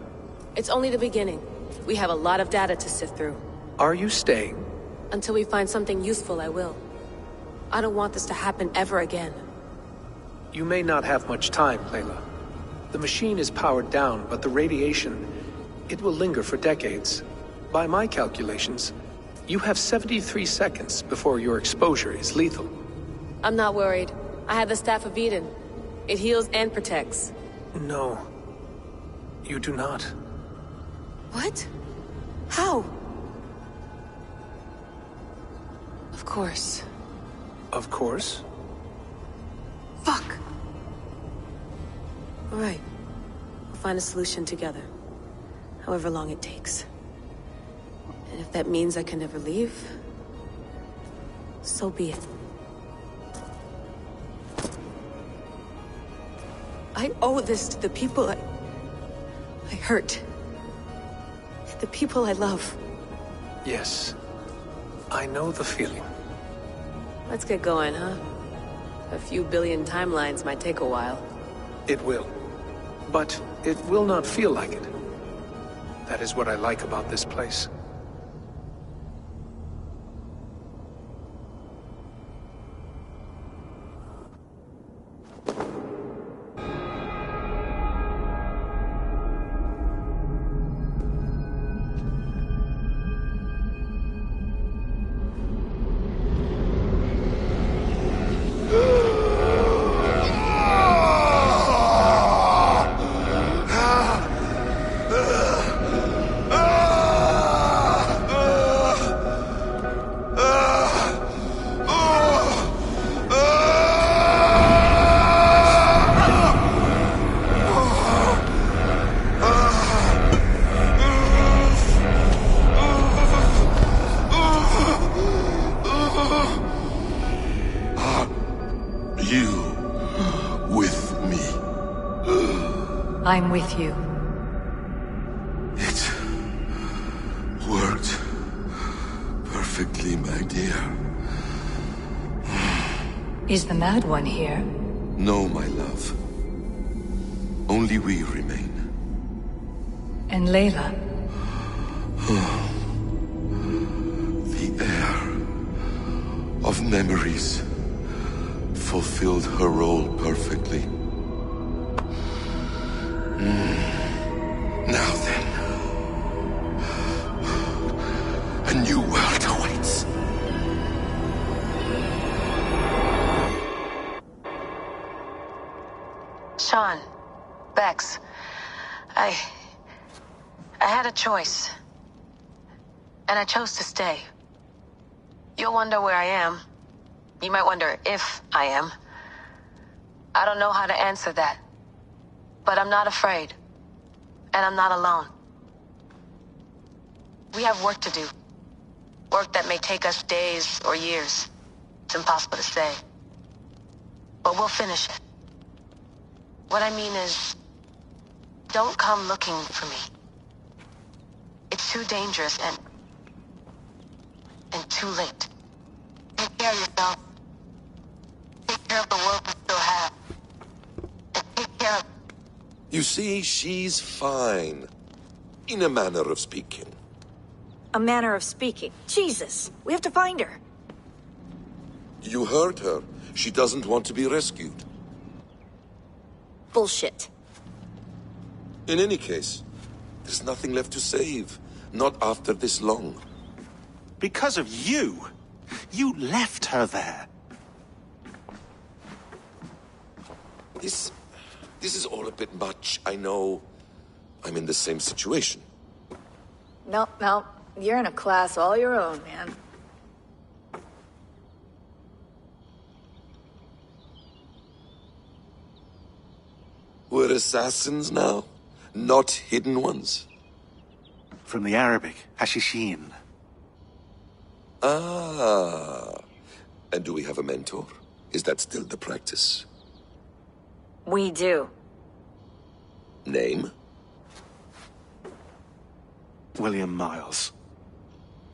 Speaker 7: It's only the beginning. We have a lot of data to sift through.
Speaker 18: Are you staying?
Speaker 7: Until we find something useful, I will. I don't want this to happen ever again.
Speaker 18: You may not have much time, Layla. The machine is powered down, but the radiation, it will linger for decades. By my calculations, you have 73 seconds before your exposure is lethal.
Speaker 7: I'm not worried. I have the Staff of Eden. It heals and protects.
Speaker 18: No. You do not.
Speaker 7: What? How? Of course.
Speaker 18: Of course?
Speaker 7: Fuck! All right. We'll find a solution together. However long it takes. And if that means I can never leave, so be it. I owe this to the people I hurt. The people I love.
Speaker 18: Yes. I know the feeling.
Speaker 7: Let's get going, huh? A few billion timelines might take a while.
Speaker 18: It will. But it will not feel like it. That is what I like about this place.
Speaker 15: I'm with you.
Speaker 6: It worked perfectly, my dear.
Speaker 19: Is the Mad One here?
Speaker 6: No, my love. Only we remain.
Speaker 19: And Layla?
Speaker 6: The air of memories fulfilled her role perfectly. Now then, a new world awaits.
Speaker 7: Sean, Bex, I had a choice. And I chose to stay. You'll wonder where I am. You might wonder if I am. I don't know how to answer that. But I'm not afraid. And I'm not alone. We have work to do. Work that may take us days or years. It's impossible to say. But we'll finish it. What I mean is, don't come looking for me. It's too dangerous and too late. Take care of yourself. Take care of the world we still have. And take care of...
Speaker 6: You see, she's fine. In a manner of speaking.
Speaker 16: A manner of speaking. Jesus, we have to find her.
Speaker 6: You heard her. She doesn't want to be rescued.
Speaker 16: Bullshit.
Speaker 6: In any case, there's nothing left to save. Not after this long.
Speaker 17: Because of you? You left her there.
Speaker 6: This is all a bit much, I know. I'm in the same situation.
Speaker 16: No. You're in a class all your own, man.
Speaker 6: We're assassins now? Not hidden ones?
Speaker 17: From the Arabic, Hashishin.
Speaker 6: Ah. And do we have a mentor? Is that still the practice?
Speaker 16: We do.
Speaker 6: Name?
Speaker 17: William Miles.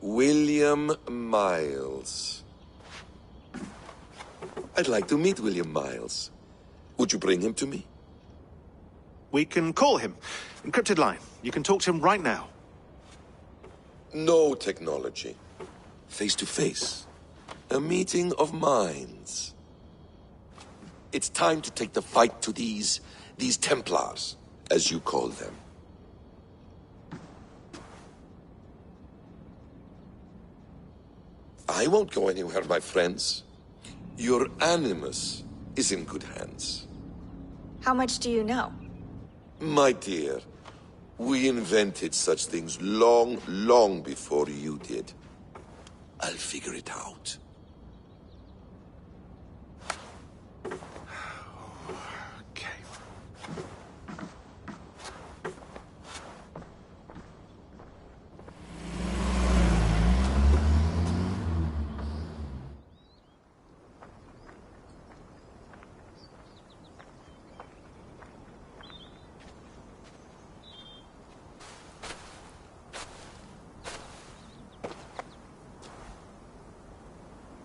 Speaker 6: William Miles. I'd like to meet William Miles. Would you bring him to me?
Speaker 17: We can call him. Encrypted line. You can talk to him right now.
Speaker 6: No technology. Face to face. A meeting of minds. It's time to take the fight to these Templars, as you call them. I won't go anywhere, my friends. Your animus is in good hands.
Speaker 16: How much do you know?
Speaker 6: My dear, we invented such things long, long before you did. I'll figure it out.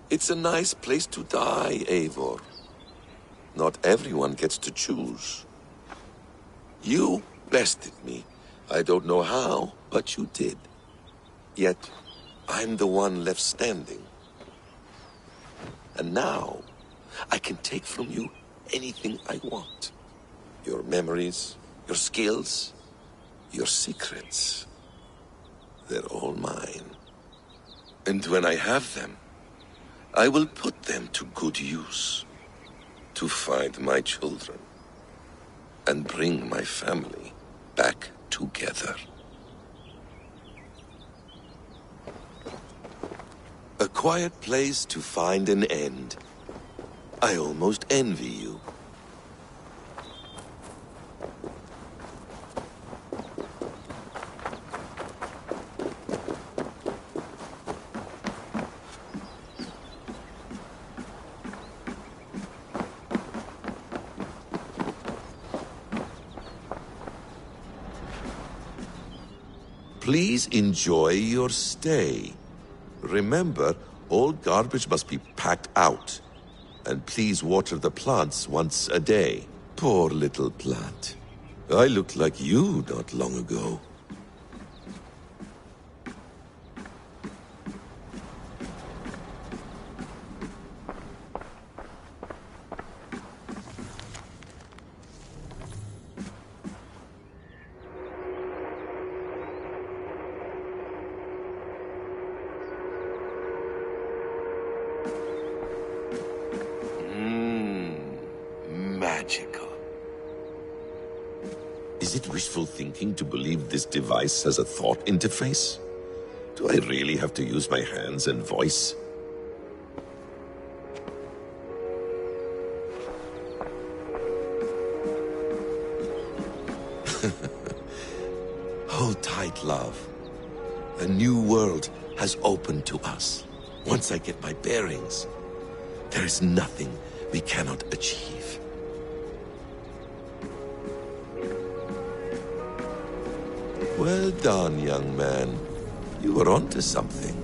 Speaker 6: It's a nice place to die, Eivor. Not everyone gets to choose. You bested me. I don't know how, but you did. Yet, I'm the one left standing. And now, I can take from you anything I want. Your memories, your skills, your secrets. They're all mine. And when I have them, I will put them to good use. To find my children. And bring my family back together. A quiet place to find an end. I almost envy you. Please enjoy your stay. Remember, all garbage must be packed out. And please water the plants once a day. Poor little plant. I looked like you not long ago. Magical. Is it wishful thinking to believe this device has a thought interface? Do I really have to use my hands and voice? Hold tight, love. A new world has opened to us. Once I get my bearings, there is nothing we cannot achieve. Well done, young man. You were onto something.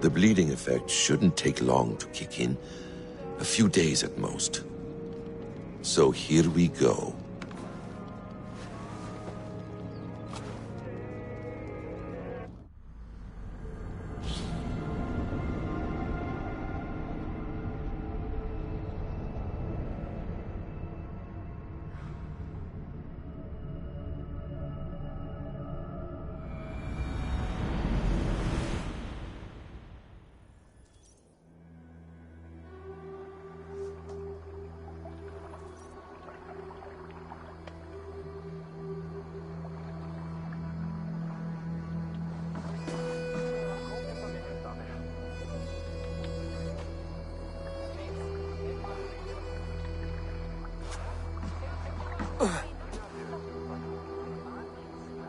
Speaker 6: The bleeding effect shouldn't take long to kick in. A few days at most. So here we go.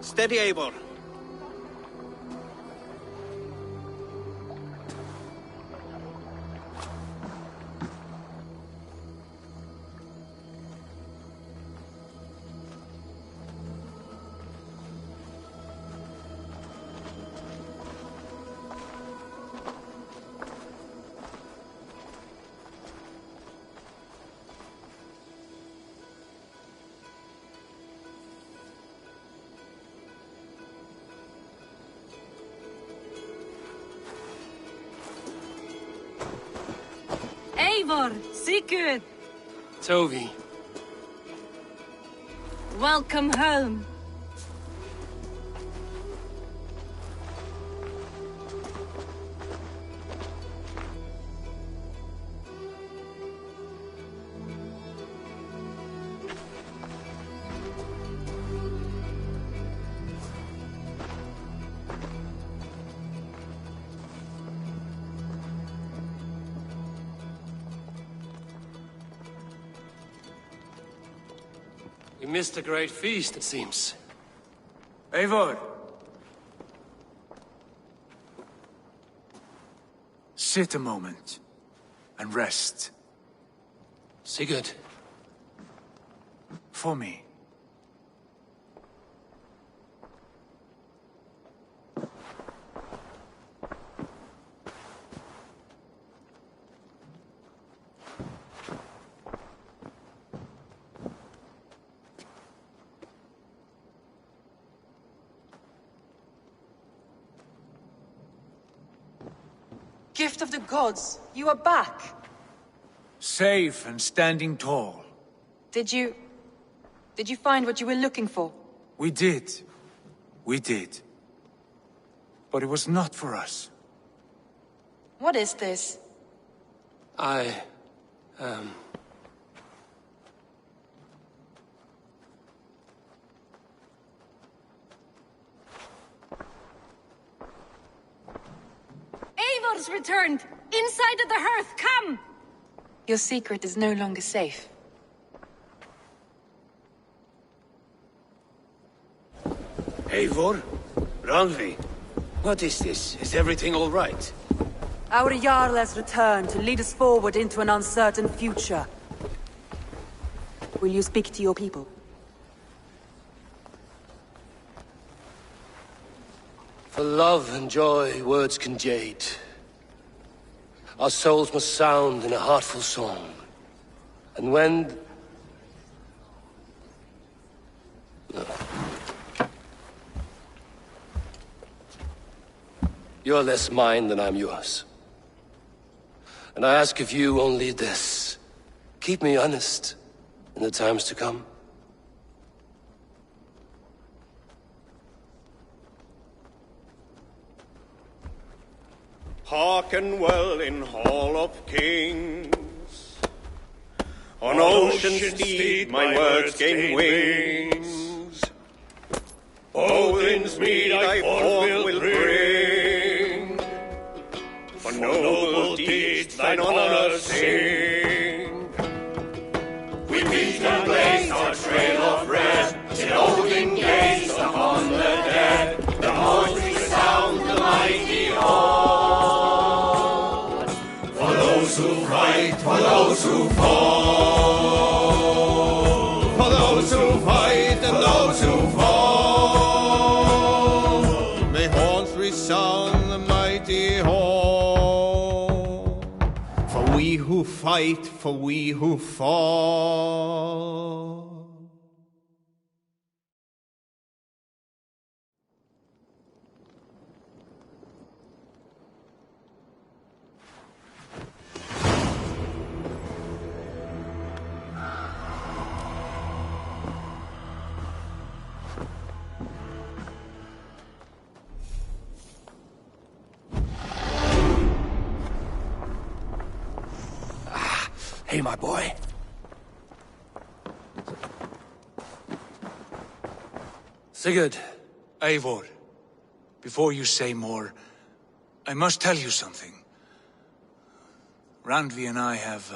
Speaker 5: Steady, Eivor.
Speaker 12: Eivor, Sigurd!
Speaker 20: Tovi.
Speaker 12: Welcome home.
Speaker 20: We missed a great feast, it seems.
Speaker 10: Eivor! Sit a moment and rest.
Speaker 20: Sigurd.
Speaker 10: For me.
Speaker 22: Gift of the gods, you are back.
Speaker 10: Safe and standing tall.
Speaker 22: Did you find what you were looking for?
Speaker 10: We did. We did. But it was not for us.
Speaker 22: What is this?
Speaker 12: Eivor's returned! Inside of the hearth, come!
Speaker 22: Your secret is no longer safe.
Speaker 3: Eivor? Randvi? What is this? Is everything all right?
Speaker 22: Our Jarl has returned to lead us forward into an uncertain future. Will you speak to your people?
Speaker 20: For love and joy, words can jade. Our souls must sound in a heartful song. And when... No. You're less mine than I'm yours. And I ask of you only this. Keep me honest in the times to come.
Speaker 5: Hearken well in Hall of Kings. On ocean steed my words gain wings. Odin's mead I forth will bring. For noble deeds thine honor sing. We meet and blaze our trail of red, till Odin gaze upon the dead. The voice resound the mighty hall. For those who fight, for those who fall. For those who fight and those who fall. May horns resound the mighty hall. For we who fight, for we who fall.
Speaker 20: Hey, my boy. Sigurd.
Speaker 10: Eivor, before you say more, I must tell you something. Randvi and I have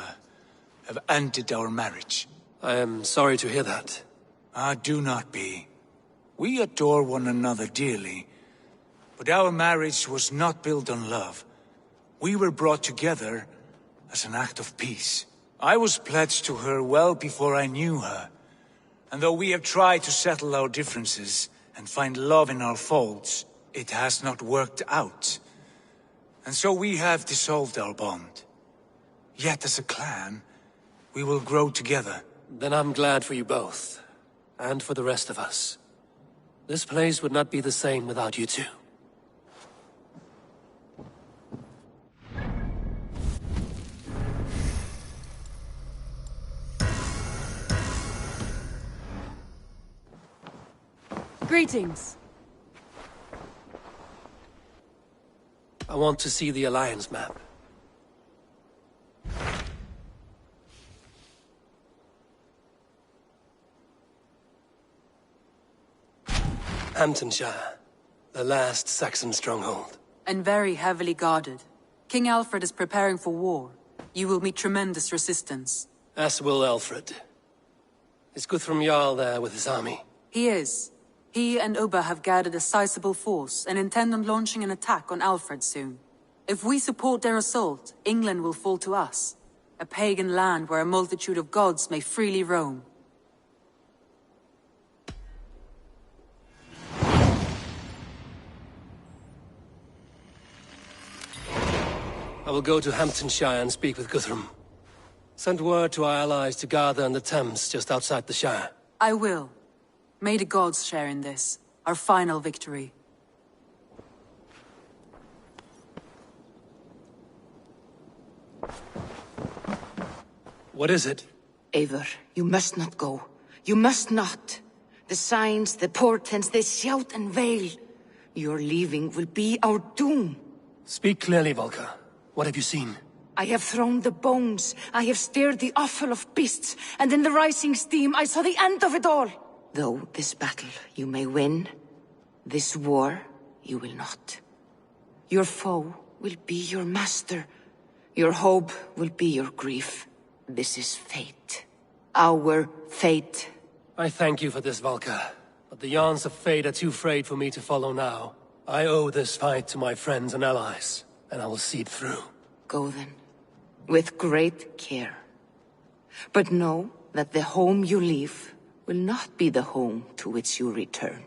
Speaker 10: ended our marriage.
Speaker 20: I am sorry to hear that.
Speaker 10: Ah, do not be. We adore one another dearly, but our marriage was not built on love. We were brought together as an act of peace. I was pledged to her well before I knew her, and though we have tried to settle our differences and find love in our faults, it has not worked out. And so we have dissolved our bond. Yet as a clan, we will grow together.
Speaker 20: Then I'm glad for you both, and for the rest of us. This place would not be the same without you two.
Speaker 22: Greetings.
Speaker 20: I want to see the Alliance map. Hamptonshire, the last Saxon stronghold.
Speaker 22: And very heavily guarded. King Alfred is preparing for war. You will meet tremendous resistance.
Speaker 20: As will Alfred. Is Guthrum Jarl there with his army?
Speaker 22: He is. He and Ubba have gathered a sizable force and intend on launching an attack on Alfred soon. If we support their assault, England will fall to us. A pagan land where a multitude of gods may freely roam.
Speaker 20: I will go to Hamptonshire and speak with Guthrum. Send word to our allies to gather in the Thames just outside the Shire.
Speaker 22: I will. May the gods share in this, our final victory.
Speaker 20: What is it?
Speaker 8: Eivor, you must not go. You must not. The signs, the portents, they shout and wail. Your leaving will be our doom.
Speaker 20: Speak clearly, Volker. What have you seen?
Speaker 8: I have thrown the bones. I have stirred the offal of beasts. And in the rising steam, I saw the end of it all. Though this battle you may win, this war you will not. Your foe will be your master. Your hope will be your grief. This is fate. Our fate.
Speaker 20: I thank you for this, Volker. But the yarns of fate are too frayed for me to follow now. I owe this fight to my friends and allies, and I will see it through.
Speaker 8: Go then, with great care. But know that the home you leave will not be the home to which you return.